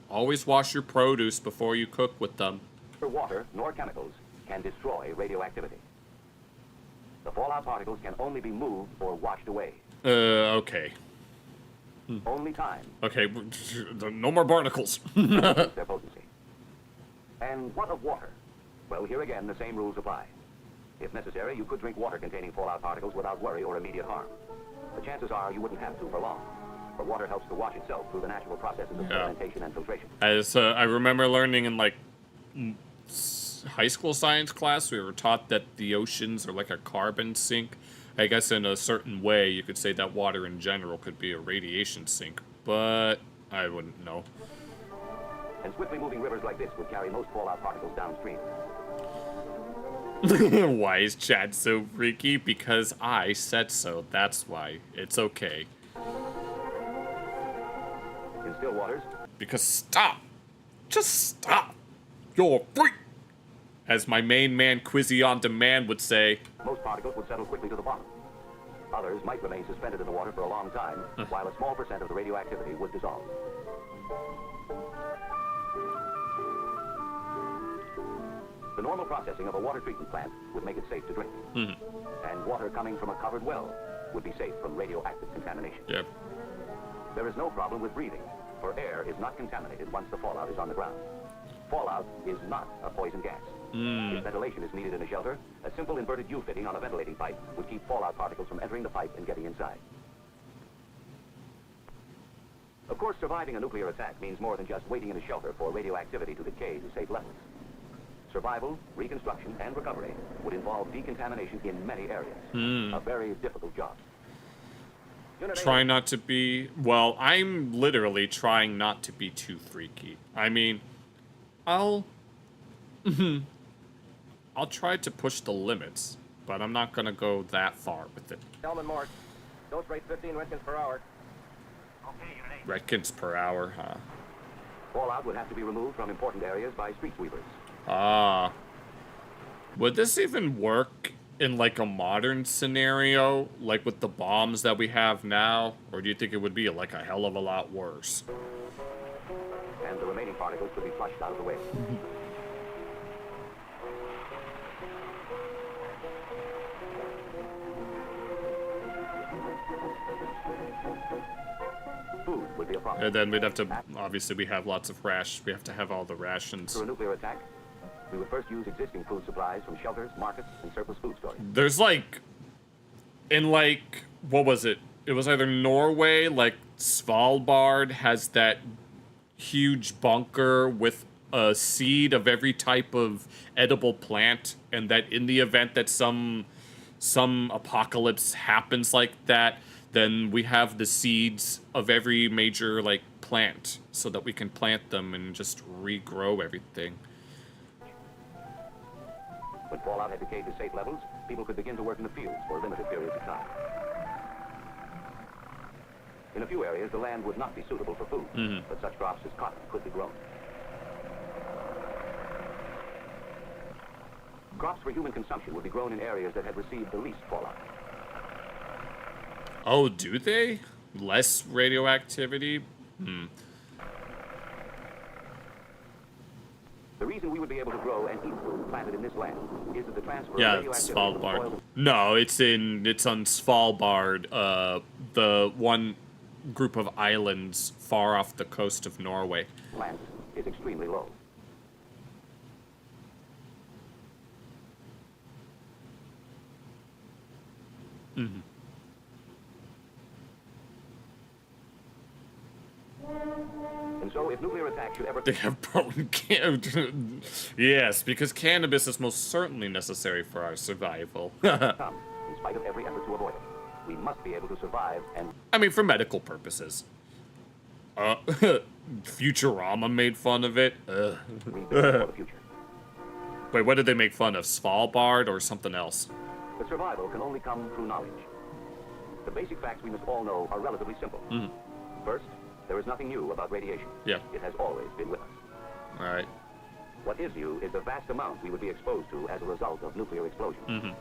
produce before you cook with them. Neither water nor chemicals can destroy radioactivity. The fallout particles can only be moved or washed away. Okay. Only time. Okay, no more barnacles. Their potency. And what of water? Well, here again, the same rules apply. If necessary, you could drink water containing fallout particles without worry or immediate harm. The chances are you wouldn't have to for long, for water helps to wash itself through the natural processes of fermentation and filtration. As I remember learning in like high school science class, we were taught that the oceans are like a carbon sink. I guess in a certain way, you could say that water in general could be a radiation sink, but I wouldn't know. And swiftly moving rivers like this would carry most fallout particles downstream. Why is Chad so freaky? Because I said so. That's why. It's okay. In still waters? Because stop! Just stop! You're a freak! As my main man Quizzy on Demand would say. Most particles would settle quickly to the bottom. Others might remain suspended in the water for a long time, while a small percent of the radioactivity would dissolve. The normal processing of a water treatment plant would make it safe to drink. And water coming from a covered well would be safe from radioactive contamination. Yep. There is no problem with breathing, for air is not contaminated once the fallout is on the ground. Fallout is not a poison gas. If ventilation is needed in a shelter, a simple inverted U fitting on a ventilating pipe would keep fallout particles from entering the pipe and getting inside. Of course, surviving a nuclear attack means more than just waiting in a shelter for radioactivity to decay to safe levels. Survival, reconstruction, and recovery would involve decontamination in many areas. A very difficult job. Try not to be... Well, I'm literally trying not to be too freaky. I mean, I'll try to push the limits, but I'm not gonna go that far with it. Delman Morse, dose rate 15 Redkins per hour. Redkins per hour, huh? Fallout would have to be removed from important areas by street sweepers. Ah. Would this even work in like a modern scenario, like with the bombs that we have now? Or do you think it would be like a hell of a lot worse? And the remaining particles could be flushed out of the way. Food would be a problem. And then we'd have to, obviously we have lots of we have to have all the rations. For a nuclear attack, we would first use existing food supplies from shelters, markets, and surplus food stores. There's like, in like, what was it? It was either Norway, like Svalbard has that huge bunker with a seed of every type of edible plant, and that in the event that some apocalypse happens like that, then we have the seeds of every major like plant so that we can plant them and just regrow everything. When fallout had decayed to safe levels, people could begin to work in the fields for limited periods of time. In a few areas, the land would not be suitable for food, but such crops as cotton could be grown. Crops for human consumption would be grown in areas that had received the least fallout. Oh, do they? Less radioactivity? The reason we would be able to grow and eat food planted in this land is that the transfer of radioactivity Svalbard. No, it's on Svalbard, the one group of islands far off the coast of Norway. Plant is extremely low. And so, if nuclear attack should ever... They have potent yes, because cannabis is most certainly necessary for our survival. in spite of every effort to avoid it, we must be able to survive and... I mean, for medical purposes. Futurama made fun of it. for the future. Wait, what did they make fun of? Svalbard or something else? But survival can only come through knowledge. The basic facts we must all know are relatively simple. First, there is nothing new about radiation. Yeah. It has always been with us. All right. What is new is the vast amount we would be exposed to as a result of nuclear explosion.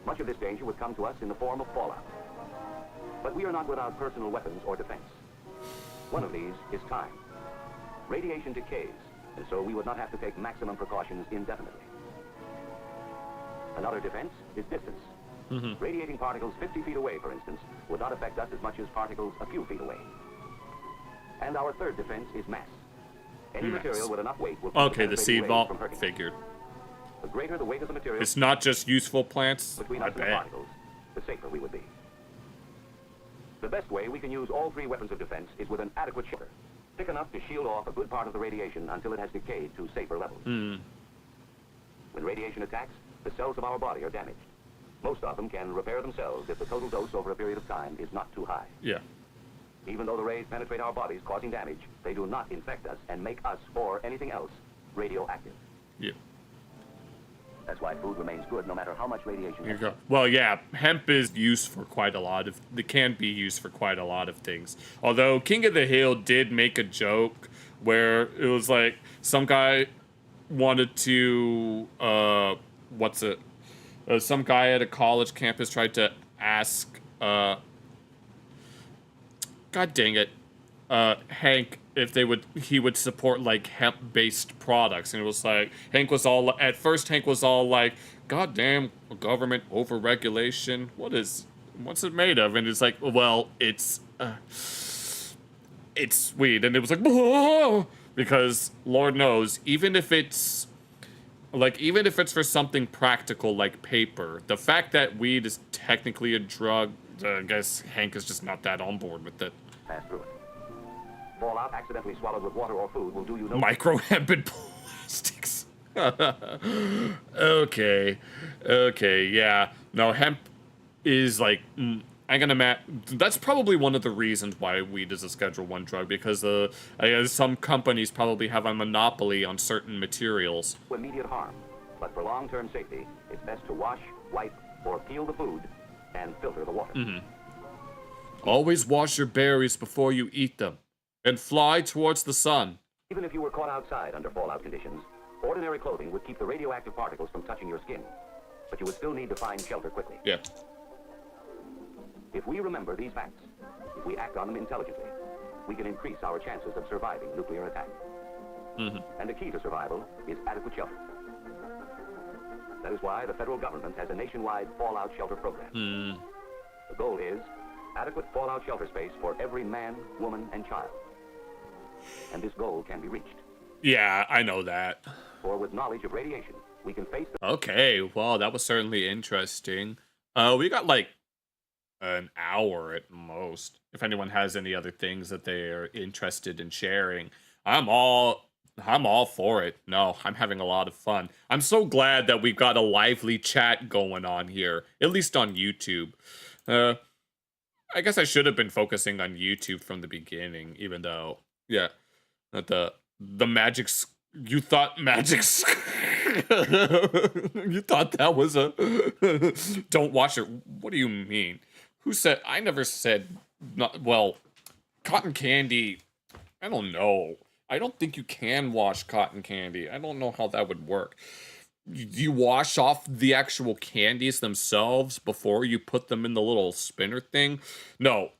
Much of this danger would come to us in the form of fallout. But we are not without personal weapons or defense. One of these is time. Radiation decays, and so we would not have to take maximum precautions indefinitely. Another defense is distance. Radiating particles 50 feet away, for instance, would not affect us as much as particles a few feet away. And our third defense is mass. Any material with enough weight will keep okay, the seed vault from hurting. figured. The greater the weight of the material... It's not just useful plants. Between I us and the bet. particles, the safer we would be. The best way we can use all three weapons of defense is with an adequate shelter, thick enough to shield off a good part of the radiation until it has decayed to safer levels. When radiation attacks, the cells of our body are damaged. Most of them can repair themselves if the total dose over a period of time is not too high. Yeah. Even though the rays penetrate our bodies, causing damage, they do not infect us and make us, or anything else, radioactive. Yeah. That's why food remains good no matter how much radiation... Here you go. Well, yeah, hemp is used for quite a lot of... It can be used for quite a lot of things. Although King of the Hill did make a joke where it was like some guy wanted to... some guy at a college campus tried to ask... God dang it. Hank, if he would support like hemp-based products, and it was like at first Hank was all like, "God damn, government overregulation. What's it made of?" And it's like, well, it's weed, and it was like, whoa! Because Lord knows, even if it's for something practical like paper, the fact that weed is technically a drug, I guess Hank is just not that on board with it. Pass through it. Fallout accidentally swallowed with water or food will do you no... Micro-hemp plastics. Okay, yeah. No, hemp is like... that's probably one of the reasons why weed is a Schedule 1 drug, because I guess some companies probably have a monopoly on certain materials. Immediate harm, but for long-term safety, it's best to wash, wipe, or peel the food and filter the water. Always wash your berries before you eat them, and fly towards the sun. Even if you were caught outside under fallout conditions, ordinary clothing would keep the radioactive particles from touching your skin, but you would still need to find shelter quickly. Yeah. If we remember these facts, if we act on them intelligently, we can increase our chances of surviving nuclear attack. And the key to survival is adequate shelter. That is why the federal government has a nationwide fallout shelter program. The goal is adequate fallout shelter space for every man, woman, and child. And this goal can be reached. Yeah, I know that. For with knowledge of radiation, we can face the... Okay, well, that was certainly interesting. We got like an hour at most. If anyone has any other things that they are interested in sharing, I'm all for it. No, I'm having a lot of fun. I'm so glad that we've got a lively chat going on here, at least on YouTube. I guess I should have been focusing on YouTube from the beginning, even though, yeah, the magic. You thought magic. You thought that was a. Don't watch it. What do you mean? Who said? I never said. Not well. Cotton candy. I don't know. I don't think you can wash cotton candy. I don't know how that would work. You wash off the actual candies themselves before you put them in the little spinner thing? No.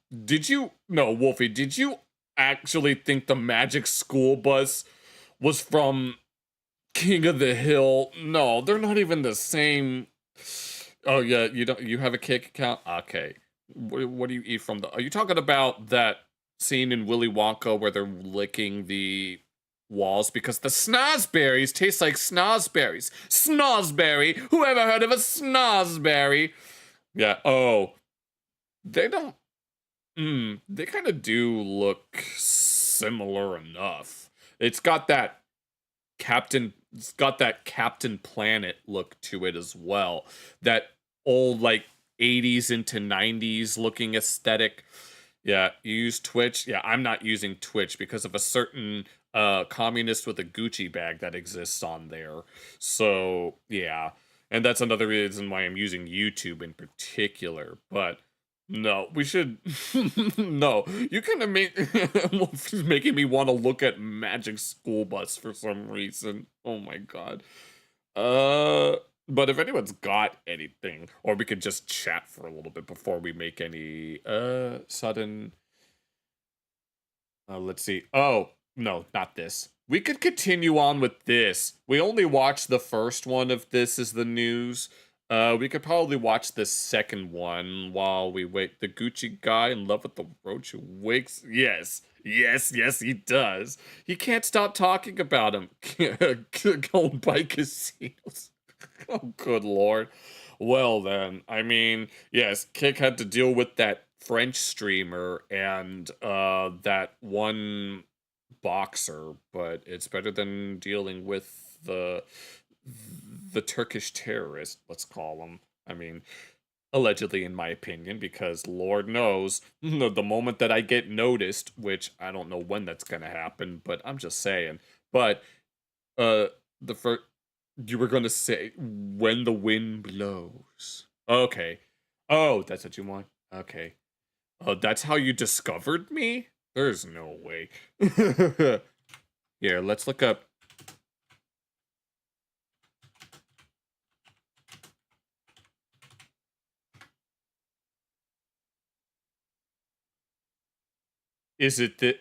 No, Wolfie, did you actually think the magic school bus was from King of the Hill? No, they're not even the same. Oh yeah, you have a cake account? Okay. What do you eat from are you talking about that scene in Willy Wonka where they're licking the walls because the snozberries taste like snozberries? Snozberry! Who ever heard of a snozberry? Yeah, oh. They don't... they kind of do look similar enough. It's got that Captain Planet look to it as well. That old, like, 80s into 90s looking aesthetic. Yeah, you use Twitch? Yeah, I'm not using Twitch because of a certain communist with a Gucci bag that exists on there. So, yeah. And that's another reason why I'm using YouTube in particular. But, no, we should... No, you kind of making me want to look at Magic School Bus for some reason. Oh my god. But if anyone's got anything, or we could just chat for a little bit before we make any sudden... let's see. Oh, no, not this. We could continue on with this. We only watched the first one of This Is the News. We could probably watch the second one while we wait. The Gucci guy in love with the roach who wakes... Yes, he does. He can't stop talking about him. Going by casinos. Oh, good lord. Well then, I mean, yes, Kick had to deal with that French streamer and that one boxer, but it's better than dealing with the Turkish terrorist, let's call him. I mean, allegedly in my opinion, because Lord knows, the moment that I get noticed, which I don't know when that's gonna happen, but I'm just saying. But the first, you were gonna say when the wind blows. Okay. Oh, that's what you want. Okay. Oh, that's how you discovered me? There's no way. Here, let's look up. Is it that?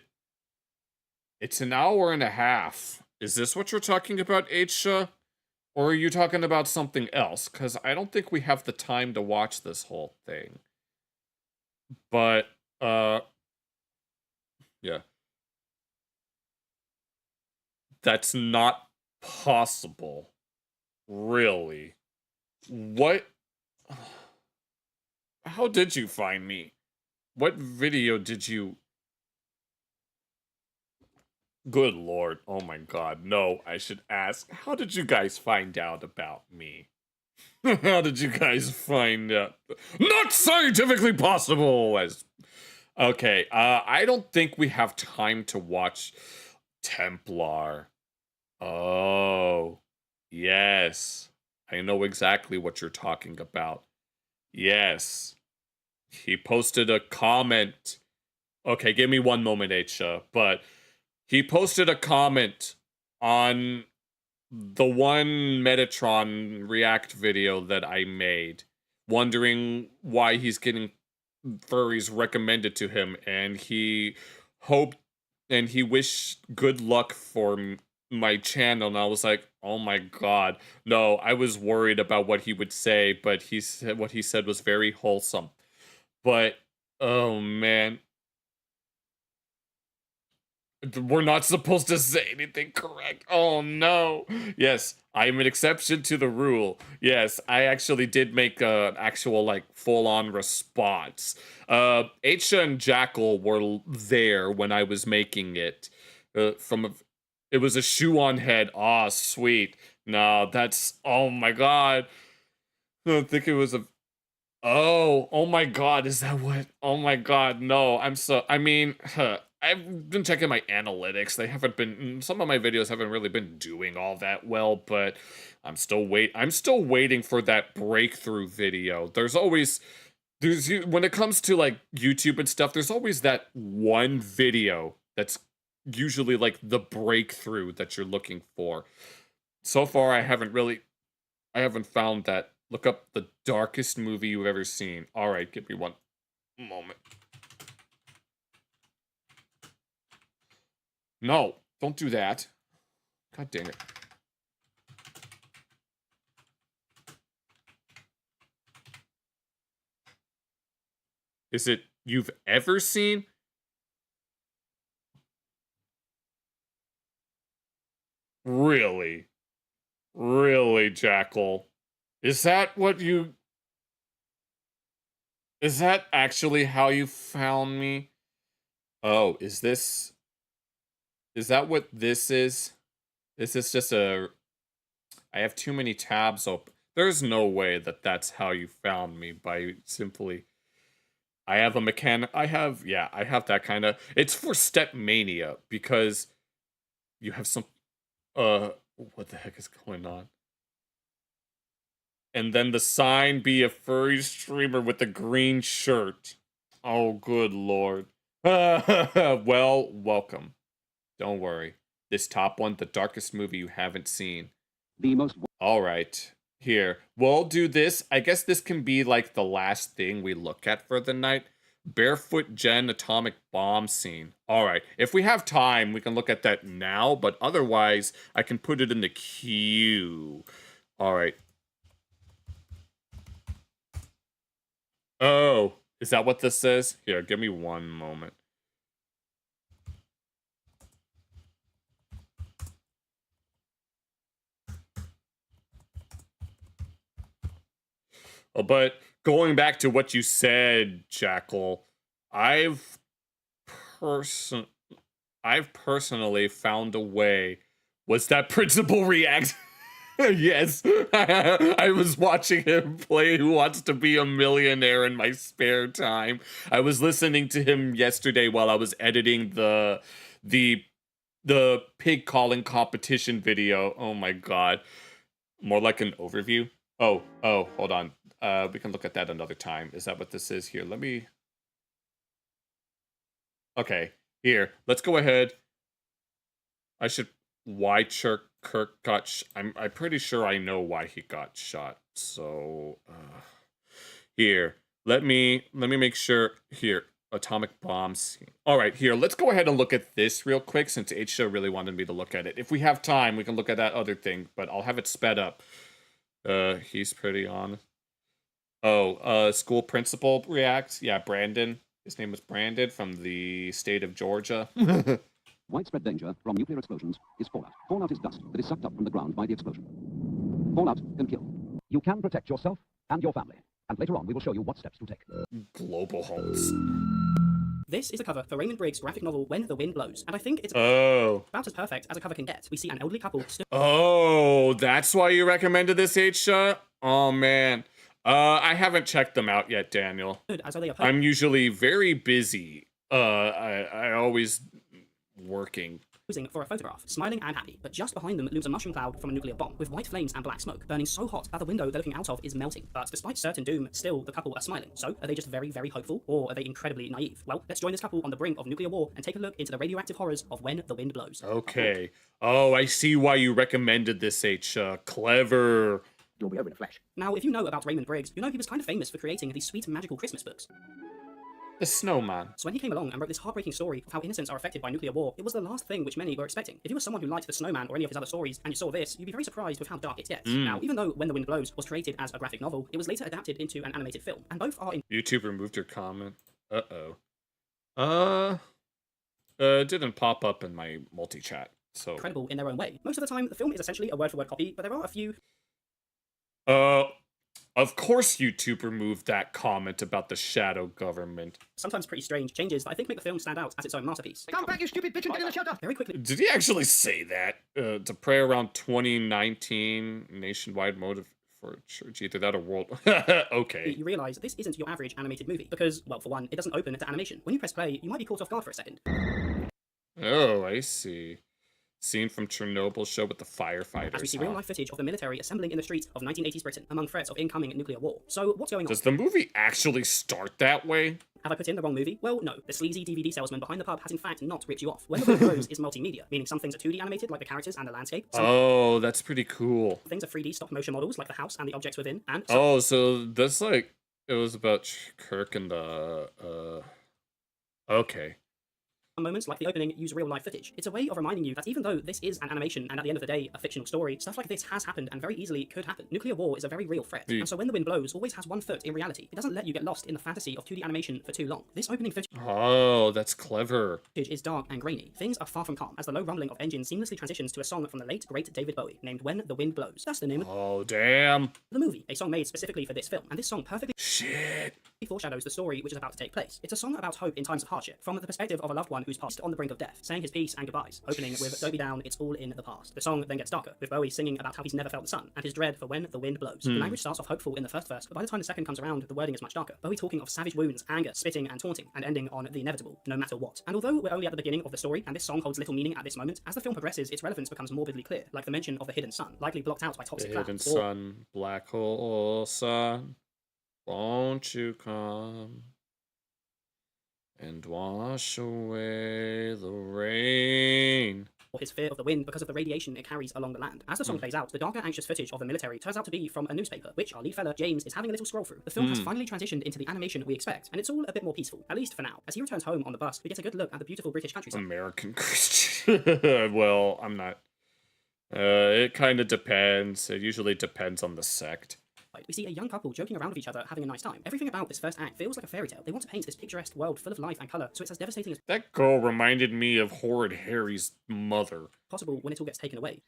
It's an hour and a half. Is this what you're talking about, Aisha? Or are you talking about something else? Because I don't think we have the time to watch this whole thing. But, yeah. That's not possible. Really. What? How did you find me? What video did you... Good lord. Oh my god. No, I should ask. How did you guys find out about me? How did you guys find out? Not scientifically possible! Okay, I don't think we have time to watch Templar. Oh. Yes. I know exactly what you're talking about. Yes. He posted a comment. Okay, give me one moment, Aisha. But he posted a comment on the one Metatron React video that I made, wondering why he's getting furries recommended to him, and he hoped and he wished good luck for my channel, and I was like, oh my god. No, I was worried about what he would say, but he said what he said was very wholesome. But, oh man. We're not supposed to say anything correct. Oh no. Yes, I'm an exception to the rule. Yes, I actually did make an actual, like, full-on response. Aisha and Jackal were there when I was making it. It was a shoe-on head. Aw, sweet. No, that's... Oh my god. I don't think it was a... Oh my god, is that what? Oh my god, no, I mean, I've been checking my analytics. They haven't been, some of my videos haven't really been doing all that well, but I'm still waiting for that breakthrough video. When it comes to like YouTube and stuff, there's always that one video that's usually like the breakthrough that you're looking for. So far, I haven't found that. Look up the darkest movie you've ever seen. Alright, give me one moment. No, don't do that. God dang it. Is it you've ever seen? Really? Really, Jackal? Is that actually how you found me? Oh, is that what this is? Is this just I have too many tabs open. There's no way that that's how you found me by simply... I have that kind of... It's for Step Mania, because you have some... what the heck is going on? And then the sign be a furry streamer with a green shirt. Oh, good lord. Well, welcome. Don't worry. This top one, the darkest movie you haven't seen. Alright. Here. We'll do this. I guess this can be like the last thing we look at for the night. Barefoot Jen atomic bomb scene. Alright. If we have time, we can look at that now, but otherwise, I can put it in the queue. Alright. Oh, is that what this says? Here, give me one moment. But going back to what you said, Jackal, I've personally found a way. Was that principal react? Yes, I was watching him play Who Wants to Be a Millionaire in my spare time. I was listening to him yesterday while I was editing the pig calling competition video. Oh my god. More like an overview. Oh, hold on. We can look at that another time. Is that what this is here? Let me... Okay, here. Let's go ahead. I should... Why Kirk got... I'm pretty sure I know why he got shot. So... here. Let me make sure... Here. Atomic bombs. Alright, here. Let's go ahead and look at this real quick, since H-Show really wanted me to look at it. If we have time, we can look at that other thing, but I'll have it sped up. He's pretty on. Oh, school principal reacts. Yeah, Brandon. His name was Brandon from the state of Georgia. Widespread danger from nuclear explosions is fallout. Fallout is dust that is sucked up from the ground by the explosion. Fallout can kill. You can protect yourself and your family. And later on, we will show you what steps to take. Global homes. This is a cover for Raymond Briggs' graphic novel When the Wind Blows, and I think it's about as perfect as a cover can get. We see an elderly couple Oh, that's why you recommended this, H-Shot? Oh, man. I haven't checked them out yet, Daniel. I'm usually very busy. I always working. Posing for a photograph, smiling and happy, but just behind them looms a mushroom cloud from a nuclear bomb, with white flames and black smoke, burning so hot that the window they're looking out of is melting. But despite certain doom, still the couple are smiling. So, are they just very, very hopeful, or are they incredibly naive? Well, let's join this couple on the brink of nuclear war and take a look into the radioactive horrors of When the Wind Blows. Okay. Oh, I see why you recommended this, H. Clever. You'll be over in a flash. Now, if you know about Raymond Briggs, you know he was kind of famous for creating these sweet magical Christmas books. The Snowman. So when he came along and wrote this heartbreaking story of how innocents are affected by nuclear war, it was the last thing which many were expecting. If you were someone who liked The Snowman or any of his other stories, and you saw this, you'd be very surprised with how dark it gets. Now, even though When the Wind Blows was created as a graphic novel, it was later adapted into an animated film, and both are in... YouTube removed your comment. It didn't pop up in my multi-chat, so... incredible in their own way. Most of the time, the film is essentially a word-for-word copy, but there are a few... Of course YouTube removed that comment about the shadow government. Sometimes pretty strange changes that I think make the film stand out as its own masterpiece. Come back, you stupid bitch, and get in the shelter! Very quickly. Did he actually say that? To pray around 2019 nationwide motive for church, either that or world... Okay. You realise this isn't your average animated movie, because, well, for one, it doesn't open to animation. When you press play, you might be caught off guard for a second. Oh, I see. Scene from Chernobyl show with the firefighters. As we see real-life footage of the military assembling in the streets of 1980s Britain among threats of incoming nuclear war. So, what's going on? Does the movie actually start that way? Have I put in the wrong movie? Well, no. The sleazy DVD salesman behind the pub has in fact not ripped you off. When the Wind Blows is multimedia, meaning some things are 2D animated, like the characters and the landscape. Oh, that's pretty cool. Things are 3D stop-motion models, like the house and the objects within, and... Oh, so that's like... It was about Kirk and the... Okay. Moments like the opening use real-life footage. It's a way of reminding you that even though this is an animation and at the end of the day a fictional story, stuff like this has happened and very easily could happen. Nuclear war is a very real threat, and so When the Wind Blows always has one foot in reality. It doesn't let you get lost in the fantasy of 2D animation for too long. This opening footage that's clever. Is dark and grainy. Things are far from calm as the low rumbling of engines seamlessly transitions to a song from the late great David Bowie named When the Wind Blows. That's the name of damn. The movie, a song made specifically for this film, and this song perfectly foreshadows the story which is about to take place. It's a song about hope in times of hardship, from the perspective of a loved one who's passed on the brink of death, saying his peace and goodbyes, opening with Don't Be Down, It's All in the Past. The song then gets darker, with Bowie singing about how he's never felt the sun, and his dread for when the wind blows. The language starts off hopeful in the first verse, but by the time the second comes around, the wording is much darker. Bowie talking of savage wounds, anger, spitting and taunting, and ending on the inevitable, no matter what. And although we're only at the beginning of the story, and this song holds little meaning at this moment, as the film progresses, its relevance becomes morbidly clear, like the mention of the hidden sun, likely blocked out by toxic clouds. Hidden sun, black hole sun, won't you come and wash away the rain. Or his fear of the wind because of the radiation it carries along the land. As the song plays out, the darker, anxious footage of the military turns out to be from a newspaper, which our lead fella, James, is having a little scroll through. The film has finally transitioned into the animation we expect, and it's all a bit more peaceful, at least for now. As he returns home on the bus, we get a good look at the beautiful British countryside. American Christian. Well, I'm not... it kind of depends. It usually depends on the sect. We see a young couple joking around with each other, having a nice time. Everything about this first act feels like a fairy tale. They want to paint this picturesque world full of life and colour, so it's as devastating as that girl reminded me of Horrid Harry's mother. Possible when it all gets taken away.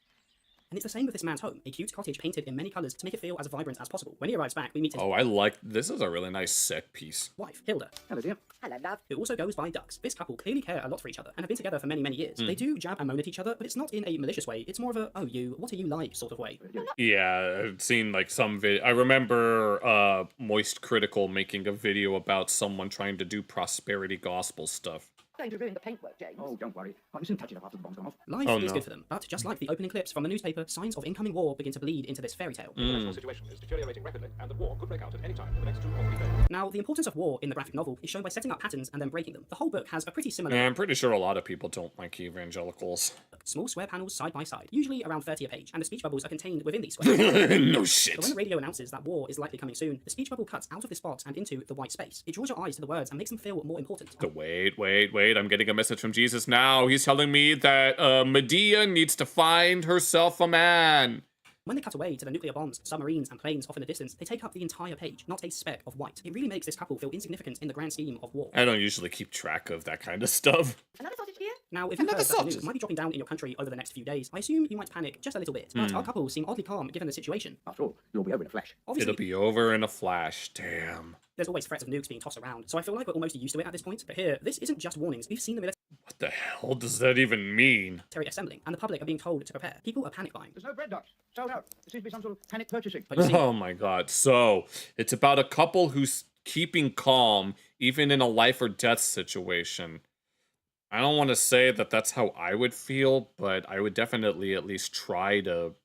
And it's the same with this man's home, a cute cottage painted in many colours to make it feel as vibrant as possible. When he arrives back, we meet his I like this. Is a really nice set piece. wife, Hilda. Hello, dear. Hello, love. Who also goes by Ducks. This couple clearly care a lot for each other and have been together for many, many years. They do jab and moan at each other, but it's not in a malicious way. It's more of a, oh, you, what are you like sort of way. Yeah, I've seen like some video. I remember Moist Critical making a video about someone trying to do prosperity gospel stuff. Going to ruin the paintwork, James. Oh, don't worry. I'll soon touch it up after the bomb's gone off. Life is good for them, but just like the opening clips from the newspaper, signs of incoming war begin to bleed into this fairy tale. The national situation is deteriorating rapidly, and the war could break out at any time in the next 2 or 3 days. Now, the importance of war in the graphic novel is shown by setting up patterns and then breaking them. The whole book has a pretty similar... Yeah, I'm pretty sure a lot of people don't like evangelicals. Small square panels side by side, usually around 30 a page, and the speech bubbles are contained within these squares. No shit. So when the radio announces that war is likely coming soon, the speech bubble cuts out of this box and into the white space. It draws your eyes to the words and makes them feel more important. Wait, I'm getting a message from Jesus now. He's telling me that Medea needs to find herself a man. When they cut away to the nuclear bombs, submarines, and planes off in the distance, they take up the entire page, not a speck of white. It really makes this couple feel insignificant in the grand scheme of war. I don't usually keep track of that kind of stuff. Another sausage here? Now, if you heard that the news might be dropping down in your country over the next few days, I assume you might panic just a little bit. But our couple seem oddly calm given the situation. After all, it'll be over in a flash. Obviously, It'll be over in a flash. Damn. There's always threats of nukes being tossed around, so I feel like we're almost used to it at this point. But here, this isn't just warnings. We've seen the What the hell does that even mean? military assembling, and the public are being told to prepare. People are panic buying. There's no bread ducks. Sold out. There seems to be some sort of panic purchasing. But you see, Oh my god. So, it's about a couple who's keeping calm, even in a life or death situation. I don't want to say that that's how I would feel, but I would definitely at least try to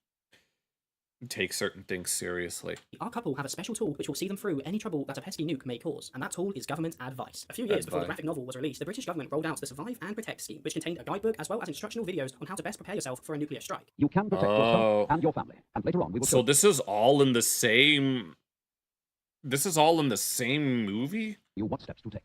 take certain things seriously. our couple have a special tool which will see them through any trouble that a pesky nuke may cause, and that tool is government advice. A few years before the graphic novel was released, the British government rolled out the Survive and Protect scheme, which contained a guidebook as well as instructional videos on how to best prepare yourself for a nuclear strike. You can protect yourself and your family, and later on we will So this is all in the same... This is all in the same movie? you what steps to take.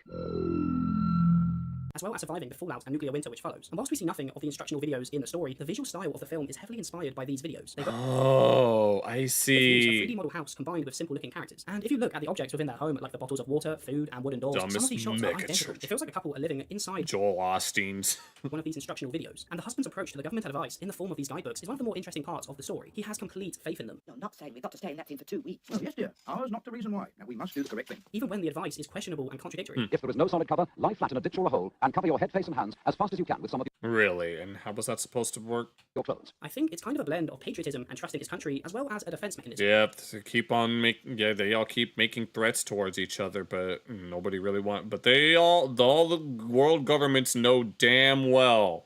As well as surviving the fallout and nuclear winter which follows. And whilst we see nothing of the instructional videos in the story, the visual style of the film is heavily inspired by these videos. Oh, I see. A 3D model house combined with simple-looking characters. And if you look at the objects within their home, like the bottles of water, food, and wooden doors, some of these shots are identical. It feels like a couple are living inside Joel Osteen's one of these instructional videos. And the husband's approach to the government advice in the form of these guidebooks is one of the more interesting parts of the story. He has complete faith in them. You're not saying we've got to stay in that scene for 2 weeks. Oh, yes, dear. Ours not the reason why. Now, we must do the correct thing. Even when the advice is questionable and contradictory. If there is no solid cover, lie flat in a ditch or a hole, and cover your head, face, and hands as fast as you can with some of Really? And how was that supposed to work? your clothes. I think it's kind of a blend of patriotism and trusting his country, as well as a defense mechanism. Yep, to keep on making... Yeah, they all keep making threats towards each other, but nobody really But all the world governments know damn well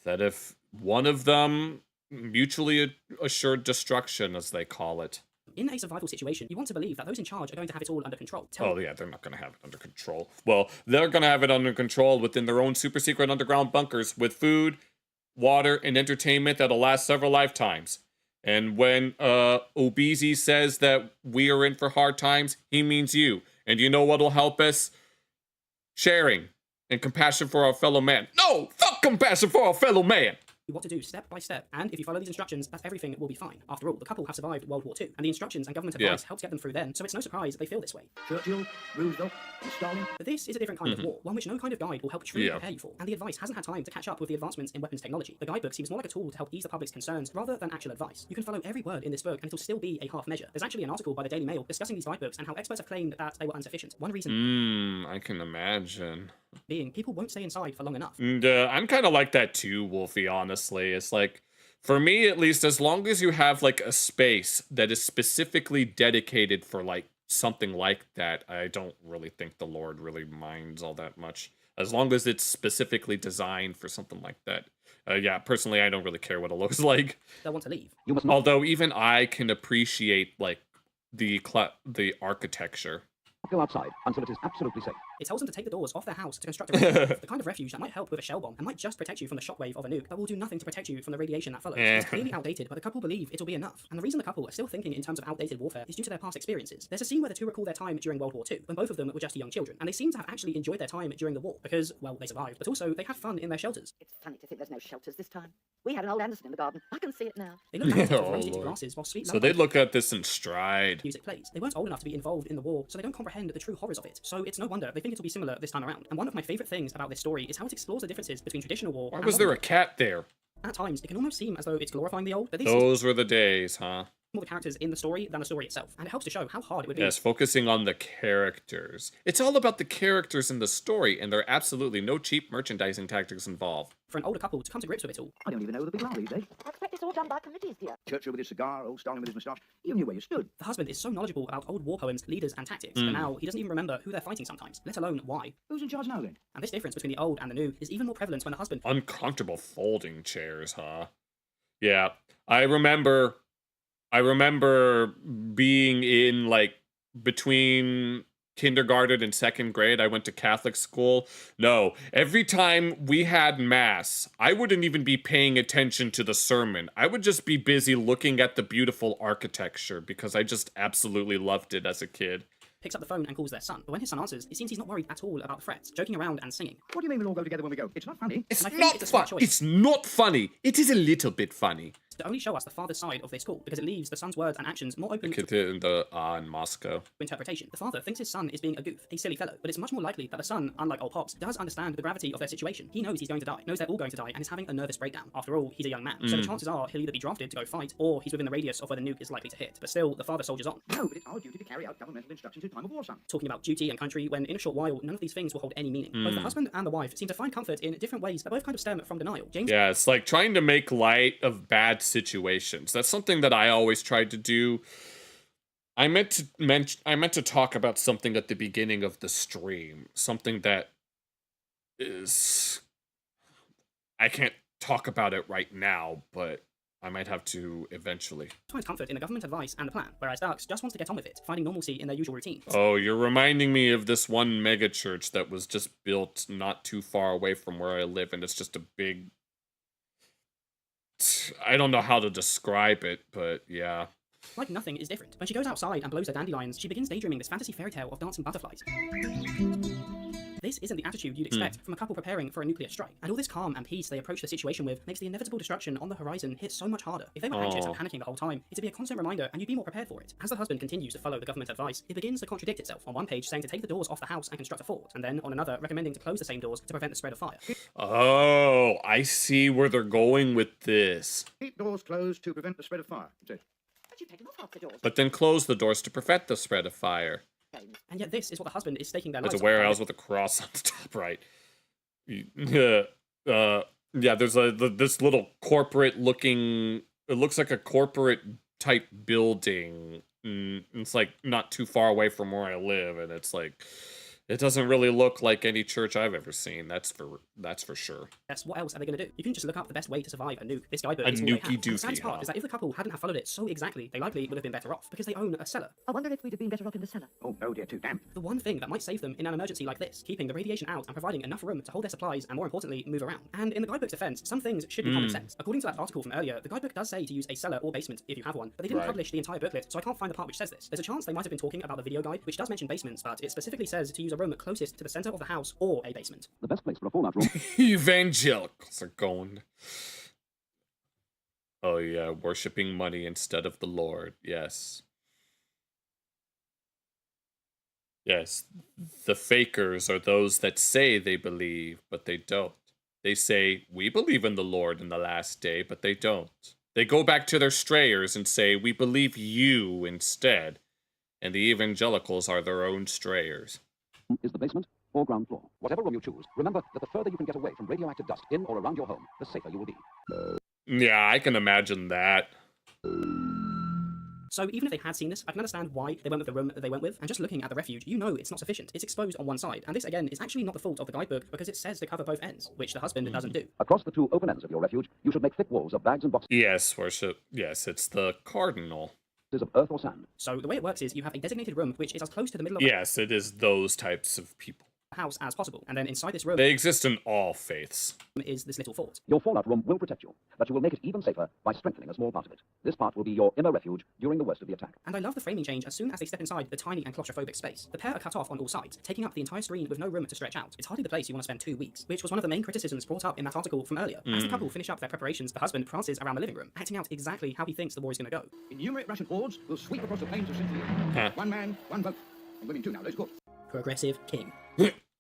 that if one of them mutually assured destruction, as they call it. In a survival situation, you want to believe that those in charge are going to have it all under control. Oh yeah, they're not going to have it under control. Well, they're going to have it under control within their own super secret underground bunkers with food, water, and entertainment that'll last several lifetimes. And when Obeezy says that we are in for hard times, he means you. And you know what'll help us? Sharing and compassion for our fellow man. No! Fuck compassion for our fellow man! What to do step by step, and if you follow these instructions, that everything will be fine. After all, the couple have survived World War II, and the instructions and government advice helped get them through then, so it's no surprise they feel this way. Churchill, Roosevelt, and Stalin. But this is a different kind of war, one which no kind of guide will help truly prepare you for, and the advice hasn't had time to catch up with the advancements in weapons technology. The guidebook seems more like a tool to help ease the public's concerns rather than actual advice. You can follow every word in this book, and it'll still be a half measure. There's actually an article by the Daily Mail discussing these guidebooks and how experts have claimed that they were insufficient. One reason I can imagine. Being people won't stay inside for long enough. And, I'm kind of like that too, Wolfie, honestly. It's like, for me at least, as long as you have like a space that is specifically dedicated for like something like that, I don't really think the Lord really minds all that much. As long as it's specifically designed for something like that. Yeah, personally, I don't really care what it looks like. They'll want to leave. You must not. Although even I can appreciate like the architecture. Go outside until it is absolutely safe. It tells them to take the doors off their house to construct a refuge, the kind of refuge that might help with a shell bomb and might just protect you from the shockwave of a nuke, but will do nothing to protect you from the radiation that follows. It's clearly outdated, but the couple believe it'll be enough. And the reason the couple are still thinking in terms of outdated warfare is due to their past experiences. There's a scene where the two recall their time during World War II, when both of them were just young children, and they seem to have actually enjoyed their time during the war, because, well, they survived, but also they had fun in their shelters. It's funny to think there's no shelters this time. We had an old Anderson in the garden. I can see it now. They look at rose-tinted glasses while sweet So they look at this in stride. Music plays. They weren't old enough to be involved in the war, so they don't comprehend the true horrors of it. So it's no wonder they think it'll be similar this time around. And one of my favourite things about this story is how it explores the differences between traditional war Why was there a cat there? At times, it can almost seem as though it's glorifying the old, but this Those were the days, huh? more the characters in the story than the story itself, and it helps to show how hard it would be. Yes, focusing on the characters. It's all about the characters in the story, and there are absolutely no cheap merchandising tactics involved. For an older couple to come to grips with it all. I don't even know the big are these days. I expect it's all done by committees, dear. Churchill with his cigar, old Stalin with his moustache. You knew where you stood. The husband is so knowledgeable about old war poems, leaders, and tactics, but now he doesn't even remember who they're fighting sometimes, let alone why. Who's in charge now, then? And this difference between the old and the new is even more prevalent when the husband... Uncomfortable folding chairs, huh? Yeah, I remember being in, like, between kindergarten and second grade. I went to Catholic school. No, every time we had mass, I wouldn't even be paying attention to the sermon. I would just be busy looking at the beautiful architecture because I just absolutely loved it as a kid. Picks up the phone and calls their son, but when his son answers, it seems he's not worried at all about the threats, joking around and singing. What do you mean we'll all go together when we go? It's not funny. It's not funny. It's not funny. It is a little bit funny. To only show us the father's side of this call, because it leaves the son's words and actions more open in Moscow. Interpretation. The father thinks his son is being a goof, a silly fellow, but it's much more likely that the son, unlike old Pops, does understand the gravity of their situation. He knows he's going to die, knows they're all going to die, and is having a nervous breakdown. After all, he's a young man, so the chances are he'll either be drafted to go fight, or he's within the radius of where the nuke is likely to hit. But still, the father soldiers on. No, but it's our duty to carry out governmental instructions in time of war, son. Talking about duty and country, when in a short while, none of these things will hold any meaning. Both the husband and the wife seem to find comfort in different ways that both kind of stem from denial. James... Yeah, it's like trying to make light of bad situations. That's something that I always tried to do. I meant to talk about something at the beginning of the stream. Something that is... I can't talk about it right now, but I might have to eventually. Finds comfort in the government advice and the plan, whereas Darks just wants to get on with it, finding normalcy in their usual routine. Oh, you're reminding me of this one megachurch that was just built not too far away from where I live, and it's just a big... I don't know how to describe it, but yeah. Like nothing is different. When she goes outside and blows her dandelions, she begins daydreaming this fantasy fairy tale of dancing butterflies. This isn't the attitude you'd expect from a couple preparing for a nuclear strike. And all this calm and peace they approach the situation with makes the inevitable destruction on the horizon hit so much harder. If they were anxious and panicking the whole time, it'd be a constant reminder and you'd be more prepared for it. As the husband continues to follow the government advice, it begins to contradict itself. On one page saying to take the doors off the house and construct a fort, and then on another recommending to close the same doors to prevent the spread of fire. Oh, I see where they're going with this. Keep doors closed to prevent the spread of fire. But you've taken off half the doors. But then close the doors to prevent the spread of fire. And yet this is what the husband is staking their lives on. There's a warehouse with a cross on the top right. Yeah, there's this little corporate looking... It looks like a corporate type building. It's like not too far away from where I live, and it's like... It doesn't really look like any church I've ever seen. That's for sure. Yes, what else are they going to do? You can just look up the best way to survive a nuke. This guidebook is all they have. Nukey The saddest doofy, part is that if the couple hadn't have followed it so exactly, they likely would have been better off, because they own a cellar. I wonder if we'd have been better off in the cellar. Oh, no, dear, too damn. The one thing that might save them in an emergency like this, keeping the radiation out and providing enough room to hold their supplies and, more importantly, move around. And in the guidebook's defense, some things should be common sense. According to that article from earlier, the guidebook does say to use a cellar or basement if you have one, but they didn't publish the entire booklet, so I can't find the part which says this. There's a chance they might have been talking about the video guide, which does mention basements, but it specifically says to use a room closest to the center of the house or a basement. The best place for a fallout room. Evangelicals are going. Oh yeah, worshipping money instead of the Lord. Yes. Yes, the fakers are those that say they believe, but they don't. They say, we believe in the Lord in the last day, but they don't. They go back to their strayers and say, we believe you instead. And the evangelicals are their own strayers. Is the basement or ground floor? Whatever room you choose, remember that the further you can get away from radioactive dust in or around your home, the safer you will be. Yeah, I can imagine that. So even if they had seen this, I can understand why they went with the room that they went with, and just looking at the refuge, you know it's not sufficient. It's exposed on one side, and this again is actually not the fault of the guidebook, because it says to cover both ends, which the husband doesn't do. Across the two open ends of your refuge, you should make thick walls of bags and boxes. Yes, worship. Yes, it's the cardinal. Of earth or sand. So the way it works is you have a designated room which is as close to the middle of yes, it is those types of people. House as possible, and then inside this room they exist in all faiths. Is this little fort. Your fallout room will protect you, but you will make it even safer by strengthening a small part of it. This part will be your inner refuge during the worst of the attack. And I love the framing change as soon as they step inside the tiny and claustrophobic space. The pair are cut off on all sides, taking up the entire screen with no room to stretch out. It's hardly the place you want to spend 2 weeks, which was one of the main criticisms brought up in that article from earlier. As the couple finish up their preparations, the husband prances around the living room, acting out exactly how he thinks the war is going to go. Innumerate Russian hordes will sweep across the plains of Central Europe. One man, one vote. And women too now, those good. Progressive king.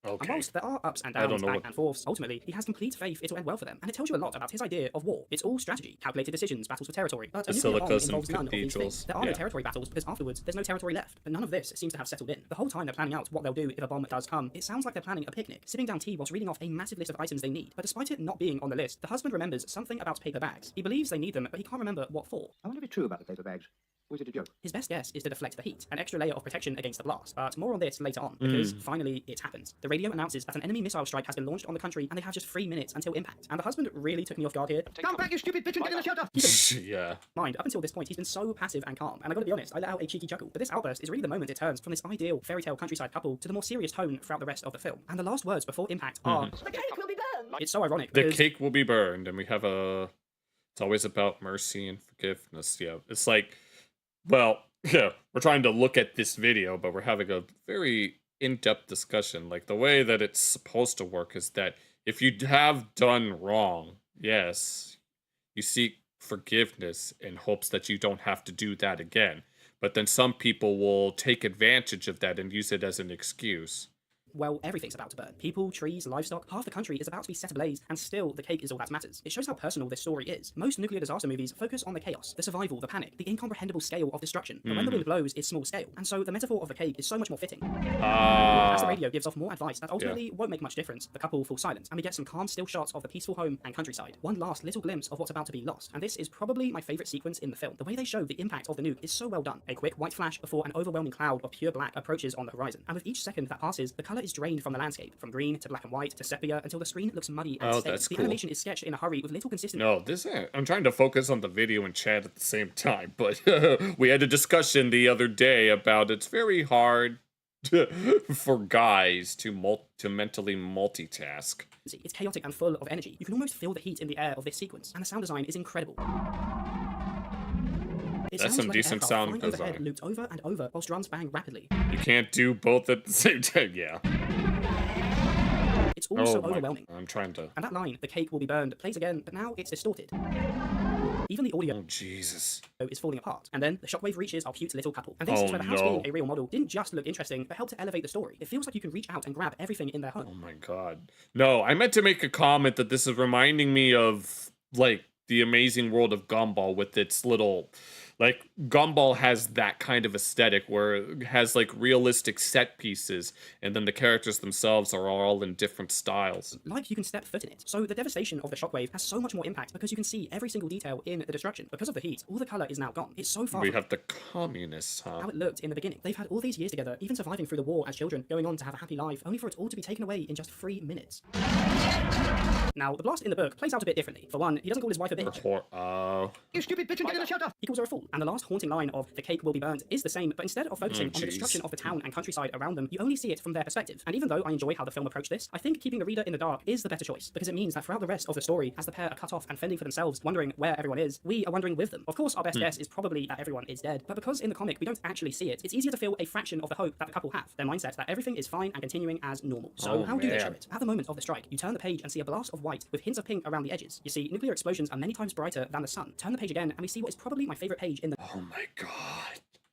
Okay. And whilst there are ups and I downs, don't know back what- and forths, ultimately, he has complete faith it'll end well for them. And it tells you a lot about his idea of war. It's all strategy, calculated decisions, battles for territory. But a nuclear bomb Basilicas and involves none of these cathedrals. things. There are no Yeah. territory battles because afterwards, there's no territory left. But none of this seems to have settled in. The whole time they're planning out what they'll do if a bomb does come, it sounds like they're planning a picnic, sipping down tea whilst reading off a massive list of items they need. But despite it not being on the list, the husband remembers something about paper bags. He believes they need them, but he can't remember what for. I wonder if it's true about the paper bags. Or is it a joke? His best guess is to deflect the heat, an extra layer of protection against the blast. But more on this later on, because finally it happens. The radio announces that an enemy missile strike has been launched on the country, and they have just 3 minutes until impact. And the husband really took me off guard here. Come back, you stupid bitch, and get in the shelter! Yeah. Mind, up until this point, he's been so passive and calm, and I gotta be honest, I let out a cheeky chuckle. But this outburst is really the moment it turns from this ideal fairy tale countryside couple to the more serious tone throughout the rest of the film. And the last words before impact are, The cake will be burned. it's so ironic. The because cake will be burned, and we have a. It's always about mercy and forgiveness. Yeah, it's like, well, yeah, we're trying to look at this video, but we're having a very in-depth discussion. Like, the way that it's supposed to work is that if you have done wrong, yes, you seek forgiveness in hopes that you don't have to do that again. But then some people will take advantage of that and use it as an excuse. well, everything's about to burn. People, trees, livestock, half the country is about to be set ablaze, and still, the cake is all that matters. It shows how personal this story is. Most nuclear disaster movies focus on the chaos, the survival, the panic, the incomprehensible scale of destruction. But when the wind blows, it's small scale, and so the metaphor of the cake is so much more fitting. As the radio gives off more advice that ultimately won't make much difference, the couple fall silent, and we get some calm, still shots of the peaceful home and countryside. One last little glimpse of what's about to be lost, and this is probably my favourite sequence in the film. The way they show the impact of the nuke is so well done. A quick white flash before an overwhelming cloud of pure black approaches on the horizon, and with each second that passes, the colour is drained from the landscape, from green to black and white to sepia, until the screen looks muddy and stained. That's the cool. animation is sketched in a hurry with little consistency. No, this I'm trying to focus on the video and chat at the same time, but we had a discussion the other day about it's very hard for guys to mentally multitask. It's chaotic and full of energy. You can almost feel the heat in the air of this sequence, and the sound design is incredible. It That's sounds some like decent an aircraft sound flying overhead, design. looped over and over whilst drums bang rapidly. You can't do both at the same time, yeah. It's all so overwhelming. I'm trying to... And that line, "the cake will be burned," plays again, but now it's distorted. Even the audio Jesus. is falling apart. And then the shockwave reaches our cute little couple. And this is where the house being a real model didn't just look interesting, but helped to elevate the story. It feels like you can reach out and grab everything in their home. Oh my god. No, I meant to make a comment that this is reminding me of, like, the amazing world of Gumball with its little... Like, Gumball has that kind of aesthetic where it has, like, realistic set pieces, and then the characters themselves are all in different styles. Like you can step foot in it. So the devastation of the shockwave has so much more impact because you can see every single detail in the destruction. Because of the heat, all the colour is now gone. It's so far We from have the communists, huh? how it looked in the beginning. They've had all these years together, even surviving through the war as children, going on to have a happy life, only for it all to be taken away in just 3 minutes. Now, the blast in the book plays out a bit differently. For one, he doesn't call his wife a bitch. You stupid bitch and get in the shelter! He calls her a fool. And the last haunting line of "the cake will be burnt" is the same, but instead of focusing on the destruction of the town and countryside around them, you only see it from their perspective. And even though I enjoy how the film approached this, I think keeping the reader in the dark is the better choice, because it means that throughout the rest of the story, as the pair are cut off and fending for themselves, wondering where everyone is, we are wondering with them. Of course, our best guess is probably that everyone is dead, but because in the comic we don't actually see it, it's easier to feel a fraction of the hope that the couple have, their mindset that everything is fine and continuing as normal. So how do they show it? At the moment of the strike, you turn the page and see a blast of white with hints of pink around the edges. You see, nuclear explosions are many times brighter than the sun. Turn the page again, and we see what is probably my favourite page in the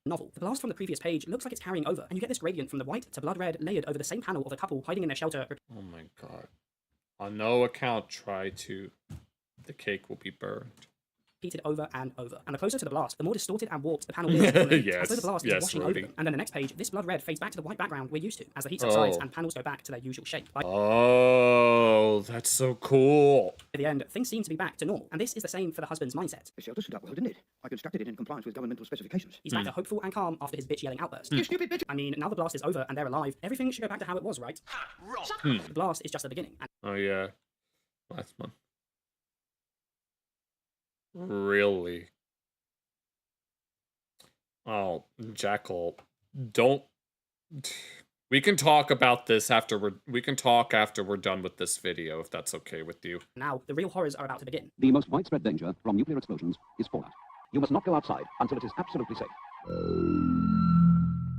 novel. The blast from the previous page looks like it's carrying over, and you get this gradient from the white to blood red layered over the same panel of the couple hiding in their shelter. Oh my god. On no account try to... The cake will be burned. Repeated over and over. And the closer to the blast, the more distorted and warped the panel is. Yes, as though the blast is yes, washing Rudy. over them. And then the next page, this blood red fades back to the white background we're used to, as the heat subsides and panels go back to their usual shape. Oh, that's so cool. At the end, things seem to be back to normal, and this is the same for the husband's mindset. The shelter stood up well, didn't it? I constructed it in compliance with governmental specifications. He's back to hopeful and calm after his bitch-yelling outburst. You stupid bitch! I mean, now the blast is over and they're alive, everything should go back to how it was, right? The blast is just the beginning. And Oh yeah. Last month. Really? Oh, Jackal, don't... We can talk about this after we're done with this video, if that's okay with you. now, the real horrors are about to begin. The most widespread danger from nuclear explosions is fallout. You must not go outside until it is absolutely safe.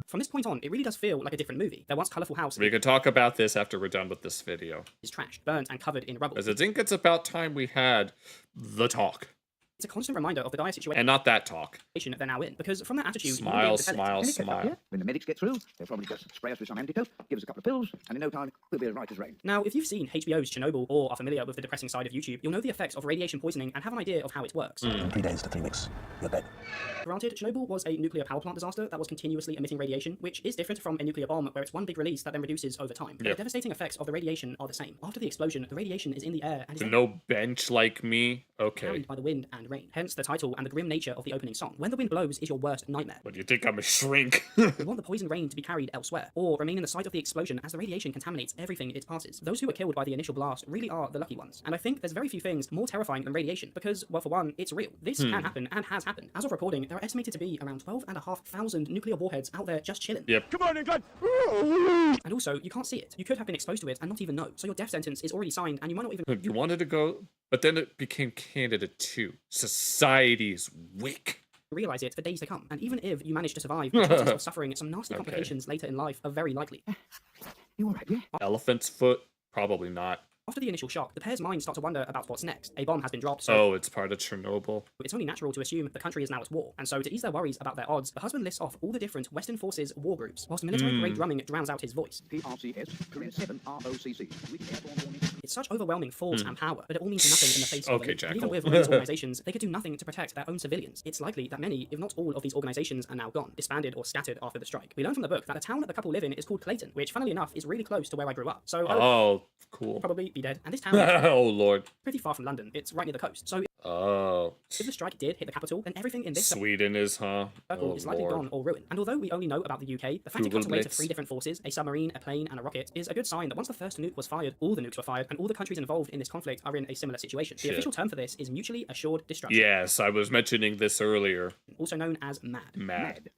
From this point on, it really does feel like a different movie. Their once colourful house We can talk about this after we're done with this video. is trashed, burnt, and covered in rubble. As I think it's about time we had the talk. It's a constant reminder of the dire situation And not that talk. they're now in, because from their attitude, Smile, smile, smile. When the medics get through, they'll probably just spray us with some antidote, give us a couple of pills, and in no time, we'll be as right as rain. Now, if you've seen HBO's Chernobyl or are familiar with the depressing side of YouTube, you'll know the effects of radiation poisoning and have an idea of how it works. In 3 days to 3 weeks, you're dead. Granted, Chernobyl was a nuclear power plant disaster that was continuously emitting radiation, which is different from a nuclear bomb where it's one big release that then reduces over time. But the devastating effects of the radiation are the same. After the explosion, the radiation is in the air and is No bench like me? Okay. carried by the wind and rain. Hence the title and the grim nature of the opening song. When the wind blows is your worst nightmare. What, do you think I'm a shrink? You want the poison rain to be carried elsewhere, or remain in the site of the explosion as the radiation contaminates everything it passes. Those who were killed by the initial blast really are the lucky ones. And I think there's very few things more terrifying than radiation, because, well, for one, it's real. This can happen and has happened. As of recording, there are estimated to be around 12,500 nuclear warheads out there just chilling. Yep. Come on, England! And also, you can't see it. You could have been exposed to it and not even know. So your death sentence is already signed, and you might not even... You wanted to go, but then it became Canada too. Society's wick. realize it for days to come. And even if you manage to survive, the chances of suffering some nasty complications later in life are very likely. You all right, yeah? Elephant's foot? Probably not. After the initial shock, the pair's minds start to wonder about what's next. A bomb has been dropped, so... Oh, it's part of Chernobyl. It's only natural to assume the country is now at war. And so, to ease their worries about their odds, the husband lists off all the different Western Forces war groups, whilst military parade drumming drowns out his voice. PRCS, Korean 7 ROCC. It's such overwhelming force and power, but it all means nothing in the face of Okay, it. And Jackal. even with these organizations, they could do nothing to protect their own civilians. It's likely that many, if not all, of these organizations are now gone, disbanded or scattered after the strike. We learn from the book that the town that the couple live in is called Clayton, which, funnily enough, is really close to where I grew up. So, oh, cool. I'll probably be dead. And this town is Oh, Lord. pretty far from London. It's right near the coast. So, Oh. if the strike did hit the capital, then everything in this Sweden is, huh? circle Oh, is likely Lord. gone or ruined. And although we only know about the UK, the fact it Google cuts away to Blitz. 3 different forces, a submarine, a plane, and a rocket, is a good sign that once the first nuke was fired, all the nukes were fired, and all the countries involved in this conflict are in a similar situation. The Shit. official term for this is mutually assured destruction. Yes, I was mentioning this earlier. Also known as MAD. Mad.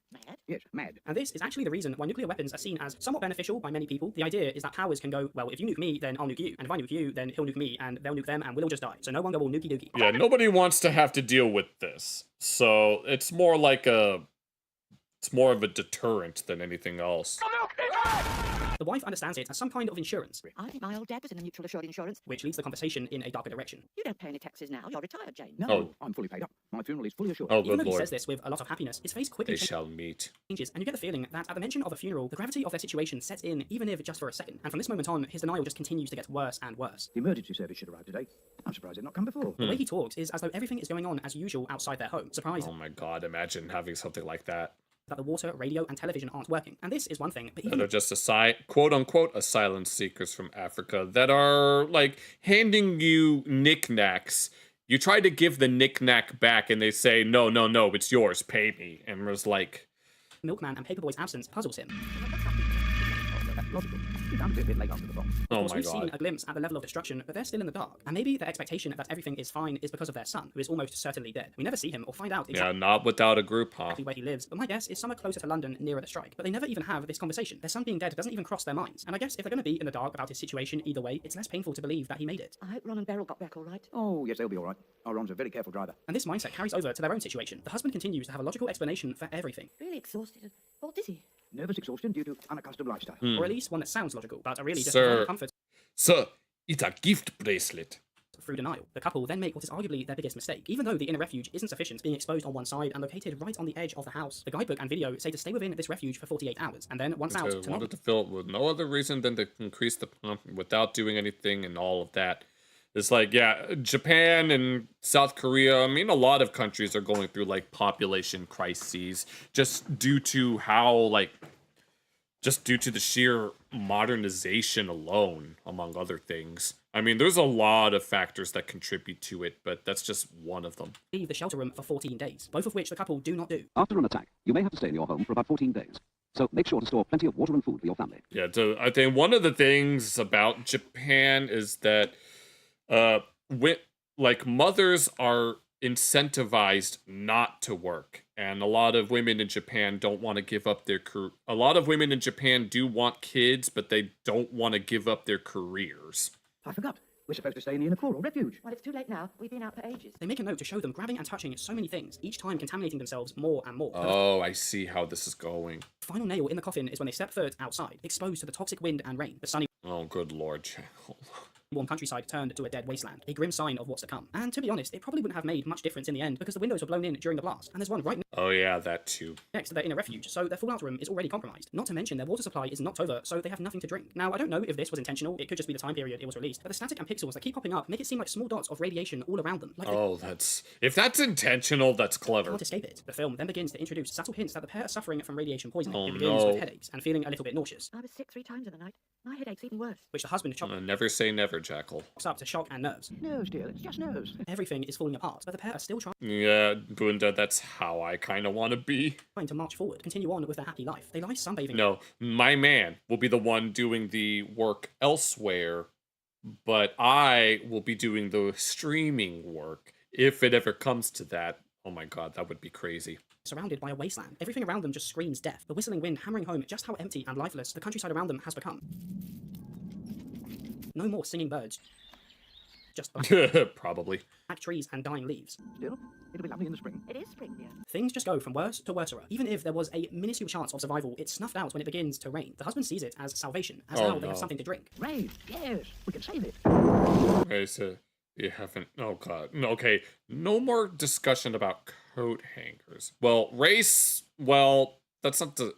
Yes, mad. And this is actually the reason why nuclear weapons are seen as somewhat beneficial by many people. The idea is that powers can go, well, if you nuke me, then I'll nuke you, and if I nuke you, then he'll nuke me, and they'll nuke them, and we'll all just die. So no one go all nukey dookie. Yeah, nobody wants to have to deal with this. So it's more like it's more of a deterrent than anything else. The wife understands it as some kind of insurance, I think my old dad was in a mutual assured insurance. which leads the conversation in a darker direction. You don't pay any taxes now. You're retired, Jane. No, Oh. I'm fully paid up. My funeral is fully assured. Oh, Even good though he Lord. says this with a lot of happiness, his face quickly They shall meet. changes, and you get the feeling that at the mention of a funeral, the gravity of their situation sets in, even if just for a second. And from this moment on, his denial just continues to get worse and worse. The emergency service should arrive today. I'm surprised they've not come before. The way he talks is as though everything is going on as usual outside their home. Surprised Oh my God, imagine having something like that. that the water, radio, and television aren't working. And this is one thing, but even That are just quote unquote asylum seekers from Africa that are like handing you knickknacks. You try to give the knickknack back and they say, no, it's yours, pay me. And was like, Milkman and Paperboy's absence puzzles him. Logical. I'm a bit late after the bomb. Of oh course, my we've seen God. a glimpse at the level of destruction, but they're still in the dark. And maybe their expectation that everything is fine is because of their son, who is almost certainly dead. We never see him or find out Yeah, exactly not without a group, huh? where he lives, but my guess is somewhere closer to London, nearer the strike. But they never even have this conversation. Their son being dead doesn't even cross their minds. And I guess if they're going to be in the dark about his situation either way, it's less painful to believe that he made it. I hope Ron and Beryl got back all right. Oh, yes, they'll be all right. Our Ron's a very careful driver. And this mindset carries over to their own situation. The husband continues to have a logical explanation for everything. Really exhausted and all dizzy. Nervous exhaustion due to unaccustomed lifestyle. Or at least one that sounds logical, but are really just Sir. providing comfort Sir, it's a gift bracelet. through denial. The couple then make what is arguably their biggest mistake. Even though the inner refuge isn't sufficient, being exposed on one side and located right on the edge of the house, the guidebook and video say to stay within this refuge for 48 hours, and then once out, To to wanted to fill it with no other reason than to increase the pump without doing anything and all of that. It's like, yeah, Japan and South Korea, I mean, a lot of countries are going through like population crises just due to just due to the sheer modernization alone, among other things. I mean, there's a lot of factors that contribute to it, but that's just one of them. leave the shelter room for 14 days, both of which the couple do not do. After an attack, you may have to stay in your home for about 14 days. So make sure to store plenty of water and food for your family. Yeah, so I think one of the things about Japan is that mothers are incentivized not to work, and a lot of women in Japan don't want to give up their a lot of women in Japan do want kids, but they don't want to give up their careers. I forgot. We're supposed to stay in the inner core or refuge. Well, it's too late now. We've been out for ages. They make a note to show them grabbing and touching so many things, each time contaminating themselves more and more. Oh, I see how this is going. The final nail in the coffin is when they step foot outside, exposed to the toxic wind and rain. The sunny Oh, good Lord, Jackal. warm countryside turned to a dead wasteland, a grim sign of what's to come. And to be honest, it probably wouldn't have made much difference in the end because the windows were blown in during the blast, and there's one right Oh yeah, that too. next to their inner refuge, so their fallout room is already compromised. Not to mention their water supply is knocked over, so they have nothing to drink. Now, I don't know if this was intentional, it could just be the time period it was released, but the static and pixels that keep popping up make it seem like small dots of radiation all around them. Like if that's intentional, that's clever. Can't escape it. The film then begins to introduce subtle hints that the pair are suffering from radiation poisoning. It begins with headaches and feeling a little bit nauseous, I was sick 3 times in the night. My headache's even worse. which the husband chops Never say never, Jackal. up to shock and nerves. Nose, dear, it's just nose. Everything is falling apart, but the pair are still Yeah, Gunda, that's how I kind of want to be. trying to march forward, continue on with their happy life. They lie sunbathing. No, my man will be the one doing the work elsewhere, but I will be doing the streaming work if it ever comes to that. Oh my god, that would be crazy. Surrounded by a wasteland. Everything around them just screams death. The whistling wind hammering home just how empty and lifeless the countryside around them has become. No more singing birds. Just Probably. black trees and dying leaves. Still, it'll be lovely in the spring. It is spring, dear. Things just go from worse to worser. Even if there was a minuscule chance of survival, it's snuffed out when it begins to rain. The husband sees it as salvation, as now they have something to drink. Rain, yes, we can save it. Okay, so you haven't. Oh god. Okay, no more discussion about coat hangers. Well, race. Well, that's not the.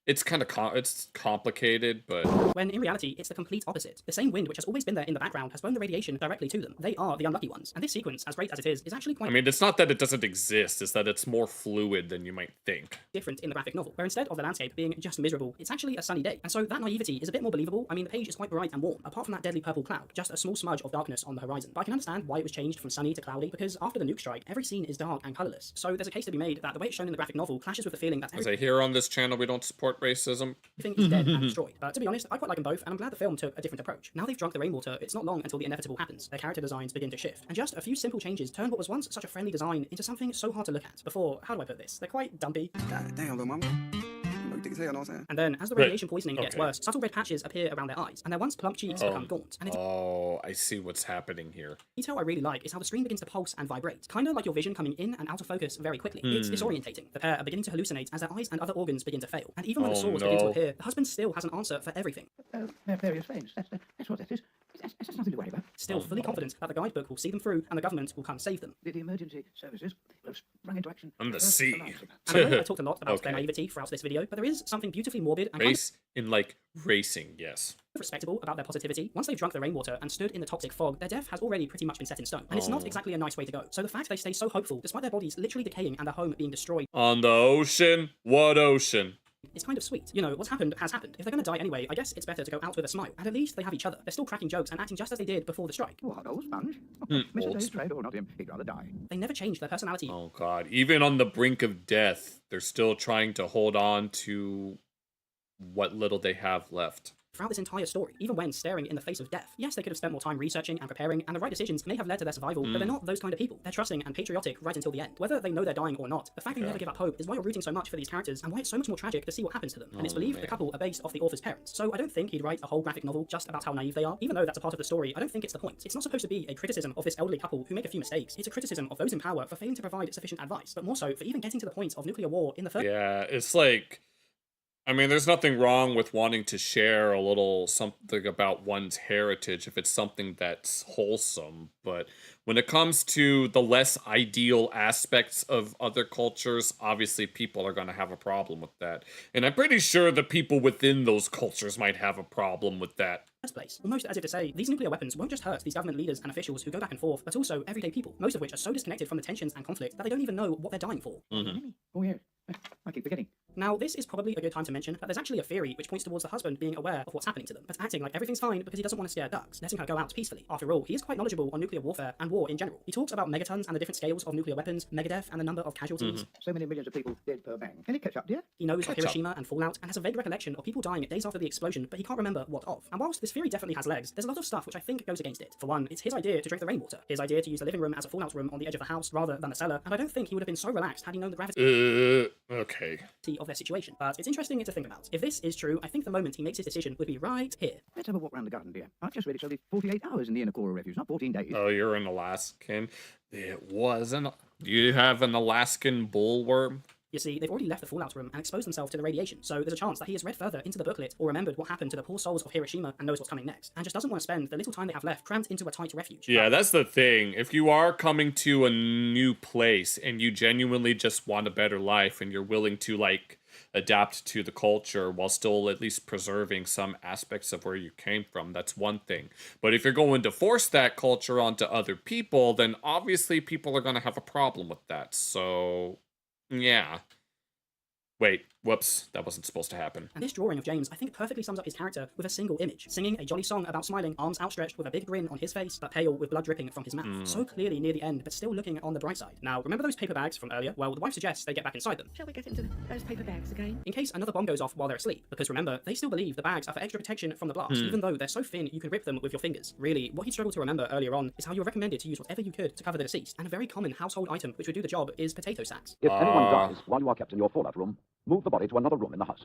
It's kind of it's complicated, but when in reality it's the complete opposite. The same wind which has always been there in the background has blown the radiation directly to them. They are the unlucky ones, and this sequence, as great as it is actually quite. I mean, it's not that it doesn't exist; it's that it's more fluid than you might think. Different in the graphic novel, where instead of the landscape being just miserable, it's actually a sunny day, and so that naivety is a bit more believable. I mean, the page is quite bright and warm, apart from that deadly purple cloud, just a small smudge of darkness on the horizon. But I can understand why it was changed from sunny to cloudy, because after the nuke strike, every scene is dark and colorless. So there's a case to be made that the way it's shown in the graphic novel clashes with the feeling that As I hear on this channel, we don't support racism. everything is dead and destroyed. But to be honest, I quite like them both, and I'm glad the film took a different approach. Now they've drunk the rainwater, it's not long until the inevitable happens. Their character designs begin to shift, and just a few simple changes turn what was once such a friendly design into something so hard to look at. Before, how do I put this? They're quite dumpy. Damn, little mama. And then, as the radiation poisoning gets worse, subtle red patches appear around their eyes, and their once plump cheeks become gaunt. And I see what's happening here. detail I really like is how the screen begins to pulse and vibrate, kind of like your vision coming in and out of focus very quickly. It's disorientating. The pair are beginning to hallucinate as their eyes and other organs begin to fail. And even when the sores begin to appear, the husband still has an answer for everything. Various veins, that's what that is. That's nothing to worry about. Still fully confident that the guidebook will see them through and the government will come save them. The emergency services will sprung into action. On the sea. And I know I talked a lot about their naivety throughout this video, but there is something beautifully morbid and race in like racing, yes. respectable about their positivity. Once they've drunk the rainwater and stood in the toxic fog, their death has already pretty much been set in stone. And it's not exactly a nice way to go. So the fact they stay so hopeful, despite their bodies literally decaying and their home being destroyed. On the ocean? What ocean? It's kind of sweet. You know, what's happened has happened. If they're gonna die anyway, I guess it's better to go out with a smile. And at least they have each other. They're still cracking jokes and acting just as they did before the strike. What, old sponge? Mr. Dave's trade, or not him, he'd rather die. They never changed their personality. Oh god, even on the brink of death, they're still trying to hold on to what little they have left. Throughout this entire story, even when staring in the face of death. Yes, they could have spent more time researching and preparing, and the right decisions may have led to their survival, but they're not those kind of people. They're trusting and patriotic right until the end. Whether they know they're dying or not, the fact they never give up hope is why you're rooting so much for these characters, and why it's so much more tragic to see what happens to them. And it's believed the couple are based off the author's parents. So I don't think he'd write a whole graphic novel just about how naive they are. Even though that's a part of the story, I don't think it's the point. It's not supposed to be a criticism of this elderly couple who make a few mistakes. It's a criticism of those in power for failing to provide sufficient advice, but more so for even getting to the point of nuclear war in the first. Yeah, it's like, I mean, there's nothing wrong with wanting to share a little something about one's heritage if it's something that's wholesome, but when it comes to the less ideal aspects of other cultures, obviously people are going to have a problem with that. And I'm pretty sure the people within those cultures might have a problem with that. First place. Almost as if to say, these nuclear weapons won't just hurt these government leaders and officials who go back and forth, but also everyday people, most of which are so disconnected from the tensions and conflict that they don't even know what they're dying for. Oh yeah, I keep forgetting. Now, this is probably a good time to mention that there's actually a theory which points towards the husband being aware of what's happening to them, but acting like everything's fine because he doesn't want to scare ducks, letting her go out peacefully. After all, he is quite knowledgeable on nuclear warfare and war in general. He talks about megatons and the different scales of nuclear weapons, megadeath and the number of casualties. So many millions of people dead per bang. Can it catch up, dear? He knows of Hiroshima and Fallout and has a vague recollection of people dying days after the explosion, but he can't remember what of. And whilst this theory definitely has legs, there's a lot of stuff which I think goes against it. For one, it's his idea to drink the rainwater, his idea to use the living room as a Fallout room on the edge of the house rather than the cellar, and I don't think he would have been so relaxed had he known the gravity of their situation. But it's interesting to think about. If this is true, I think the moment he makes his decision would be right here. Let's have a walk around the garden, dear. I've just read it's only 48 hours in the inner core refuge, not 14 days. Oh, you're an Alaskan. It wasn't. Do you have an Alaskan bullworm? You see, they've already left the fallout room and exposed themselves to the radiation, so there's a chance that he has read further into the booklet or remembered what happened to the poor souls of Hiroshima and knows what's coming next, and just doesn't want to spend the little time they have left cramped into a tight refuge. Yeah, that's the thing. If you are coming to a new place and you genuinely just want a better life and you're willing to, like, adapt to the culture while still at least preserving some aspects of where you came from, that's one thing. But if you're going to force that culture onto other people, then obviously people are going to have a problem with that. So, yeah. Wait, whoops, that wasn't supposed to happen. And this drawing of James, I think, perfectly sums up his character with a single image, singing a jolly song about smiling, arms outstretched with a big grin on his face, but pale with blood dripping from his mouth. So clearly near the end, but still looking on the bright side. Now, remember those paper bags from earlier? Well, the wife suggests they get back inside them. Shall we get into those paper bags again? In case another bomb goes off while they're asleep, because remember, they still believe the bags are for extra protection from the blast, even though they're so thin you can rip them with your fingers. Really, what he struggled to remember earlier on is how you were recommended to use whatever you could to cover the deceased, and a very common household item which would do the job is potato sacks. If anyone dies while you are kept in your fallout room, move the body to another room in the house.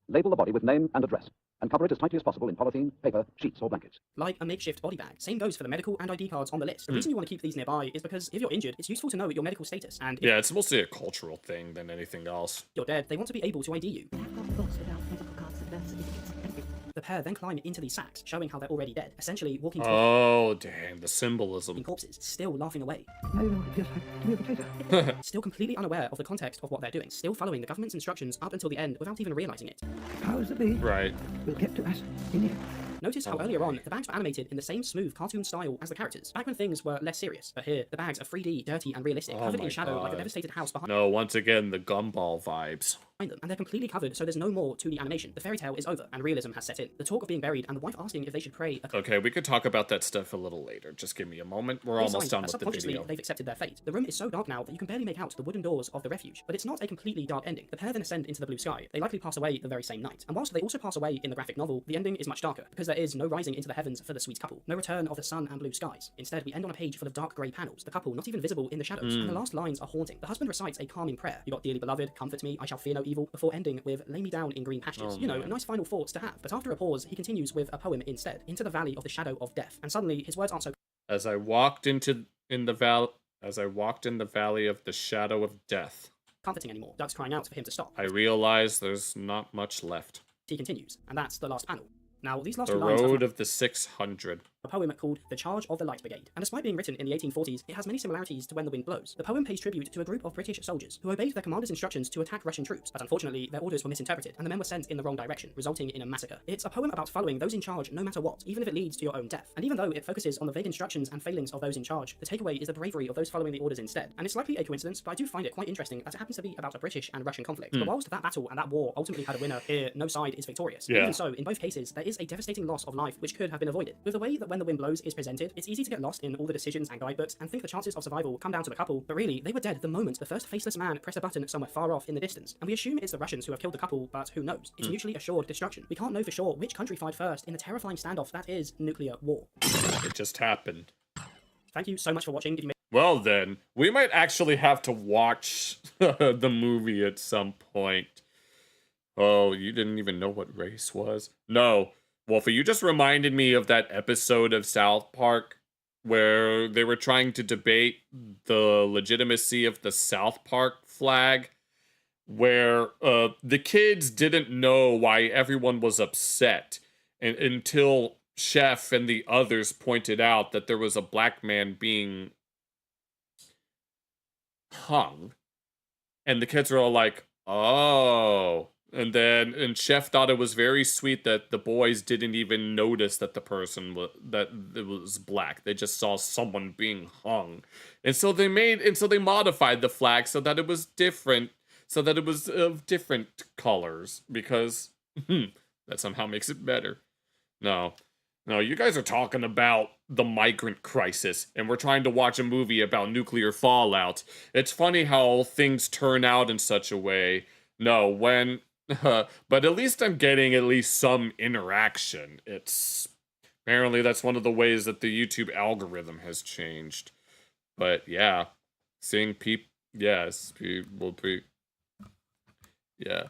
Label the body with name and address, and cover it as tightly as possible in polythene, paper, sheets, or blankets. Like a makeshift body bag. Same goes for the medical and ID cards on the list. The reason you want to keep these nearby is because if you're injured, it's useful to know your medical status, and if Yeah, it's mostly a cultural thing than anything else. you're dead, they want to be able to ID you. I've got books without medical cards and birth certificates. Everything. The pair then climb into these sacks, showing how they're already dead, essentially walking Oh, damn, the symbolism. corpses, still laughing away. No, just give me a potato. Still completely unaware of the context of what they're doing, still following the government's instructions up until the end without even realizing it. Powers that be Right. will get to us in here. Notice how earlier on, the bags were animated in the same smooth cartoon style as the characters, back when things were less serious. But here, the bags are 3D, dirty, and realistic, covered in shadow like a devastated house behind No, once again, the gumball vibes. them, and they're completely covered, so there's no more 2D animation. The fairy tale is over, and realism has set in. The talk of being buried, and the wife asking if they should pray. Okay, we could talk about that stuff a little later. Just give me a moment. We're almost done with the subconsciously, video. they've accepted their fate. The room is so dark now that you can barely make out the wooden doors of the refuge, but it's not a completely dark ending. The pair then ascend into the blue sky. They likely pass away the very same night. And whilst they also pass away in the graphic novel, the ending is much darker, because there is no rising into the heavens for the sweet couple, no return of the sun and blue skies. Instead, we end on a page full of dark grey panels, the couple not even visible in the shadows, and the last lines are haunting. The husband recites a calming prayer. You got dearly beloved, comfort me, I shall fear no evil, before ending with lay me down in green pastures. You know, nice final thoughts to have. But after a pause, he continues with a poem instead, into the valley of the shadow of death. And suddenly, his words aren't so As I walked in the valley of the shadow of death, comforting anymore. Doug's crying out for him to stop. I realized there's not much left. He continues, and that's the last panel. Now, these last The two lines road of the 600. a poem called The Charge of the Light Brigade, and despite being written in the 1840s, it has many similarities to When the Wind Blows. The poem pays tribute to a group of British soldiers who obeyed their commander's instructions to attack Russian troops, but unfortunately, their orders were misinterpreted, and the men were sent in the wrong direction, resulting in a massacre. It's a poem about following those in charge no matter what, even if it leads to your own death. And even though it focuses on the vague instructions and failings of those in charge, the takeaway is the bravery of those following the orders instead. And it's likely a coincidence, but I do find it quite interesting that it happens to be about a British and Russian conflict. But whilst that battle and that war ultimately had a winner, here no side is victorious. Yeah. Even so, in both cases, there is a devastating loss of life which could have been avoided. With the way that When the Wind Blows is presented, it's easy to get lost in all the decisions and guidebooks and think the chances of survival come down to the couple, but really, they were dead the moment the first faceless man pressed a button somewhere far off in the distance. And we assume it's the Russians who have killed the couple, but who knows? It's mutually assured destruction. We can't know for sure which country fired first in the terrifying standoff that is nuclear war. It just happened. Thank you so much for watching. If you Well then, we might actually have to watch the movie at some point. Oh, you didn't even know what race was? No. Wolfie, you just reminded me of that episode of South Park where they were trying to debate the legitimacy of the South Park flag, where the kids didn't know why everyone was upset until Chef and the others pointed out that there was a black man being hung. And the kids were all like, oh. And Chef thought it was very sweet that the boys didn't even notice that the person that it was black. They just saw someone being hung. And so they modified the flag so that it was different, so that it was of different colors, because that somehow makes it better. No, you guys are talking about the migrant crisis, and we're trying to watch a movie about nuclear fallout. It's funny how things turn out in such a way. No, when... but at least I'm getting at least some interaction. Apparently that's one of the ways that the YouTube algorithm has changed. But yeah, seeing people, yes, people be, yeah,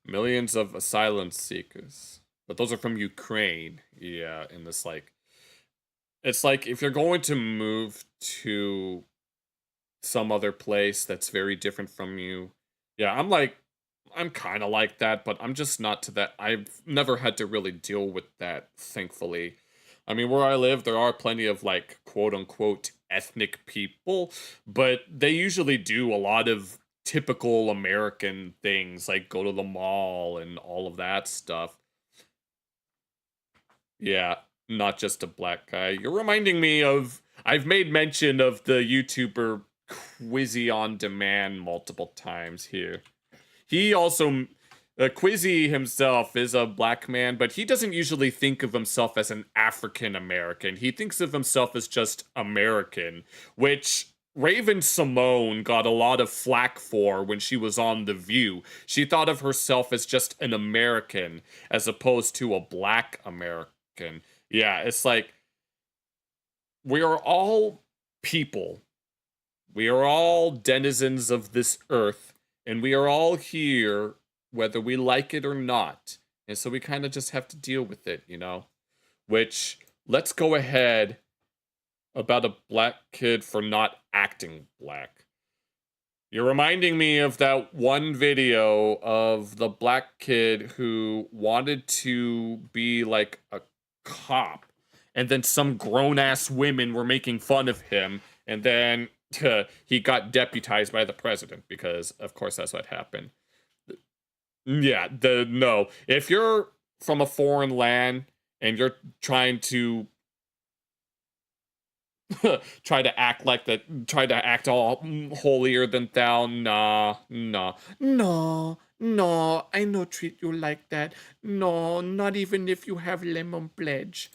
millions of asylum seekers. But those are from Ukraine. Yeah, in this it's like if you're going to move to some other place that's very different from you, Yeah, I'm kind of like that, but I'm just not to that. I've never had to really deal with that, thankfully. I mean, where I live, there are plenty of, like, quote-unquote ethnic people, but they usually do a lot of typical American things, like go to the mall and all of that stuff. Yeah, not just a black guy. You're reminding me of... I've made mention of the YouTuber Quizzy on Demand multiple times here. He also... Quizzy himself is a black man, but he doesn't usually think of himself as an African American. He thinks of himself as just American, which Raven Simone got a lot of flack for when she was on The View. She thought of herself as just an American, as opposed to a black American. Yeah, it's like, we are all people. We are all denizens of this earth, and we are all here whether we like it or not. And so we kind of just have to deal with it, you know? Which, let's go ahead about a black kid for not acting black. You're reminding me of that one video of the black kid who wanted to be like a cop, and then some grown-ass women were making fun of him, and then he got deputized by the president, because of course that's what happened. Yeah, no. If you're from a foreign land and you're trying to try to act all holier than thou, nah, I no treat you like that. No, not even if you have lemon pledge.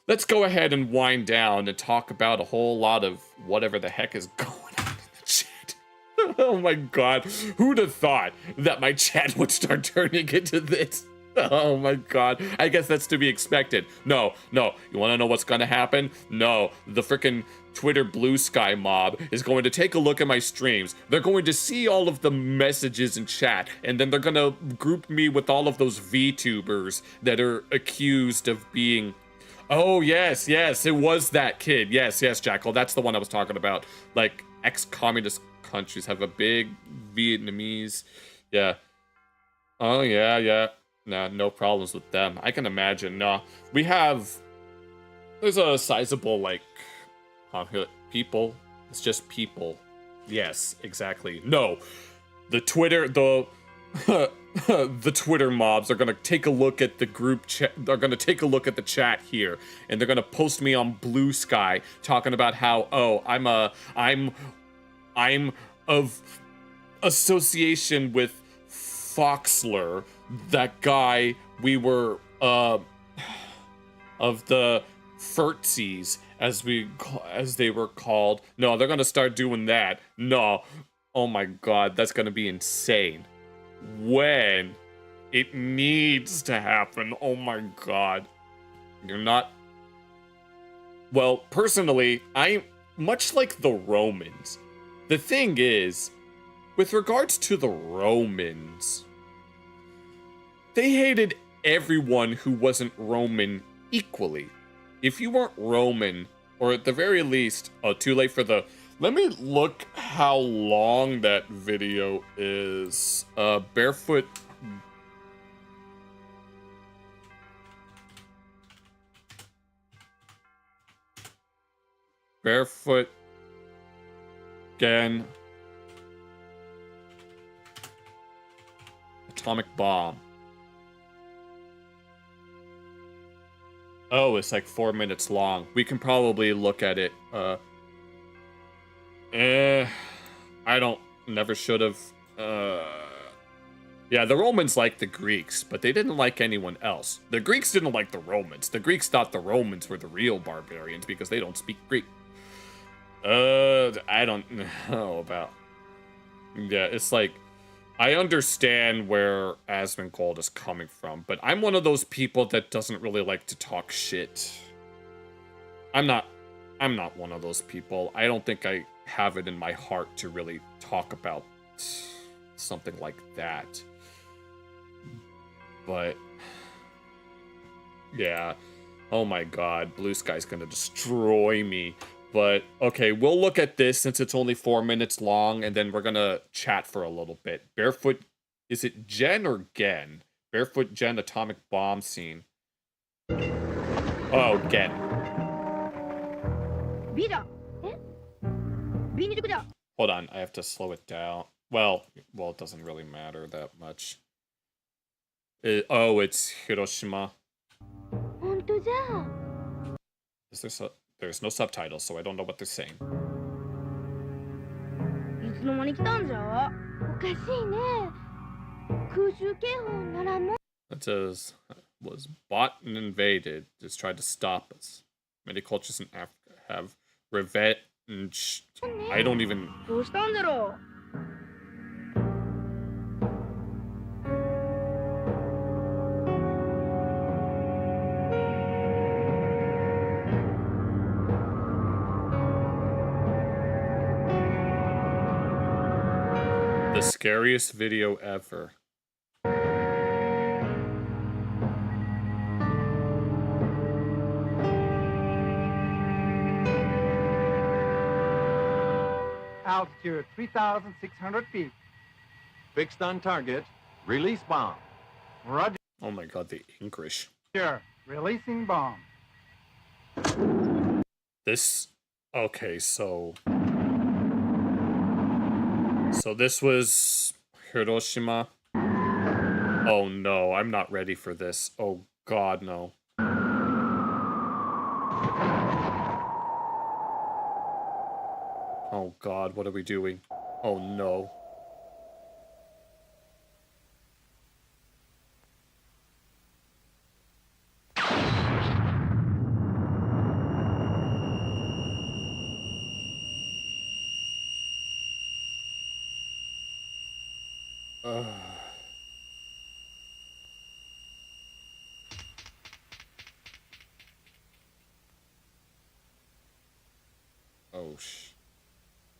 Let's go ahead and wind down and talk about a whole lot of whatever the heck is going on in the chat. Oh my god, who'd have thought that my chat would start turning into this? Oh my god, I guess that's to be expected. No, you wanna know what's gonna happen? No, the frickin' Twitter blue sky mob is going to take a look at my streams. They're going to see all of the messages in chat, and then they're gonna group me with all of those VTubers that are accused of being... Oh, yes, it was that kid. Yes, Jackal, that's the one I was talking about. Like, ex-communist countries have a big Vietnamese... Yeah. Oh, yeah. Nah, no problems with them. I can imagine. No, we have... There's a sizable, like... people. It's just people. Yes, exactly. No. The Twitter... the Twitter mobs are gonna take a look at the group chat. They're gonna take a look at the chat here, and they're gonna post me on Blue Sky talking about how, oh, I'm of association with Foxler, that guy we were of the Furtsies, as they were called. No, they're gonna start doing that. No, oh my god, that's gonna be insane. When it needs to happen. Oh my god. You're not... Well, personally, I'm much like the Romans. The thing is, with regards to the Romans, they hated everyone who wasn't Roman equally. If you weren't Roman, or at the very least... Oh, too late for the... Let me look how long that video is. Barefoot... Barefoot... Again... Atomic bomb. Oh, it's like 4 minutes long. We can probably look at it, never should have. Yeah, the Romans liked the Greeks, but they didn't like anyone else. The Greeks didn't like the Romans. The Greeks thought the Romans were the real barbarians because they don't speak Greek. I don't know about... Yeah, it's like... I understand where Asmongold is coming from, but I'm one of those people that doesn't really like to talk shit. I'm not one of those people. I don't think I have it in my heart to really talk about something like that. But yeah, oh my god, Blue Sky's gonna destroy me. but okay, we'll look at this since it's only 4 minutes long, and then we're gonna chat for a little bit. Barefoot, is it Jen or Gen? Barefoot Jen atomic bomb scene. Oh, Gen. Hold on, I have to slow it down. Well, it doesn't really matter that much. Oh, it's Hiroshima. Is there there's no subtitles, so I don't know what they're saying. It says, was bought and invaded, just tried to stop us. Many cultures in Africa have revenge. I don't even... The scariest video ever. Altitude 3,600 feet. Fixed on target. Release bomb. Roger. Oh my god, the English. Sure. Releasing bomb. This... Okay, so this was Hiroshima. Oh no, I'm not ready for this. Oh god, no. Oh god, what are we doing? Oh no.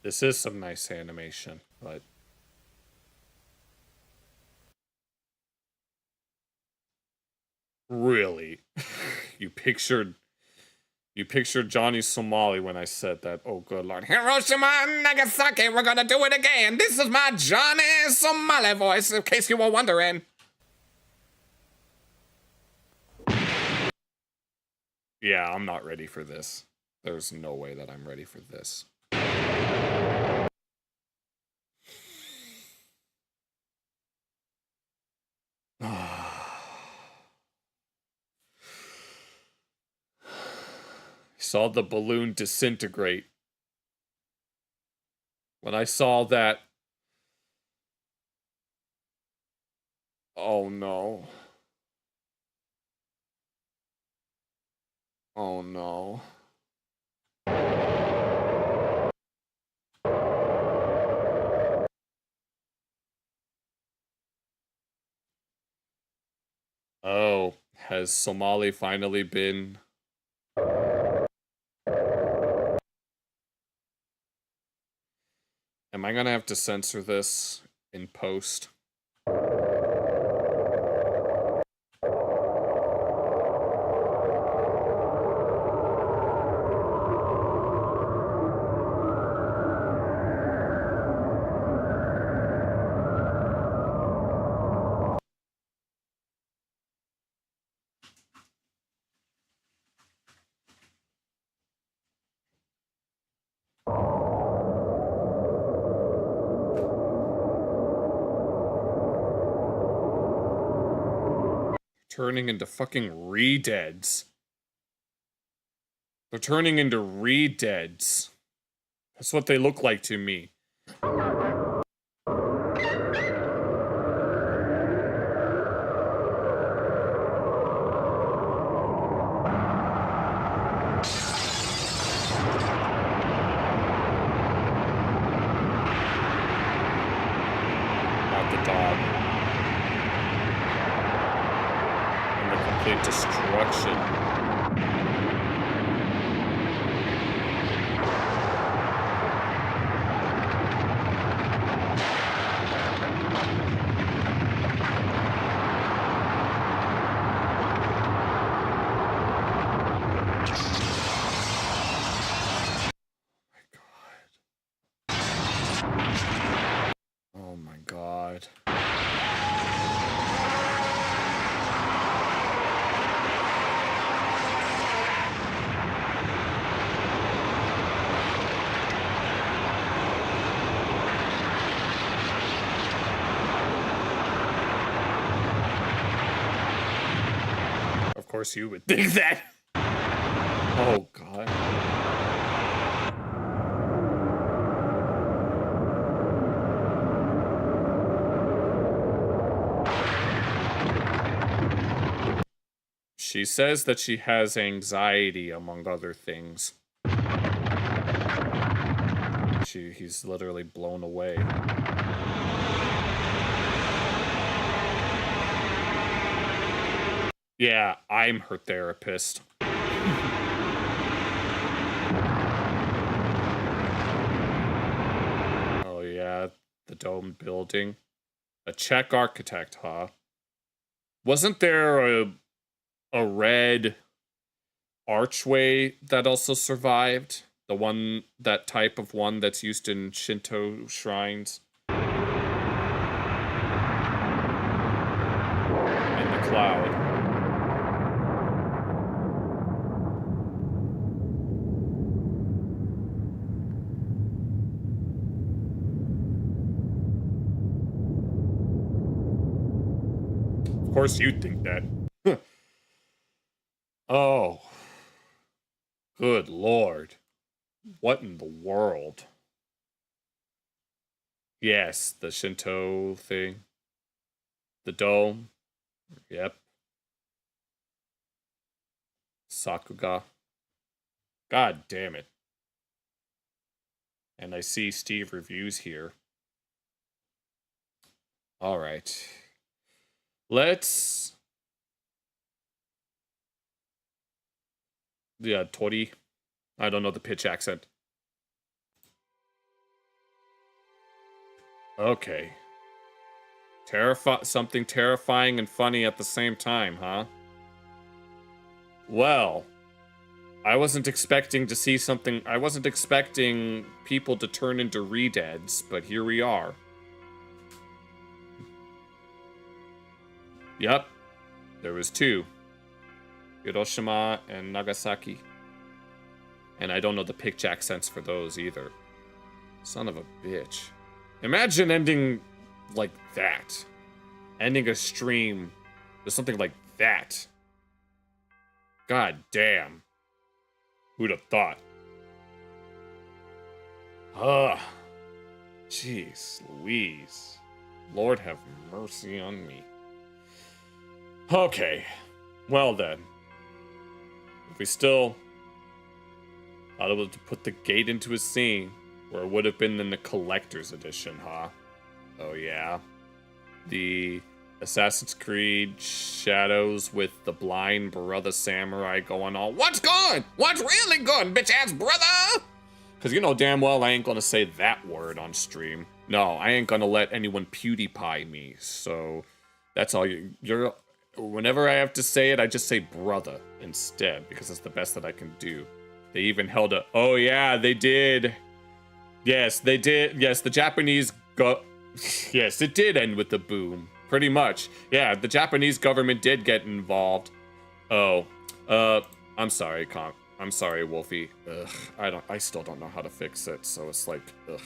This is some nice animation, but... Really? You pictured Johnny Somali when I said that. Oh, good lord. Hiroshima and Nagasaki, we're gonna do it again. This is my Johnny Somali voice, in case you were wondering. Yeah, I'm not ready for this. There's no way that I'm ready for this. Saw the balloon disintegrate. When I saw that... Oh no. Oh no. Oh, has Somali finally been... Am I gonna have to censor this in post? Turning into fucking re-deads. They're turning into re-deads. That's what they look like to me. Not the dog. Complete destruction. course you would think that. Oh, God. She says that she has anxiety, among other things. He's literally blown away. Yeah, I'm her therapist. Oh yeah, the domed building. A Czech architect, huh? Wasn't there a red archway that also survived? The one, that type of one that's used in Shinto shrines? In the cloud. Of course you'd think that. Oh. Good Lord. What in the world? Yes, the Shinto thing. The dome. Yep. Sakuga. God damn it. And I see Steve reviews here. Alright. Let's... Yeah, Tori. I don't know the pitch accent. Okay. Something terrifying and funny at the same time, huh? Well, I wasn't expecting to see something... I wasn't expecting people to turn into re-deads, but here we are. Yep. There was 2. Hiroshima and Nagasaki. And I don't know the pitch accents for those either. Son of a bitch. Imagine ending like that. Ending a stream with something like that. God damn. Who'd have thought? Ugh. Jeez Louise. Lord have mercy on me. Okay. Well then. If we still... thought able to put the gate into a scene where it would have been in the collector's edition, huh? Oh yeah. The Assassin's Creed Shadows with the blind brother samurai going on. What's good? What's really good, bitch-ass brother? Because you know damn well I ain't gonna say that word on stream. No, I ain't gonna let anyone PewDiePie me. So that's all you're... Whenever I have to say it, I just say brother instead, because it's the best that I can do. They even held a... Oh, yeah, they did. Yes, they did. Yes, the Japanese... Yes, it did end with the boom. Pretty much. Yeah, the Japanese government did get involved. Oh. I'm sorry, I'm sorry, Wolfie. Ugh, I still don't know how to fix it, so it's like, ugh.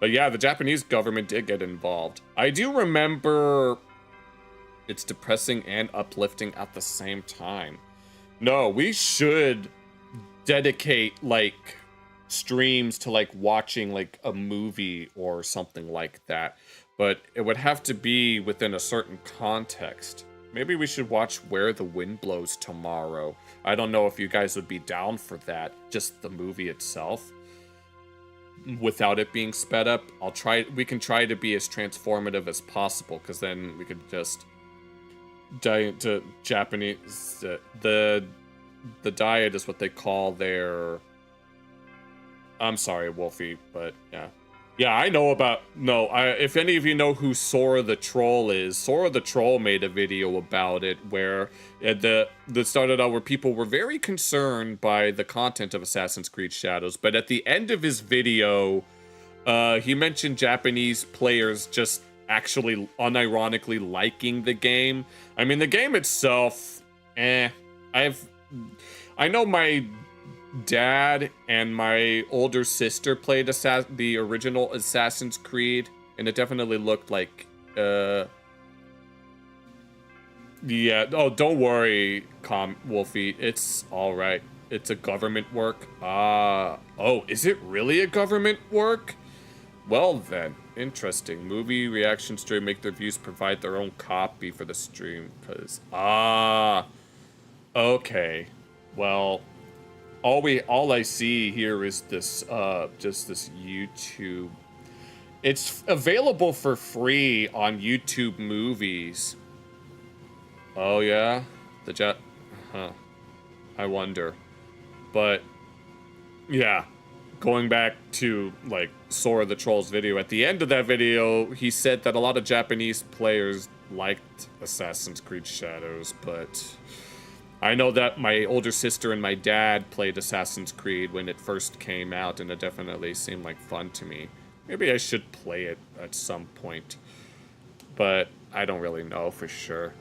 But yeah, the Japanese government did get involved. I do remember... It's depressing and uplifting at the same time. No, we should dedicate, like, streams to, like, watching, like, a movie or something like that. But it would have to be within a certain context. Maybe we should watch Where the Wind Blows tomorrow. I don't know if you guys would be down for that, just the movie itself. Without it being sped up, we can try to be as transformative as possible, because then we could just... diet to Japanese, the diet is what they call their... I'm sorry, Wolfie, but yeah. Yeah, I know about... No, if any of you know who Sora the Troll is, Sora the Troll made a video about it where that started out where people were very concerned by the content of Assassin's Creed Shadows, but at the end of his video, he mentioned Japanese players just actually unironically liking the game. I mean, the game itself, I know my dad and my older sister played the original Assassin's Creed, and it definitely looked like Yeah, oh, don't worry, Wolfie. It's alright. It's a government work. Oh, is it really a government work? Well then, interesting. Movie reaction stream, make their views, provide their own copy for the stream, because, okay. Well, all I see here is this, just this YouTube. It's available for free on YouTube Movies. Oh yeah? Huh. I wonder. But, yeah. Going back to, like, Sora the Troll's video, at the end of that video, he said that a lot of Japanese players liked Assassin's Creed Shadows, but I know that my older sister and my dad played Assassin's Creed when it first came out, and it definitely seemed like fun to me. Maybe I should play it at some point, but I don't really know for sure.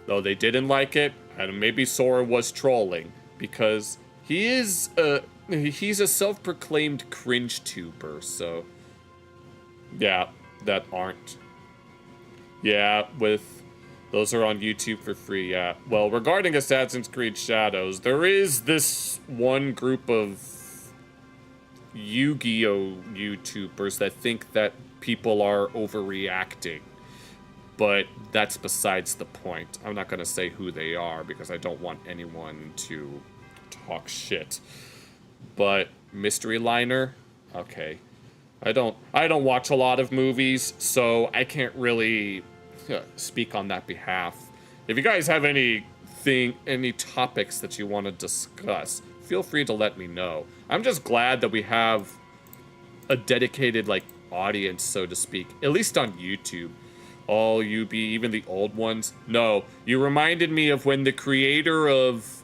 Though they didn't like it, and maybe Sora was trolling, because he's a self-proclaimed cringe tuber, so yeah, that aren't. Yeah, those are on YouTube for free, yeah. Well, regarding Assassin's Creed Shadows, there is this one group of Yu-Gi-Oh! YouTubers that think that people are overreacting. But that's besides the point. I'm not gonna say who they are because I don't want anyone to talk shit. But Mystery Liner? Okay. I don't watch a lot of movies, so I can't really speak on that behalf. If you guys have any topics that you want to discuss, feel free to let me know. I'm just glad that we have a dedicated, like, audience, so to speak, at least on YouTube. All UB, even the old ones. No, you reminded me of when the creator of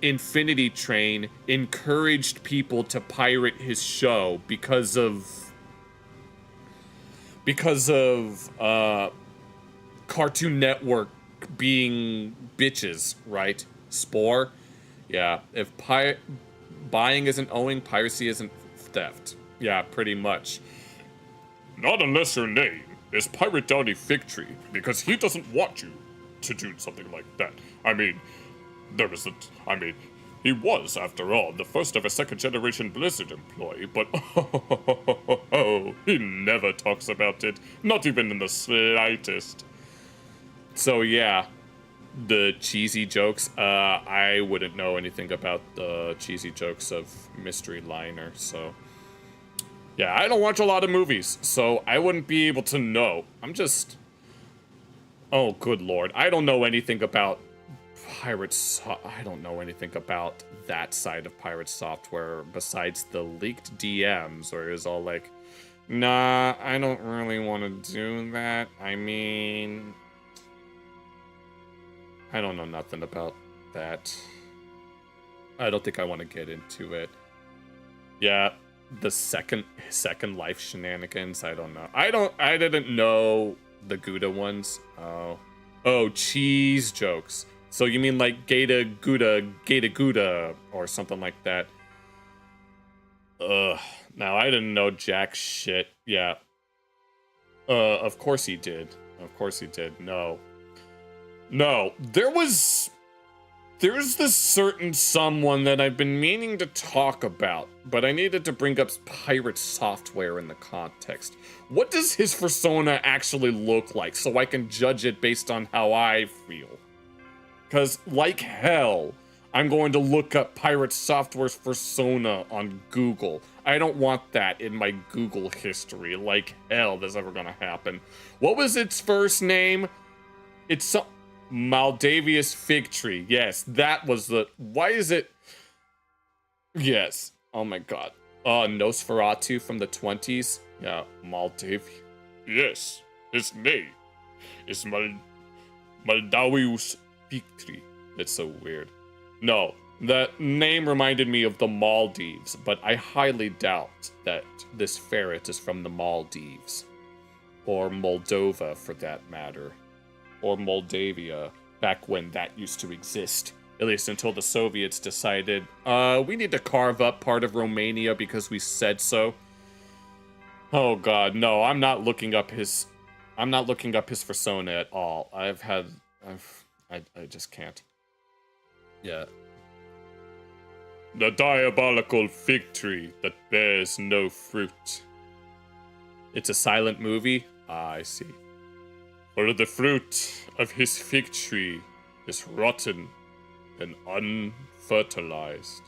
Infinity Train encouraged people to pirate his show because of Cartoon Network being bitches, right? Spore? Yeah, if buying isn't owing, piracy isn't theft. Yeah, pretty much. Not unless your name is Pirate Downy Fig Tree, because he doesn't want you to do something like that. I mean, he was, after all, the first of a second-generation Blizzard employee, but he never talks about it, not even in the slightest. So yeah, the cheesy jokes, I wouldn't know anything about the cheesy jokes of Mystery Liner, so yeah, I don't watch a lot of movies, so I wouldn't be able to know. Oh, good lord. I don't know anything about I don't know anything about that side of Pirate Software besides the leaked DMs, where it was all like, nah, I don't really want to do that. I mean, I don't know nothing about that. I don't think I want to get into it. Yeah. The second life shenanigans, I don't know. I didn't know the Gouda ones. Oh, cheese jokes. So you mean like Gata Gouda, or something like that. Now I didn't know jack shit. Yeah. Of course he did. Of course he did. No, there's this certain someone that I've been meaning to talk about, but I needed to bring up Pirate Software in the context. What does his persona actually look like so I can judge it based on how I feel? Because, like hell, I'm going to look up Pirate Software's persona on Google. I don't want that in my Google history. Like hell, that's ever gonna happen. What was its first name? It's some Maldavius Fig Tree. Yes, that was the... Why is it... Yes. Oh my god. Nosferatu from the 20s? Yeah, Maldavius. Yes, his name is Maldavius Fig Tree. That's so weird. No, that name reminded me of the Maldives, but I highly doubt that this ferret is from the Maldives. Or Moldova, for that matter. Or Moldavia, back when that used to exist. At least until the Soviets decided, we need to carve up part of Romania because we said so. Oh god, no, I'm not looking up his persona at all. I've had I just can't. Yeah. The diabolical fig tree that bears no fruit. It's a silent movie? Ah, I see. For the fruit of his fig tree is rotten and unfertilized.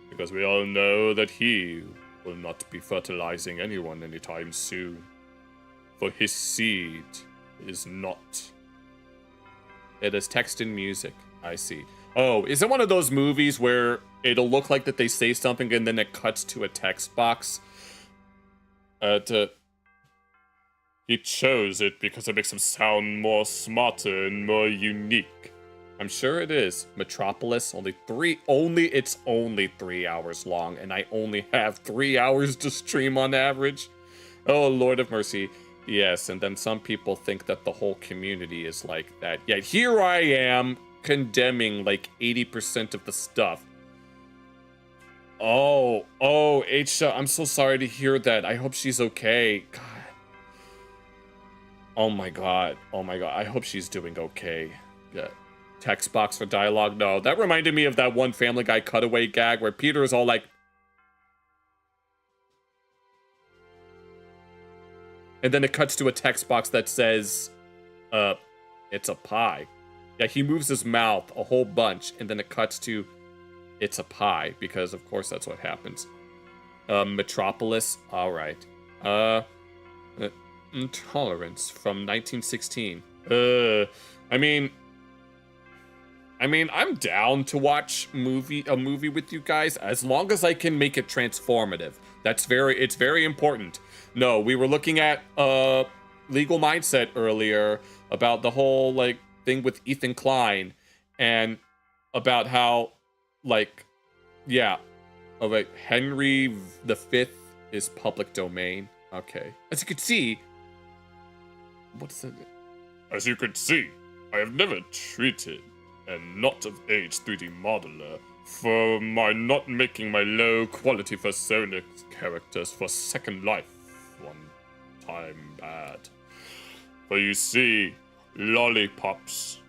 Because we all know that he will not be fertilizing anyone anytime soon. For his seed is not. It is text and music. I see. Oh, is it one of those movies where it'll look like that they say something and then it cuts to a text box? He chose it because it makes him sound more smarter and more unique. I'm sure it is. Metropolis, it's only 3 hours long, and I only have 3 hours to stream on average. Oh, Lord of mercy. Yes, and then some people think that the whole community is like that. Yet here I am, condemning like 80% of the stuff. Oh, Aisha, I'm so sorry to hear that. I hope she's okay. God. Oh my god. I hope she's doing okay. Yeah. Text box for dialogue? No, that reminded me of that one Family Guy cutaway gag where Peter is all like... And then it cuts to a text box that says, it's a pie. Yeah, he moves his mouth a whole bunch, and then it cuts to, it's a pie, because of course that's what happens. Metropolis, alright. Intolerance from 1916. I mean, I'm down to watch a movie with you guys as long as I can make it transformative. It's very important. No, we were looking at Legal Mindset earlier about the whole like thing with Ethan Klein and about how Henry V is public domain. Okay. As you can see, what's that? As you can see, I have never treated a not of age 3D modeler for my not making my low quality Persona characters for Second Life one time bad. For you see, lollipops,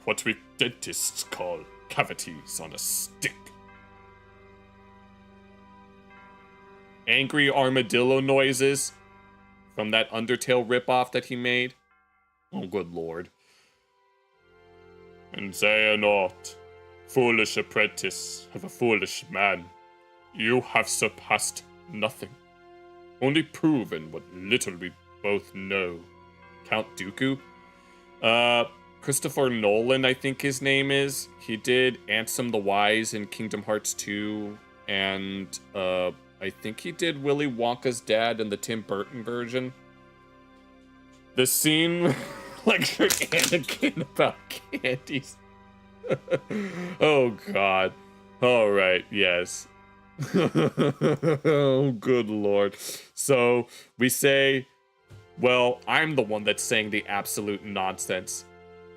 what we dentists call cavities on a stick. Angry armadillo noises from that Undertale ripoff that he made. Oh, good lord. And say naught, foolish apprentice of a foolish man. You have surpassed nothing, only proven what little we both know. Count Dooku? Christopher Nolan, I think his name is. He did Ansem the Wise in Kingdom Hearts 2, and I think he did Willy Wonka's dad in the Tim Burton version. The scene, like Anakin about candies. Oh god. All right, yes. Oh, good lord. So we say, well, I'm the one that's saying the absolute nonsense.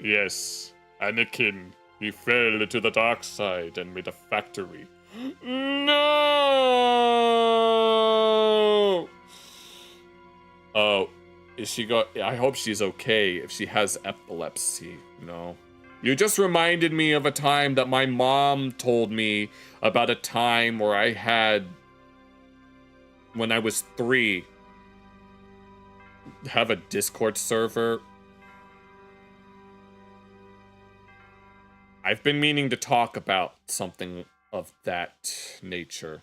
Yes, Anakin, he fell into the dark side and made a factory. No! Oh, is she I hope she's okay if she has epilepsy. No. You just reminded me of a time that my mom told me about a time where I had, when I was 3, have a Discord server. I've been meaning to talk about something of that nature.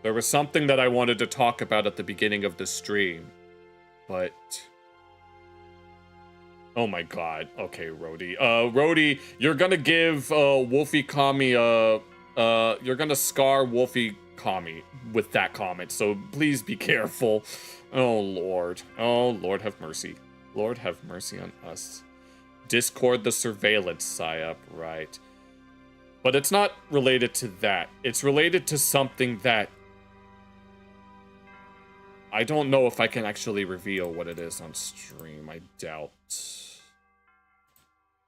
There was something that I wanted to talk about at the beginning of the stream, but... Oh my god. Okay, Rhodey. Rhodey, you're gonna give Wolfie Kami you're gonna scar Wolfie Kami with that comment, so please be careful. Oh lord. Oh Lord have mercy. Lord have mercy on us. Discord the surveillance psyop, right. But it's not related to that. It's related to something that I don't know if I can actually reveal what it is on stream. I doubt.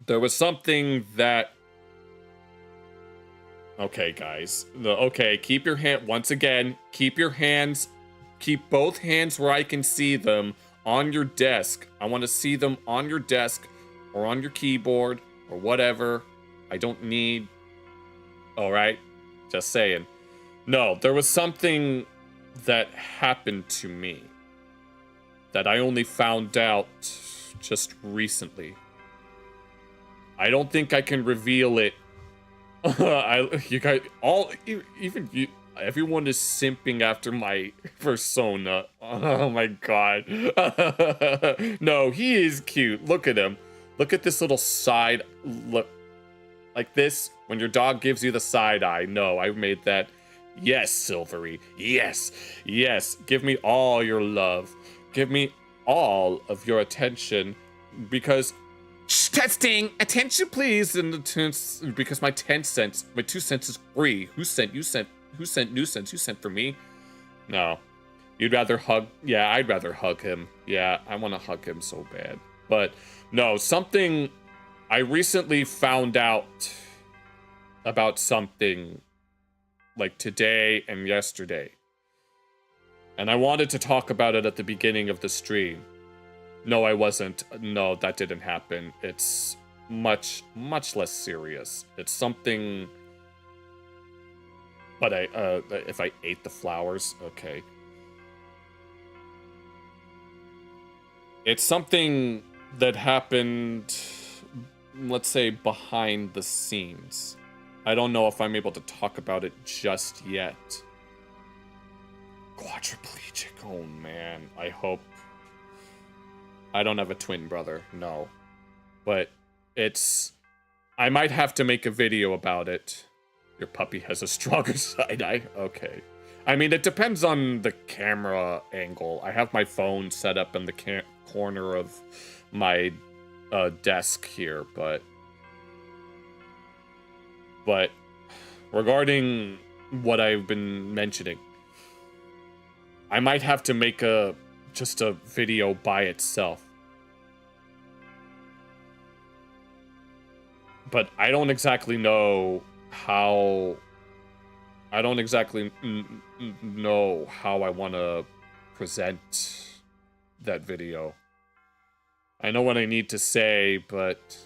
There was something that... Okay, guys. Okay, keep your hand... Once again, keep your hands... Keep both hands where I can see them on your desk. I want to see them on your desk or on your keyboard or whatever. I don't need... Alright? Just saying. No, there was something that happened to me that I only found out just recently. I don't think I can reveal it. You guys, even you, everyone is simping after my persona. Oh my god. No, he is cute. Look at him. Look at this little side look. Like this, when your dog gives you the side eye. No, I made that. Yes, Silvery. Yes. Yes. Give me all your love. Give me all of your attention. Because... Shh, testing! Attention, please! Because my 10 cents, my 2 cents is free. Who sent nuisance? You sent for me? No. You'd rather hug... Yeah, I'd rather hug him. Yeah, I want to hug him so bad. But, no, something... I recently found out about something like today and yesterday. And I wanted to talk about it at the beginning of the stream. No, I wasn't. No, that didn't happen. It's much, much less serious. It's something... But if I ate the flowers, okay. It's something that happened... let's say behind the scenes. I don't know if I'm able to talk about it just yet. Quadriplegic, oh man, I hope. I don't have a twin brother, no. But it's... I might have to make a video about it. Your puppy has a stronger side eye, okay. I mean, it depends on the camera angle. I have my phone set up in the corner of my desk here, but regarding what I've been mentioning, I might have to make just a video by itself. But I don't exactly know how... I don't exactly know how I want to present that video. I know what I need to say, but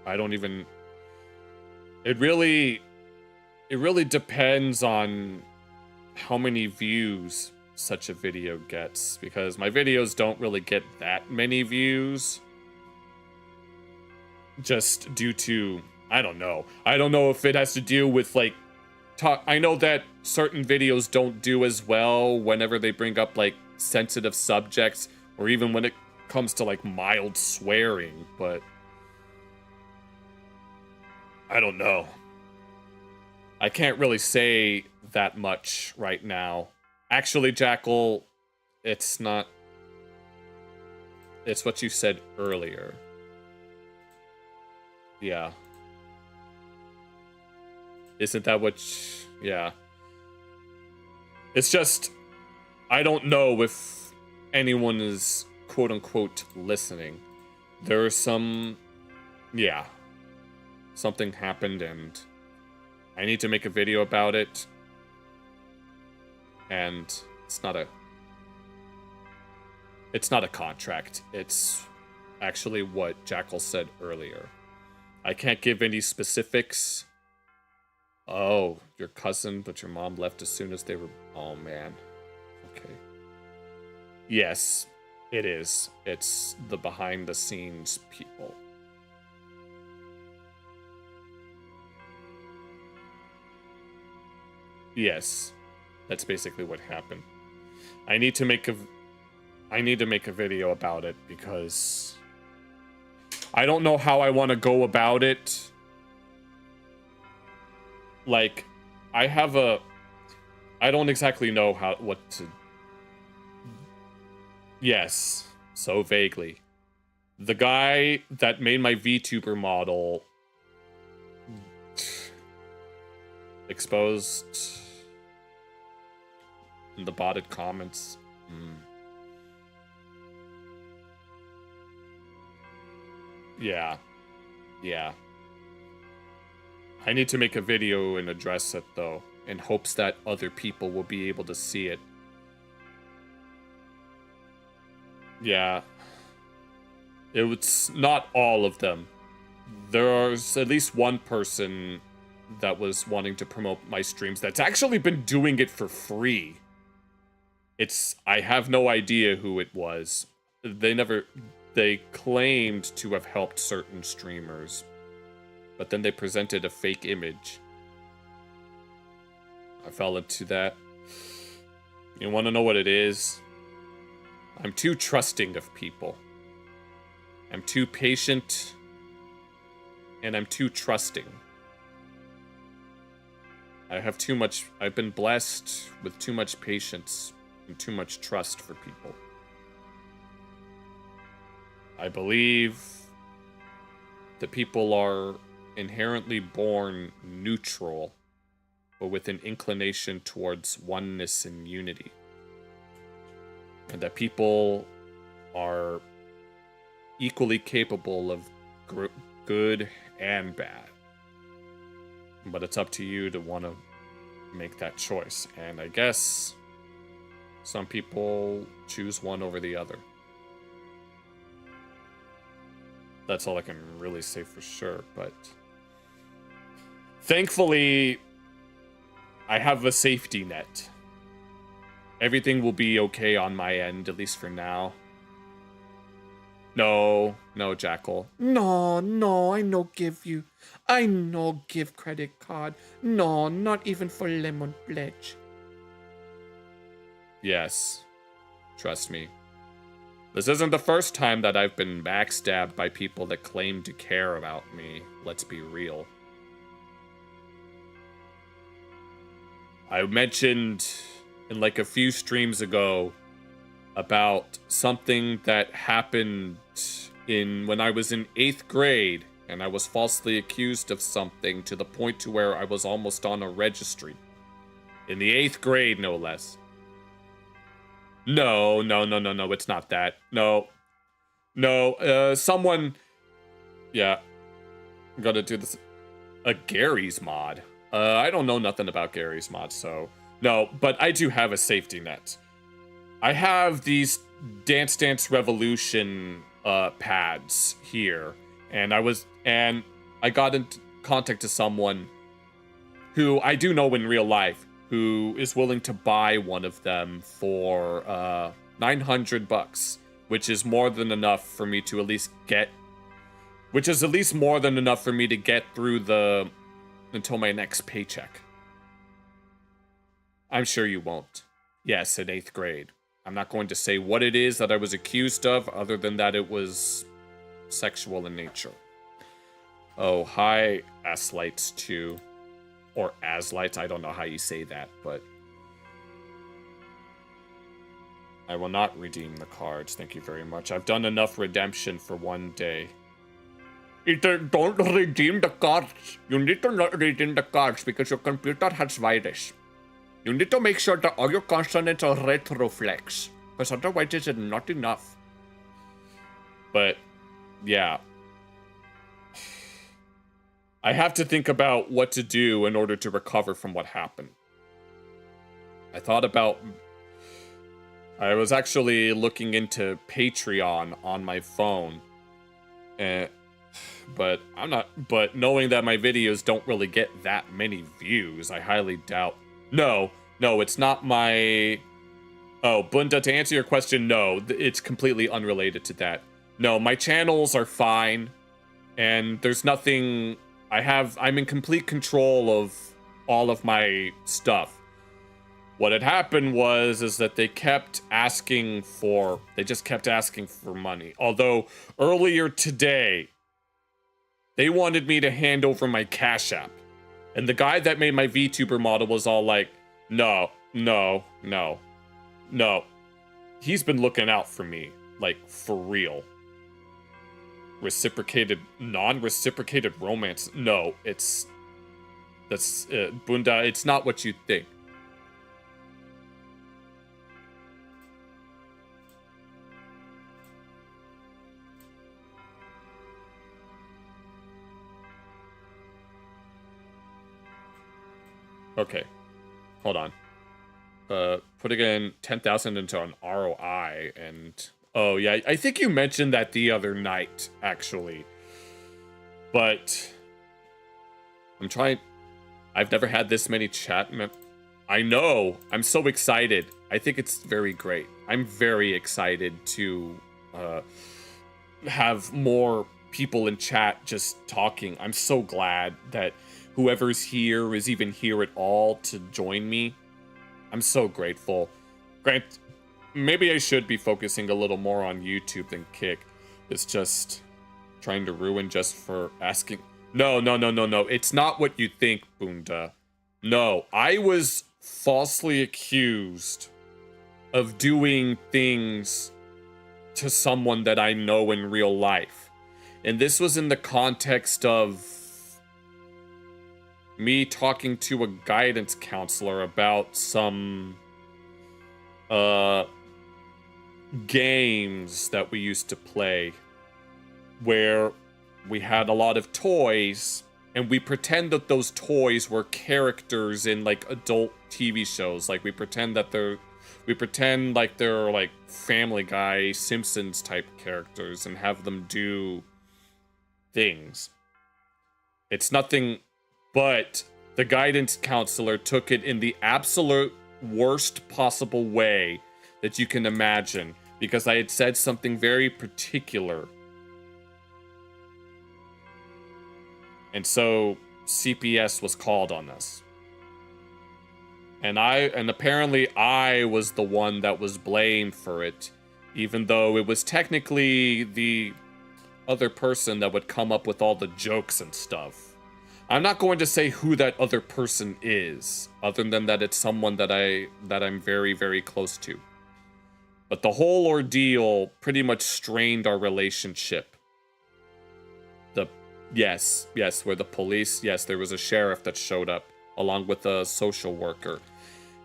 I don't even... It really depends on how many views such a video gets, because my videos don't really get that many views. Just due to, I don't know. I don't know if it has to do with, like, I know that certain videos don't do as well whenever they bring up, like, sensitive subjects, or even when it comes to, like, mild swearing, but I don't know. I can't really say that much right now. Actually, Jackal, it's not... It's what you said earlier. Yeah. Isn't that what... Yeah. It's just... I don't know if anyone is quote-unquote listening. There are some... Yeah. Something happened and I need to make a video about it. And it's not a... It's not a contract. It's actually what Jackal said earlier. I can't give any specifics. Oh, your cousin, but your mom left as soon as they were... Oh, man. Okay. Yes, it is. It's the behind-the-scenes people. Yes, that's basically what happened. I need to make a video about it because I don't know how I want to go about it. Like, I don't exactly know what to... Yes, so vaguely. The guy that made my VTuber model exposed in the botted comments. Yeah. Yeah. I need to make a video and address it, though, in hopes that other people will be able to see it. Yeah. It's not all of them. There's at least one person that was wanting to promote my streams that's actually been doing it for free. I have no idea who it was. They claimed to have helped certain streamers, but then they presented a fake image. I fell into that. You want to know what it is? I'm too trusting of people. I'm too patient, and I'm too trusting. I've been blessed with too much patience and too much trust for people. I believe that people are inherently born neutral, but with an inclination towards oneness and unity. And that people are equally capable of good and bad. But it's up to you to want to make that choice. And I guess some people choose one over the other. That's all I can really say for sure, but thankfully, I have a safety net. Everything will be okay on my end, at least for now. No, Jackal. No, I no give credit card. No, not even for lemon pledge. Yes, trust me. This isn't the first time that I've been backstabbed by people that claim to care about me. Let's be real. I mentioned in like a few streams ago about something that happened when I was in 8th grade, and I was falsely accused of something to the point to where I was almost on a registry. In the 8th grade, no less. No, it's not that. No, someone... Yeah, I'm gonna do this. A Gary's mod. I don't know nothing about Gary's mod, so... No, but I do have a safety net. I have these Dance Dance Revolution pads here, and I got in contact to someone who I do know in real life who is willing to buy one of them for $900, which is more than enough for me to at least get, more than enough for me to get through until my next paycheck. I'm sure you won't. Yes, in 8th grade. I'm not going to say what it is that I was accused of, other than that it was sexual in nature. Oh, hi, Aslights 2. Or Aslights, I don't know how you say that, but... I will not redeem the cards, thank you very much. I've done enough redemption for one day. Don't redeem the cards. You need to not redeem the cards because your computer has virus. You need to make sure that all your consonants are retroflex, because otherwise it's not enough. But, yeah. I have to think about what to do in order to recover from what happened. I was actually looking into Patreon on my phone. But knowing that my videos don't really get that many views, I highly doubt. No, it's not my... Oh, Bunda, to answer your question, no, it's completely unrelated to that. No, my channels are fine, and there's nothing... I'm in complete control of all of my stuff. What had happened is that they just kept asking for money. Although, earlier today, they wanted me to hand over my Cash App. And the guy that made my VTuber model was all like, no. He's been looking out for me, like, for real. Non-reciprocated romance. No, Bunda, it's not what you think. Okay, hold on. Putting in 10,000 into an ROI, and Oh, yeah. I think you mentioned that the other night, actually. But I'm trying. I've never had this many chat. I know. I'm so excited. I think it's very great. I'm very excited to have more people in chat just talking. I'm so glad that whoever's here is even here at all to join me. I'm so grateful. Grant, maybe I should be focusing a little more on YouTube than Kick. It's just trying to ruin just for asking. No. It's not what you think, Bunda. No, I was falsely accused of doing things to someone that I know in real life. And this was in the context of me talking to a guidance counselor about some games that we used to play where we had a lot of toys and we pretend that those toys were characters in like adult TV shows. Like we pretend like they're like Family Guy, Simpsons type characters and have them do things. It's nothing, but the guidance counselor took it in the absolute worst possible way that you can imagine, because I had said something very particular. And so CPS was called on us. And apparently I was the one that was blamed for it, even though it was technically the other person that would come up with all the jokes and stuff. I'm not going to say who that other person is, other than that it's someone that I'm very, very close to. But the whole ordeal pretty much strained our relationship. Yes, where the police, yes, there was a sheriff that showed up along with a social worker.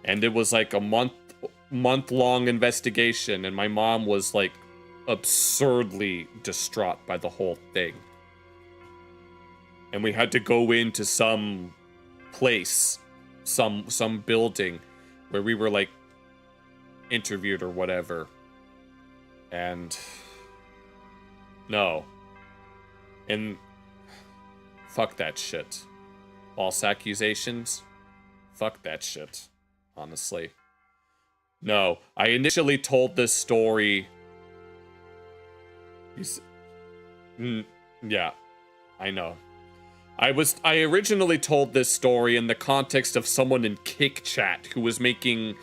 And it was like a month-long investigation, and my mom was like absurdly distraught by the whole thing. And we had to go into some place, some building where we were like interviewed or whatever. And no. And fuck that shit. False accusations? Fuck that shit. Honestly. No, I initially told this story. Yeah, I know. I originally told this story in the context of someone in Kick Chat who was making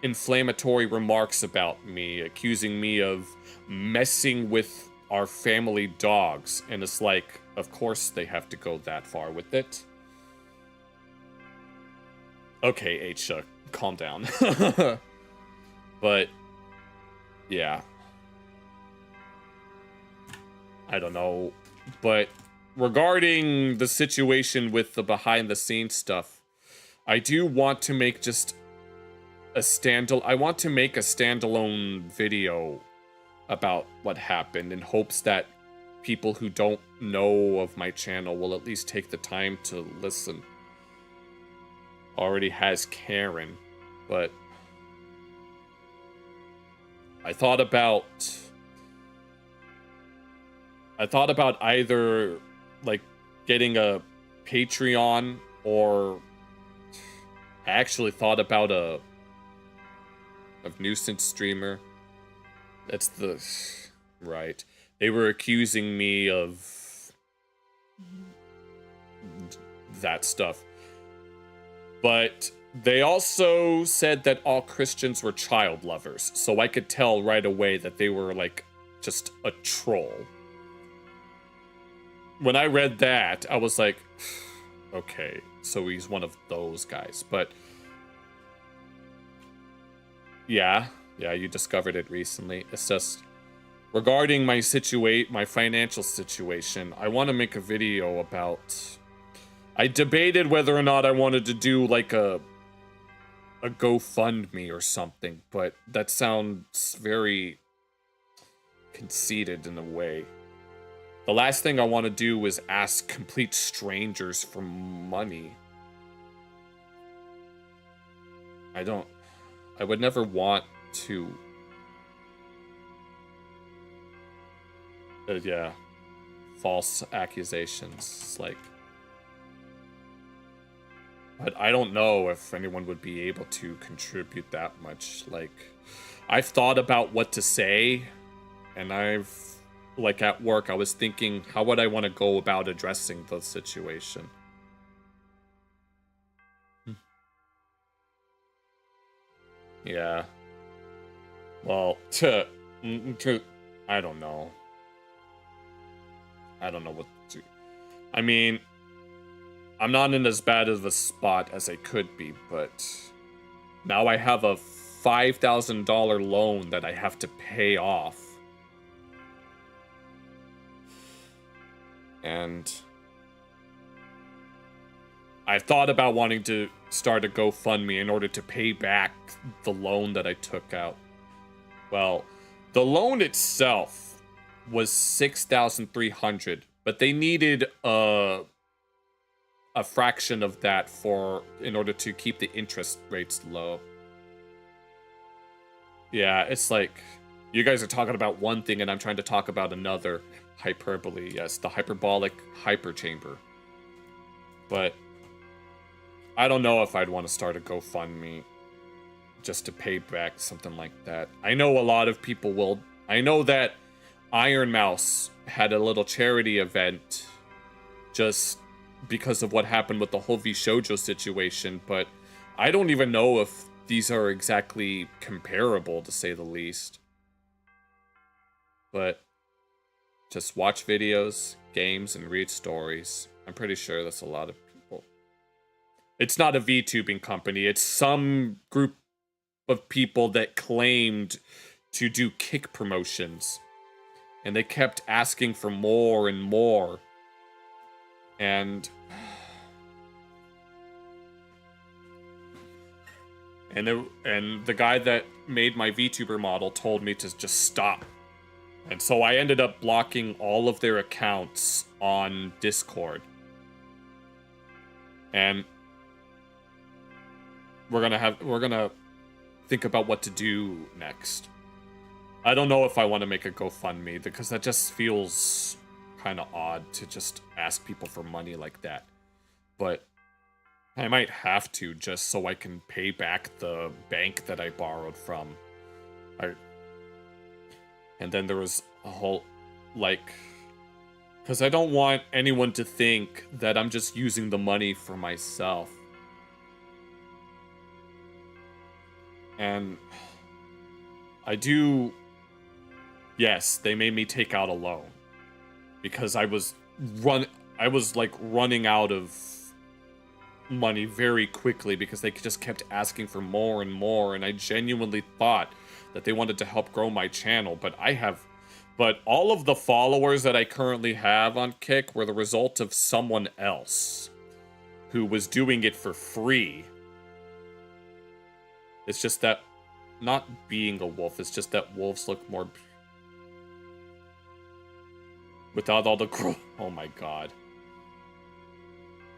inflammatory remarks about me, accusing me of messing with our family dogs. And it's like, of course they have to go that far with it. Okay, Aisha, calm down. But, yeah. I don't know. But regarding the situation with the behind-the-scenes stuff, I do want to make just I want to make a standalone video about what happened in hopes that people who don't know of my channel will at least take the time to listen. Already has Karen, but I thought about either like getting a Patreon, or I actually thought about a nuisance streamer. That's the right. They were accusing me of that stuff. But they also said that all Christians were child lovers, so I could tell right away that they were like just a troll. When I read that, I was like, okay, so he's one of those guys. But yeah, you discovered it recently. It's just regarding my financial situation, I want to make a video about. I debated whether or not I wanted to do like a GoFundMe or something, but that sounds very conceited in a way. The last thing I want to do is ask complete strangers for money. I would never want to yeah, false accusations. It's like, but I don't know if anyone would be able to contribute that much. Like, I've thought about what to say, and like at work, I was thinking, how would I want to go about addressing the situation? Yeah. Well, I don't know. I don't know what to do. I mean, I'm not in as bad of a spot as I could be, but now I have a $5,000 loan that I have to pay off. And I thought about wanting to start a GoFundMe in order to pay back the loan that I took out. Well, the loan itself was $6,300, but they needed a fraction of that in order to keep the interest rates low. Yeah, it's like you guys are talking about one thing and I'm trying to talk about another. Hyperbole, yes, the hyperbolic hyperchamber. But I don't know if I'd want to start a GoFundMe just to pay back something like that. I know a lot of people will. I know that Iron Mouse had a little charity event just because of what happened with the whole Shoujo situation, but I don't even know if these are exactly comparable, to say the least. But just watch videos, games, and read stories. I'm pretty sure that's a lot of people. It's not a VTubing company. It's some group of people that claimed to do kick promotions. And they kept asking for more and more. And the guy that made my VTuber model told me to just stop. And so I ended up blocking all of their accounts on Discord. And we're gonna think about what to do next. I don't know if I want to make a GoFundMe, because that just feels kind of odd to just ask people for money like that. But I might have to, just so I can pay back the bank that I borrowed from. And then there was a whole, like, because I don't want anyone to think that I'm just using the money for myself. And I do, yes, they made me take out a loan because I was like running out of money very quickly because they just kept asking for more and more, and I genuinely thought that they wanted to help grow my channel, but all of the followers that I currently have on Kick were the result of someone else who was doing it for free. It's just that, not being a wolf, it's just that wolves look more... Without all the... Oh my god.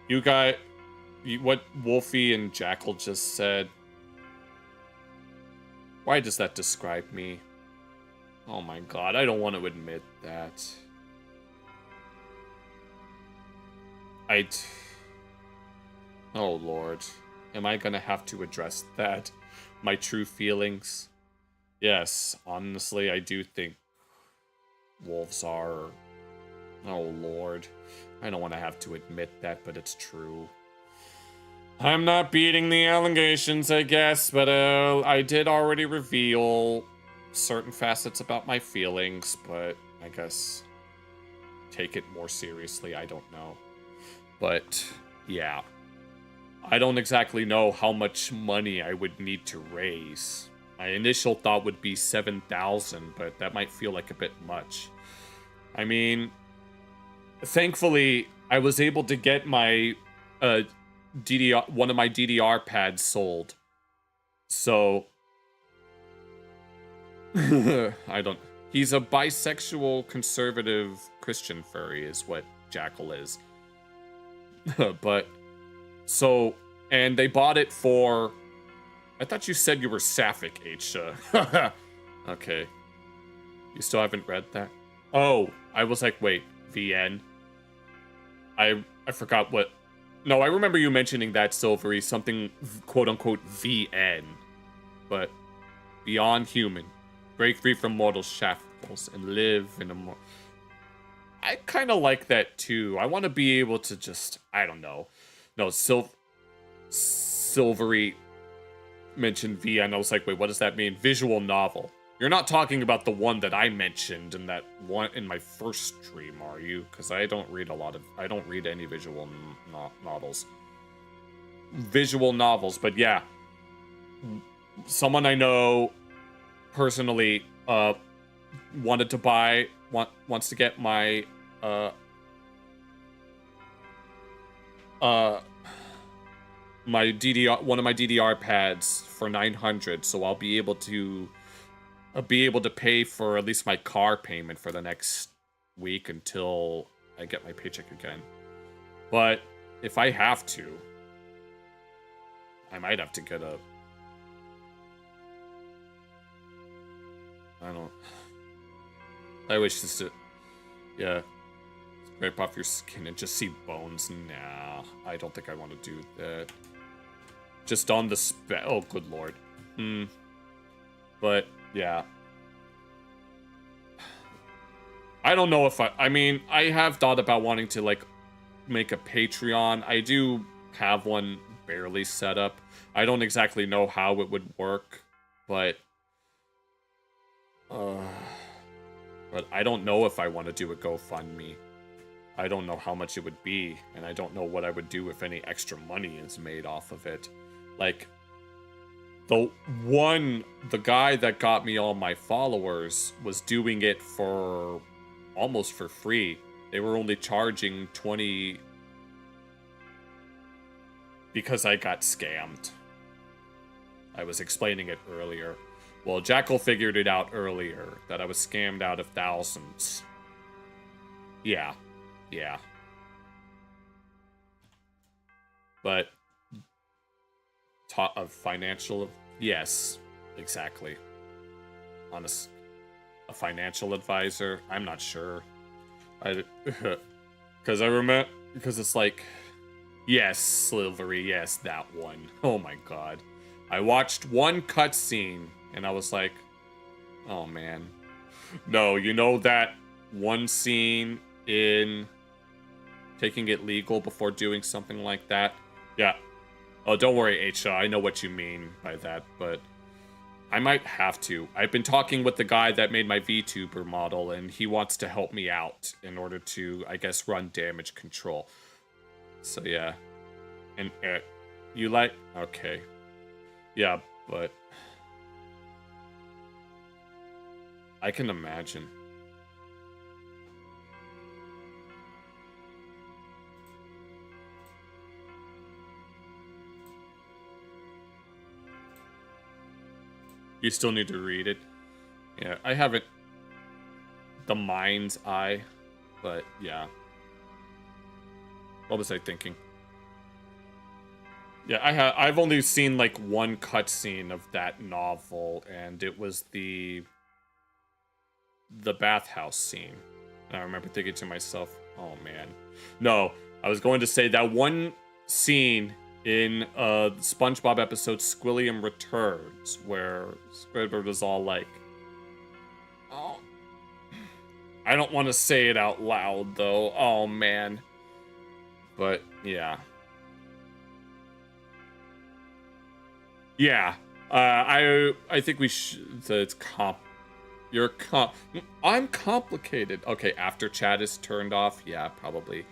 You guys... What Wolfie and Jackal just said... Why does that describe me? Oh my god, I don't want to admit that. Oh lord. Am I gonna have to address that? My true feelings? Yes, honestly, I do think wolves are... Oh lord. I don't want to have to admit that, but it's true. I'm not beating the allegations, I guess, but I did already reveal certain facets about my feelings, but I guess take it more seriously, I don't know. But, yeah. I don't exactly know how much money I would need to raise. My initial thought would be 7,000, but that might feel like a bit much. I mean, thankfully, I was able to get my one of my DDR pads sold. So he's a bisexual conservative Christian furry is what Jackal is. But so, and they bought it for, I thought you said you were sapphic, Aisha. Okay. You still haven't read that? Oh, I was like, wait, VN? I forgot what... No, I remember you mentioning that, Silvery, something quote-unquote VN. But beyond human. Break free from mortal shackles and live in a more... I kind of like that, too. I want to be able to just... I don't know. No, Silvery mentioned VN. I was like, wait, what does that mean? Visual novel. You're not talking about the one that I mentioned in that one in my first stream, are you? Because I don't read I don't read any visual novels. Visual novels, but yeah. Someone I know personally wanted to buy, wants to get my my DDR, one of my DDR pads for 900, so I'll be able to pay for at least my car payment for the next week until I get my paycheck again. But if I have to, I might have to get a... I wish this to... Yeah. Scrape off your skin and just see bones. Nah, I don't think I want to do that. Just on the oh, good lord. But, yeah. I don't know if I mean, I have thought about wanting to, like, make a Patreon. I do have one barely set up. I don't exactly know how it would work, but I don't know if I want to do a GoFundMe. I don't know how much it would be, and I don't know what I would do if any extra money is made off of it. Like, the guy that got me all my followers was doing it for almost for free. They were only charging 20 because I got scammed. I was explaining it earlier. Well, Jackal figured it out earlier, that I was scammed out of thousands. Yeah. Yeah. But... of financial... Yes, exactly. On a financial advisor, I'm not sure. Because I remember... Because it's like... Yes, Silvery, yes, that one. Oh my god. I watched one cutscene, and I was like... Oh man. No, you know that one scene in... Taking it legal before doing something like that? Yeah. Oh, don't worry, Aisha. I know what you mean by that, but I might have to. I've been talking with the guy that made my VTuber model, and he wants to help me out in order to, I guess, run damage control. So, yeah. And you like... Okay. Yeah, but... I can imagine. You still need to read it. Yeah, I haven't... The Mind's Eye, but yeah. What was I thinking? Yeah, I've only seen like one cutscene of that novel, and it was the bathhouse scene. And I remember thinking to myself, oh man. No, I was going to say that one scene in SpongeBob episode Squilliam Returns, where Squidward was all like, oh, I don't want to say it out loud though, oh man. But yeah. Yeah, I think we should, it's I'm complicated. Okay, after chat is turned off, yeah, probably.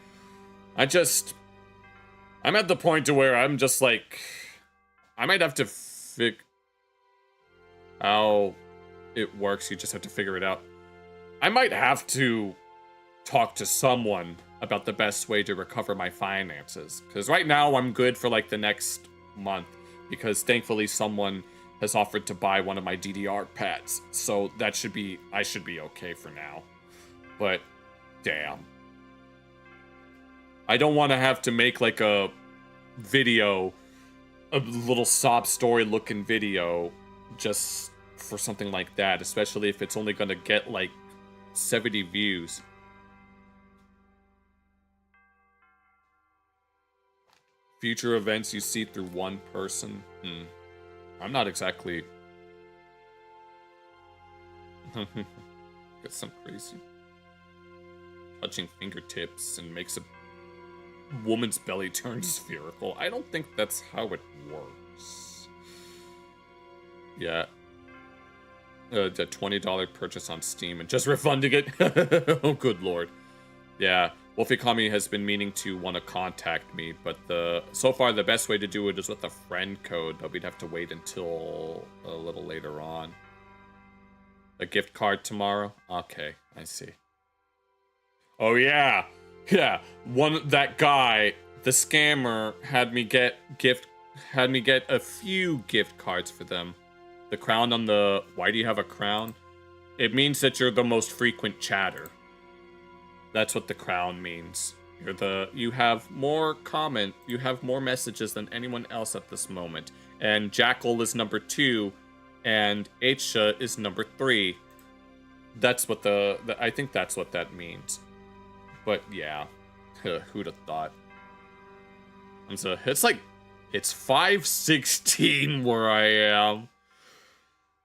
I'm at the point to where I'm just like, I might have to how it works. You just have to figure it out. I might have to talk to someone about the best way to recover my finances. Because right now I'm good for like the next month. Because thankfully someone has offered to buy one of my DDR pads. So that should be, I should be okay for now. But, damn. I don't want to have to make like a video, a little sob story looking video just for something like that, especially if it's only going to get like 70 views. Future events you see through one person. I'm not exactly... Got some crazy. Touching fingertips and makes a woman's belly turn spherical. I don't think that's how it works. Yeah. The $20 purchase on Steam and just refunding it. Oh, good lord. Yeah. Wolfie Kami has been meaning to want to contact me, but so far the best way to do it is with a friend code, but we'd have to wait until a little later on. A gift card tomorrow? Okay, I see. Oh yeah, yeah. That guy, the scammer, had me get a few gift cards for them. The crown on the why do you have a crown? It means that you're the most frequent chatter. That's what the crown means. You have more messages than anyone else at this moment. And Jackal is number 2, and Aisha is number 3. That's what I think that's what that means. But yeah, who'd have thought? It's 5:16 where I am.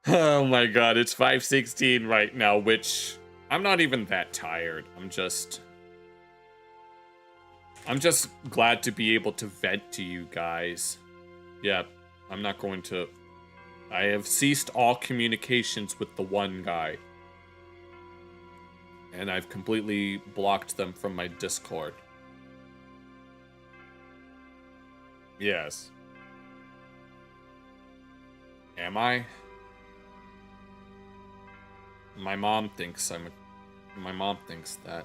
Oh my god, it's 5:16 right now, which I'm not even that tired. I'm just glad to be able to vent to you guys. Yeah, I'm not going to... I have ceased all communications with the one guy. And I've completely blocked them from my Discord. Yes. Am I? My mom thinks that.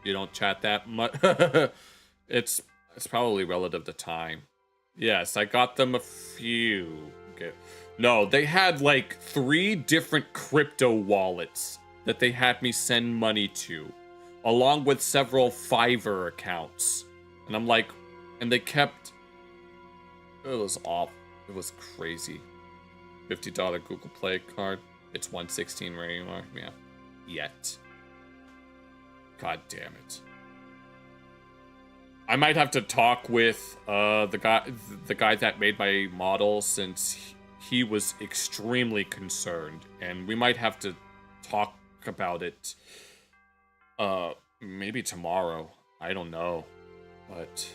You don't chat that much. It's probably relative to time. Yes, I got them a few. Okay. No, they had like 3 different crypto wallets that they had me send money to, along with several Fiverr accounts. And I'm like, and they kept... It was off. It was crazy. $50 Google Play card. It's 116 regular. Yeah. Yet. God damn it. I might have to talk with the guy that made my model, since he was extremely concerned, and we might have to talk about it maybe tomorrow. I don't know, but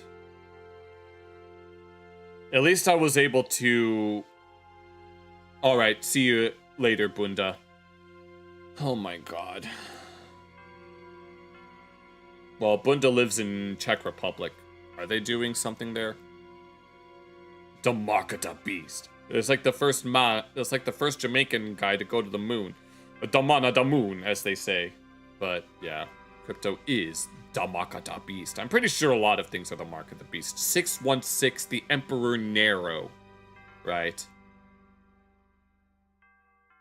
at least I was able to... Alright, see you later, Bunda. Oh my god. Well, Bunda lives in Czech Republic. Are they doing something there? Damakata Beast. It's like the first Jamaican guy to go to the moon. Damana da moon, as they say. But yeah, crypto is Damakata Beast. I'm pretty sure a lot of things are the mark of the beast. 616, the Emperor Nero. Right?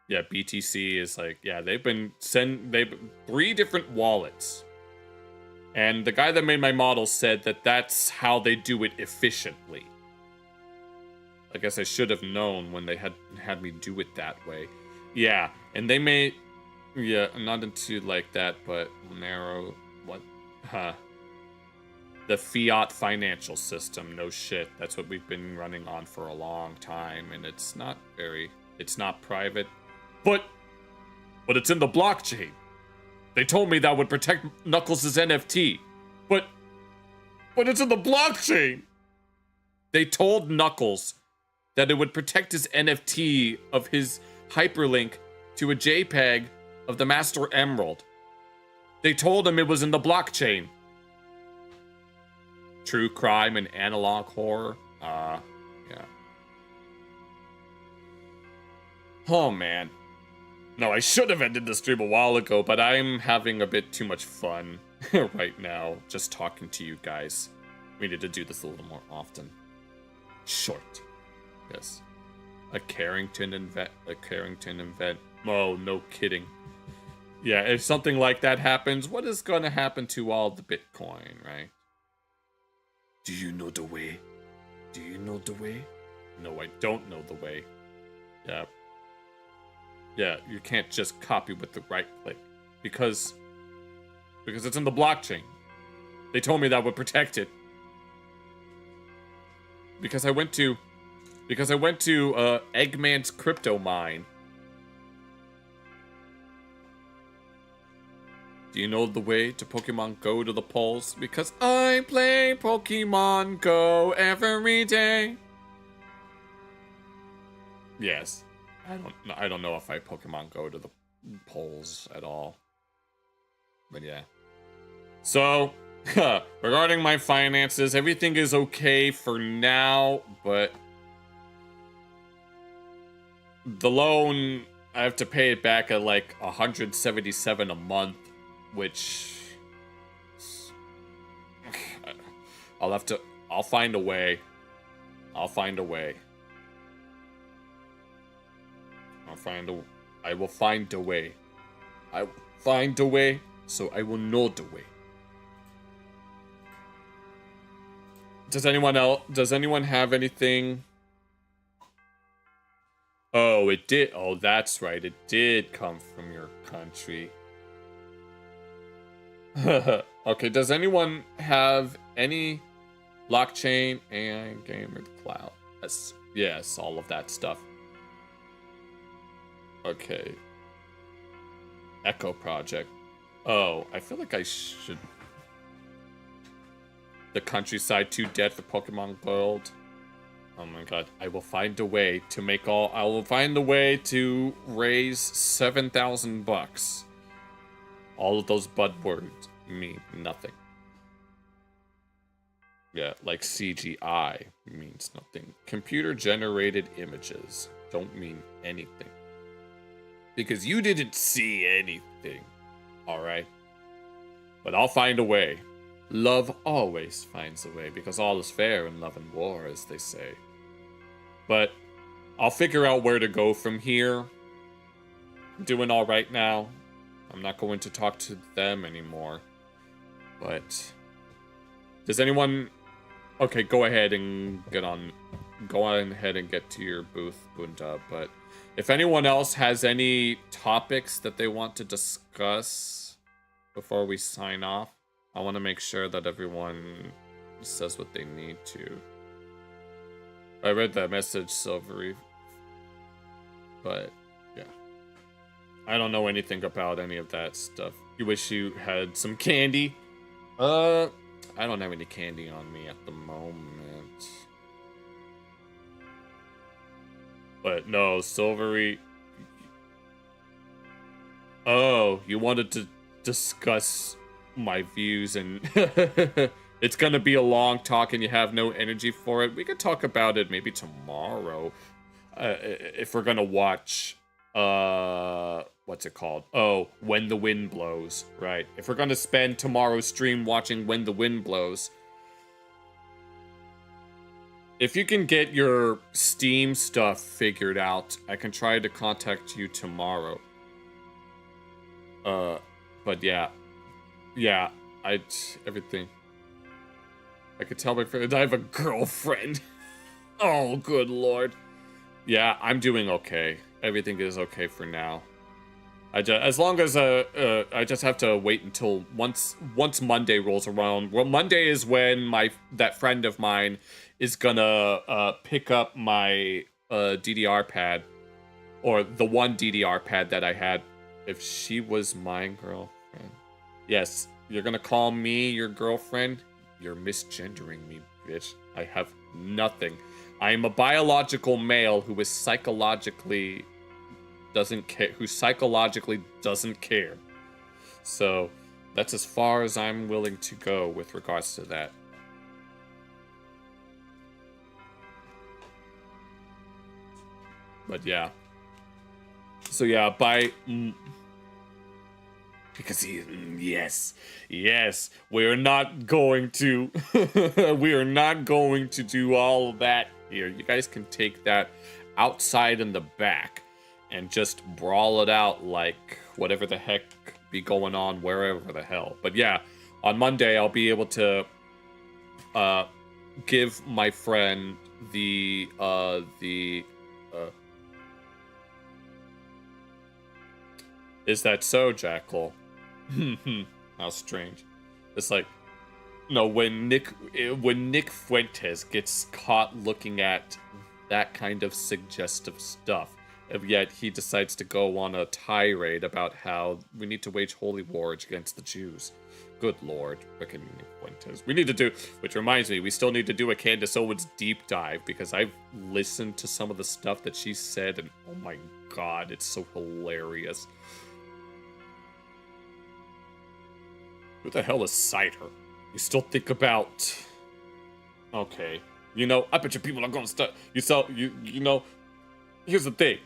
Yeah, BTC is like, yeah, they've 3 different wallets. And the guy that made my model said that that's how they do it efficiently. I guess I should have known when they had me do it that way. Yeah, and they made... Yeah, I'm not into like that, but narrow... What? Huh. The fiat financial system, no shit. That's what we've been running on for a long time, and it's not very... It's not private. But it's in the blockchain. They told me that would protect Knuckles' NFT. But it's in the blockchain. They told Knuckles that it would protect his NFT of his hyperlink to a JPEG of the Master Emerald. They told him it was in the blockchain. True crime and analog horror. Yeah. Oh, man. No, I should have ended the stream a while ago, but I'm having a bit too much fun right now, just talking to you guys. We need to do this a little more often. Short. Yes. A Carrington event. Oh, no kidding. Yeah, if something like that happens, what is going to happen to all the Bitcoin, right? Do you know the way? Do you know the way? No, I don't know the way. Yeah. Yeah, you can't just copy with the right click. Because it's in the blockchain. They told me that would protect it. because I went to Eggman's crypto mine. Do you know the way to Pokemon Go to the polls? Because I play Pokemon Go every day. Yes. I don't know if I Pokemon Go to the polls at all. But yeah. So, regarding my finances, everything is okay for now, but the loan, I have to pay it back at like $177 a month, which I'll find a way. I will find a way. I will find a way, so I will know the way. Does anyone have anything? Oh, it did. Oh, that's right. It did come from your country. Okay, does anyone have any blockchain and gamer cloud? Yes, all of that stuff. Okay. Echo Project. Oh, I feel like I should... The countryside too dead for Pokemon Gold. Oh my god. I will find a way to make all... I will find a way to raise 7,000 bucks. All of those buzzwords mean nothing. Yeah, like CGI means nothing. Computer-generated images don't mean anything. Because you didn't see anything. Alright? But I'll find a way. Love always finds a way, because all is fair in love and war, as they say. But I'll figure out where to go from here. I'm doing alright now. I'm not going to talk to them anymore. But does anyone... Okay, go ahead and get on... Go on ahead and get to your booth, Bunda. But if anyone else has any topics that they want to discuss before we sign off, I want to make sure that everyone says what they need to. I read that message, Silvery. But, yeah. I don't know anything about any of that stuff. You wish you had some candy? I don't have any candy on me at the moment. But no, Silvery... Oh, you wanted to discuss my views and... It's gonna be a long talk and you have no energy for it. We could talk about it maybe tomorrow. If we're gonna watch... what's it called? Oh, When the Wind Blows. Right. If we're gonna spend tomorrow's stream watching When the Wind Blows... If you can get your Steam stuff figured out, I can try to contact you tomorrow. But yeah. Yeah, everything. I could tell my friend I have a girlfriend. Oh, good lord. Yeah, I'm doing okay. Everything is okay for now. As long as I just have to wait until once Monday rolls around. Well, Monday is when that friend of mine is gonna pick up my DDR pad, or the one DDR pad that I had. If she was my girlfriend, yes, you're gonna call me your girlfriend. You're misgendering me, bitch. I have nothing. I am a biological male who is psychologically doesn't care. Who psychologically doesn't care. So that's as far as I'm willing to go with regards to that. But yeah. So yeah, because yes, we are not going to, we are not going to do all of that here. You guys can take that outside in the back and just brawl it out like whatever the heck be going on wherever the hell. But yeah, on Monday I'll be able to give my friend the Is that so, Jackal? How strange. It's like, No, when Nick Fuentes gets caught looking at that kind of suggestive stuff, and yet he decides to go on a tirade about how we need to wage holy war against the Jews. Good lord, frickin' Nick Fuentes. We need to do, which reminds me, we still need to do a Candace Owens deep dive, because I've listened to some of the stuff that she said, and oh my god, it's so hilarious. Who the hell is Cider? You still think about... Okay. You know, I bet you people are gonna start... You know... Here's the thing.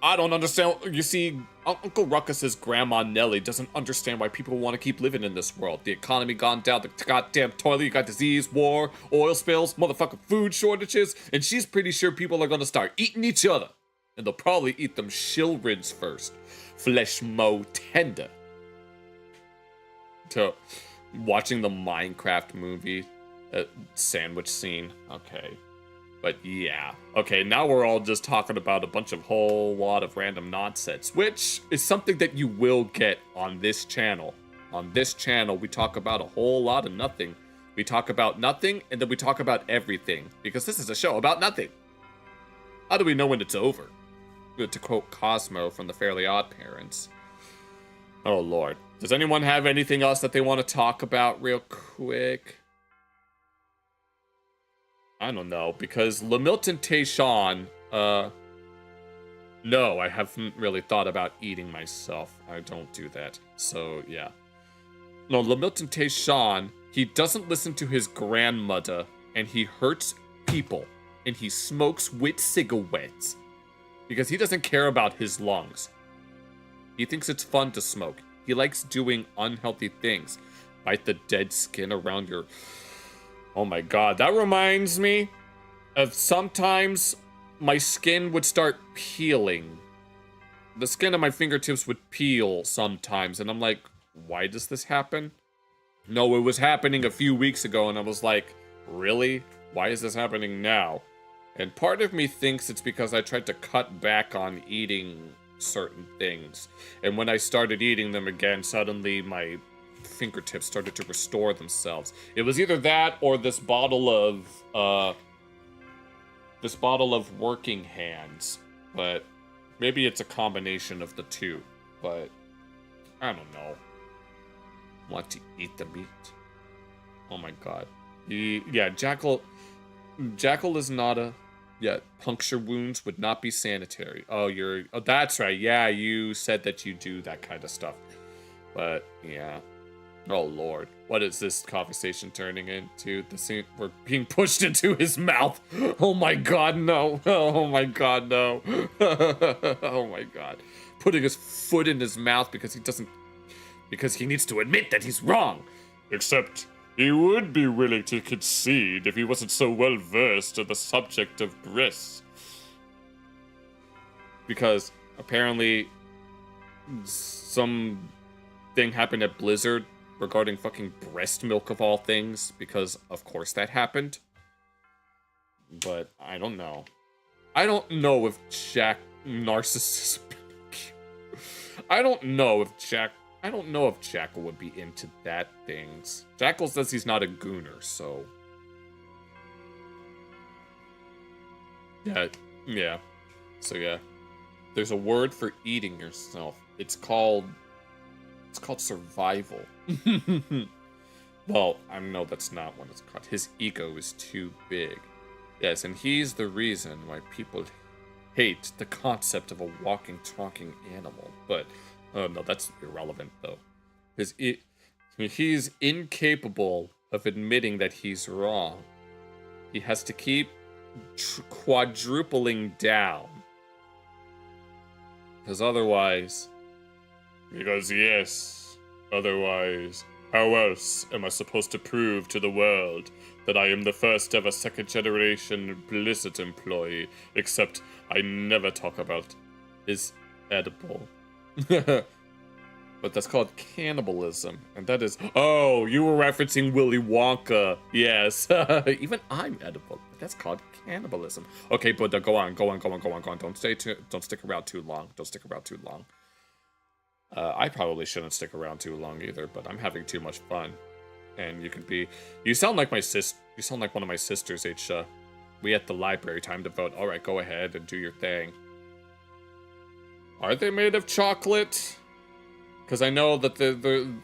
I don't understand. You see, Uncle Ruckus's grandma Nellie doesn't understand why people want to keep living in this world. The economy gone down the goddamn toilet. You got disease, war, oil spills, motherfucking food shortages, and she's pretty sure people are gonna start eating each other. And they'll probably eat them children's first. Flesh mo tender. To watching the Minecraft movie, sandwich scene. Okay. But yeah. Okay, now we're all just talking about a whole lot of random nonsense, which is something that you will get on this channel. On this channel, we talk about a whole lot of nothing. We talk about nothing, and then we talk about everything, because this is a show about nothing. How do we know when it's over? To quote Cosmo from the Fairly Odd Parents. Oh lord. Does anyone have anything else that they want to talk about real quick? I don't know, because Lamilton Tayshawn, no, I haven't really thought about eating myself. I don't do that. So, yeah. No, Lamilton Tayshawn, he doesn't listen to his grandmother, and he hurts people, and he smokes with cigarettes, because he doesn't care about his lungs. He thinks it's fun to smoke. He likes doing unhealthy things. Bite the dead skin around your... Oh my god, that reminds me of sometimes my skin would start peeling. The skin on my fingertips would peel sometimes, and I'm like, why does this happen? No, it was happening a few weeks ago, and I was like, really? Why is this happening now? And part of me thinks it's because I tried to cut back on eating certain things. And when I started eating them again, suddenly my fingertips started to restore themselves. It was either that or this bottle of working hands, but maybe it's a combination of the two. But I don't know. Want to eat the meat? Oh my god. Yeah, Jackal is not a... Yeah, puncture wounds would not be sanitary. Oh, that's right. Yeah, you said that you do that kind of stuff. But yeah. Oh lord, what is this conversation turning into? We're being pushed into his mouth. Oh my god, no. Oh my god, no. Oh my god. Putting his foot in his mouth because he needs to admit that he's wrong. Except he would be willing to concede if he wasn't so well versed in the subject of breasts. Because apparently some thing happened at Blizzard regarding fucking breast milk of all things, because of course that happened. But I don't know. I don't know if Jack narcissist. I don't know if Jackal would be into that things. Jackal says he's not a gooner, so yeah. So yeah. There's a word for eating yourself. It's called survival. Well, I know that's not what it's called. His ego is too big. Yes, and he's the reason why people hate the concept of a walking, talking animal. But, no, that's irrelevant, though. He's incapable of admitting that he's wrong. He has to keep quadrupling down. Otherwise, how else am I supposed to prove to the world that I am the first ever second-generation Blizzard employee, except I never talk about is edible. But that's called cannibalism, and that is... Oh, you were referencing Willy Wonka. Yes. Even I'm edible, but that's called cannibalism. Okay, but go on. Don't stick around too long. I probably shouldn't stick around too long either, but I'm having too much fun. And you could be... You sound like my You sound like one of my sisters, H. We at the library, time to vote. Alright, go ahead and do your thing. Are they made of chocolate? Because I know that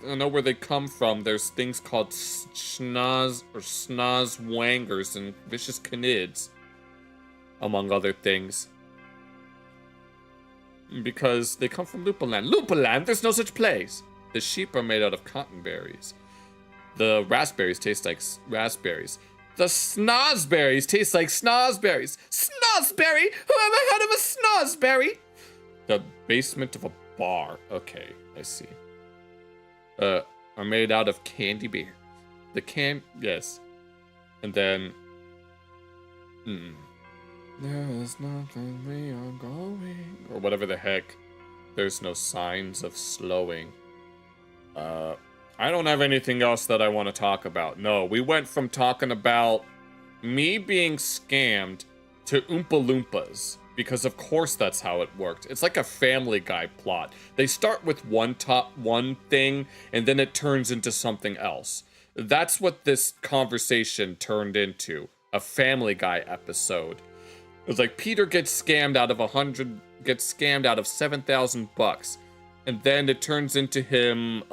I know where they come from. There's things called schnoz or snozwangers and vicious canids, among other things. Because they come from Lupaland. Lupaland? There's no such place! The sheep are made out of cottonberries. The raspberries taste like raspberries. The snozberries taste like snozberries. Snozberry? Who ever heard of a snozberry? The basement of a bar. Okay, I see. Are made out of candy beer. Yes. And then... There is nothing we are going... Or whatever the heck. There's no signs of slowing. I don't have anything else that I want to talk about. No, we went from talking about me being scammed to Oompa Loompas. Because of course that's how it worked. It's like a Family Guy plot. They start with one thing, and then it turns into something else. That's what this conversation turned into. A Family Guy episode. It was like Peter gets scammed out of $7,000, and then it turns into him,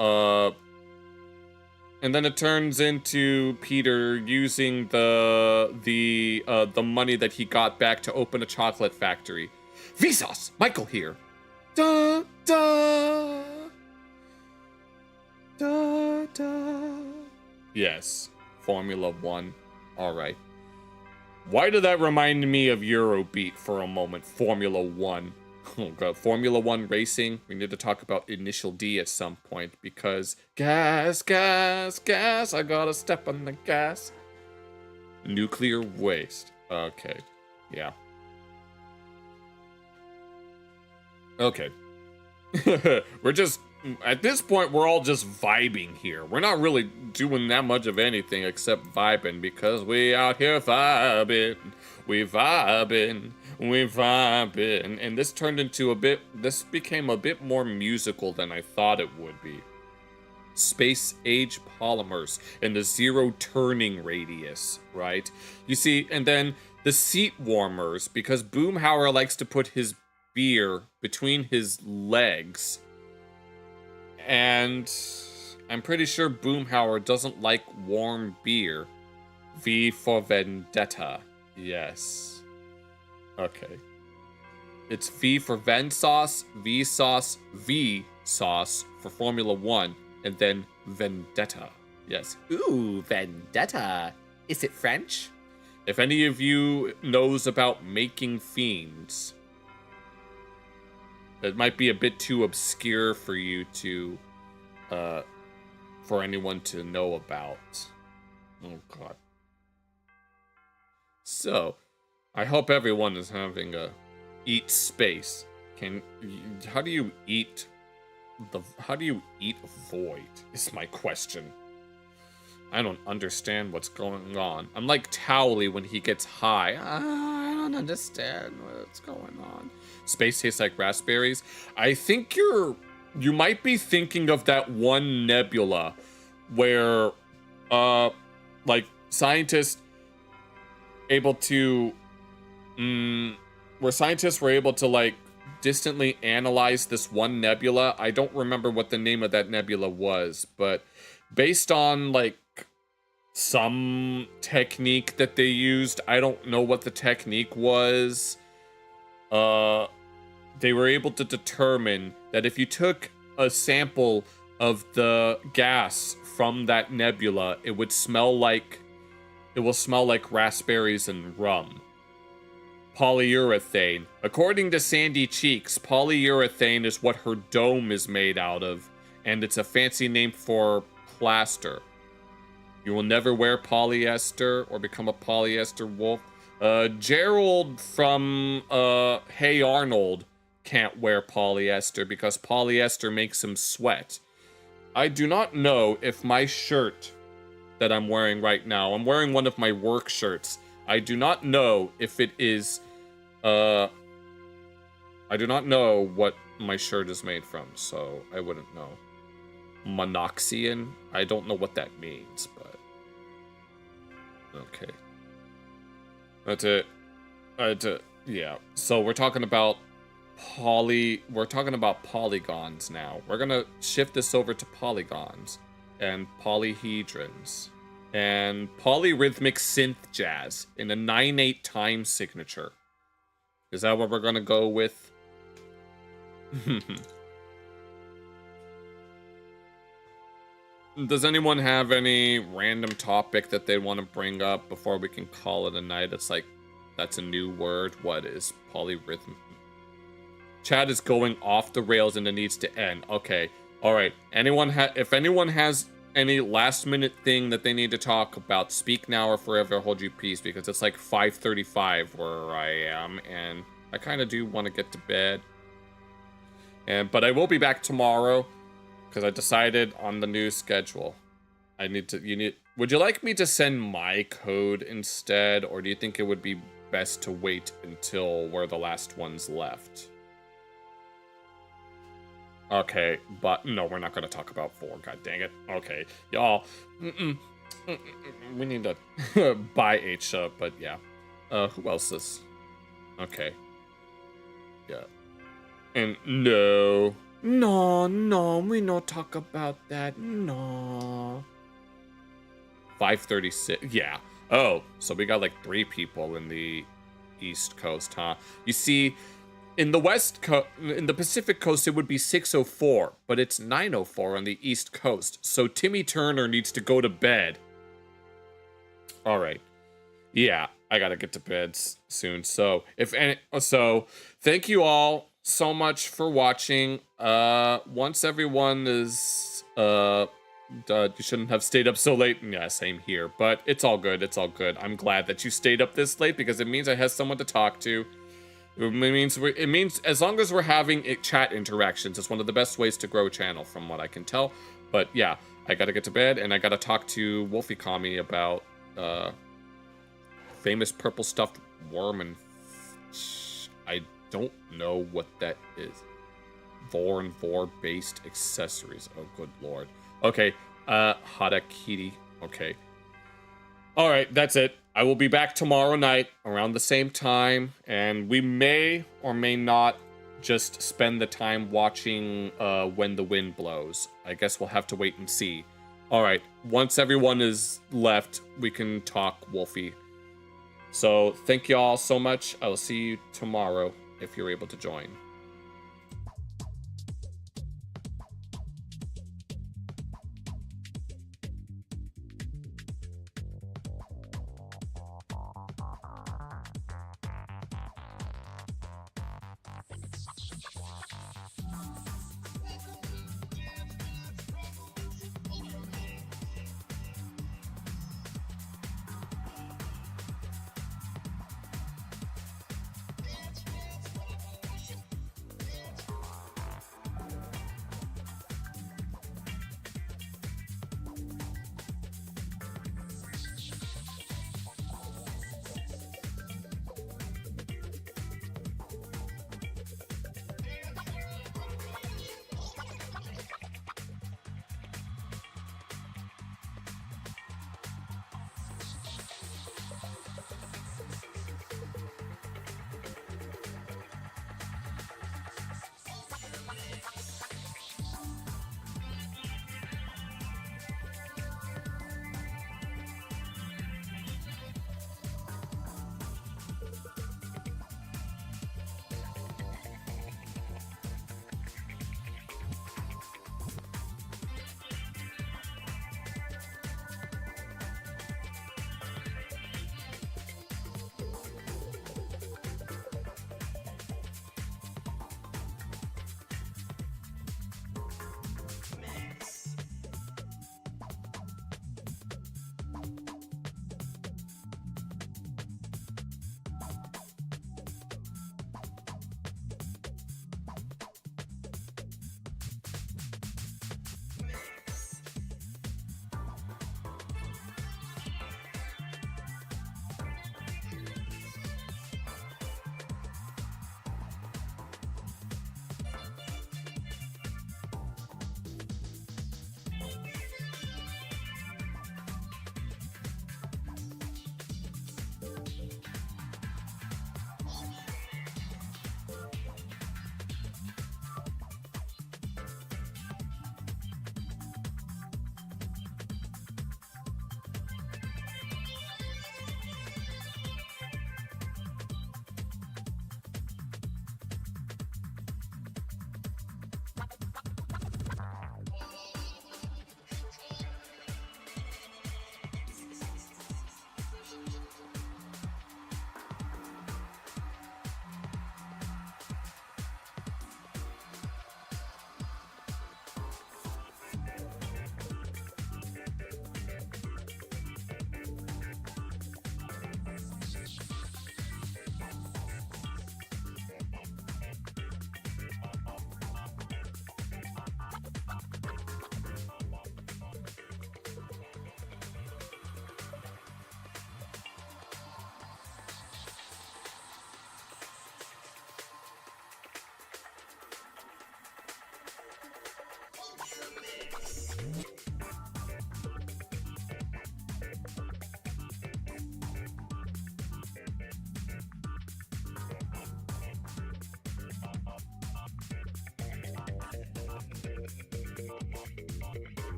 and then it turns into Peter using the money that he got back to open a chocolate factory. Vsauce! Michael here. Da da da da. Yes, Formula 1. All right. Why did that remind me of Eurobeat for a moment? Formula 1. Oh god, Formula 1 racing. We need to talk about Initial D at some point because gas, gas, gas. I gotta step on the gas. Nuclear waste. Okay. Yeah. Okay. We're just... At this point, we're all just vibing here. We're not really doing that much of anything except vibing because we out here vibing. We vibing. We vibing. And this turned into this became a bit more musical than I thought it would be. Space age polymers and the zero turning radius, right? You see, and then the seat warmers, because Boomhauer likes to put his beer between his legs. And I'm pretty sure Boomhauer doesn't like warm beer. V for Vendetta. Yes. Okay. It's V for Vensauce, V sauce, V sauce for Formula 1, and then Vendetta. Yes. Ooh, Vendetta. Is it French? If any of you knows about making fiends, it might be a bit too obscure for you to, for anyone to know about. Oh, God. So, I hope everyone is having a eat space. How do you eat void is my question. I don't understand what's going on. I'm like Towley when he gets high. I don't understand what's going on. Space tastes like raspberries. I think you might be thinking of that one nebula where, like scientists able to, where scientists were able to like distantly analyze this one nebula. I don't remember what the name of that nebula was, but based on like some technique that they used, I don't know what the technique was, they were able to determine that if you took a sample of the gas from that nebula, it will smell like raspberries and rum. Polyurethane. According to Sandy Cheeks, polyurethane is what her dome is made out of, and it's a fancy name for plaster. You will never wear polyester or become a polyester wolf. Gerald from Hey Arnold can't wear polyester because polyester makes him sweat. I do not know if my shirt that I'm wearing right now, I'm wearing one of my work shirts. I do not know if it is, I do not know what my shirt is made from, so I wouldn't know. Monoxian? I don't know what that means, but okay. That's it. Yeah. So we're talking about polygons now. We're gonna shift this over to polygons and polyhedrons and polyrhythmic synth jazz in a 9/8 time signature. Is that what we're gonna go with? Does anyone have any random topic that they want to bring up before we can call it a night? It's like, that's a new word. What is polyrhythm? Chat is going off the rails and it needs to end. Okay. All right. If anyone has any last minute thing that they need to talk about, speak now or forever hold your peace, because it's like 5:35 where I am and I kind of do want to get to bed. But I will be back tomorrow because I decided on the new schedule. Would you like me to send my code instead, or do you think it would be best to wait until we're the last ones left? Okay, but no, we're not going to talk about 4. God dang it. Okay, y'all. We need to buy Aisha, but yeah. Who else is? Okay. Yeah. And no, we not talk about that. No. 5:36. Yeah. Oh, so we got like 3 people in the East Coast, huh? You see, in the Pacific Coast, it would be 6:04, but it's 9:04 on the East Coast. So Timmy Turner needs to go to bed. All right. Yeah, I gotta get to bed soon. So thank you all so much for watching. Once everyone is you shouldn't have stayed up so late. Yeah, same here, but it's all good. It's all good. I'm glad that you stayed up this late because it means I have someone to talk to. It means as long as we're having chat interactions, it's one of the best ways to grow a channel from what I can tell. But yeah, I gotta get to bed and I gotta talk to Wolfie Kami about famous purple stuffed worm and I don't know what that is. Vor and Vor based accessories. Oh, good lord. Okay, Harakiri. Okay. Alright, that's it. I will be back tomorrow night around the same time, and we may or may not just spend the time watching When the Wind Blows. I guess we'll have to wait and see. Alright, once everyone is left, we can talk Wolfie. So, thank you all so much. I will see you tomorrow if you're able to join.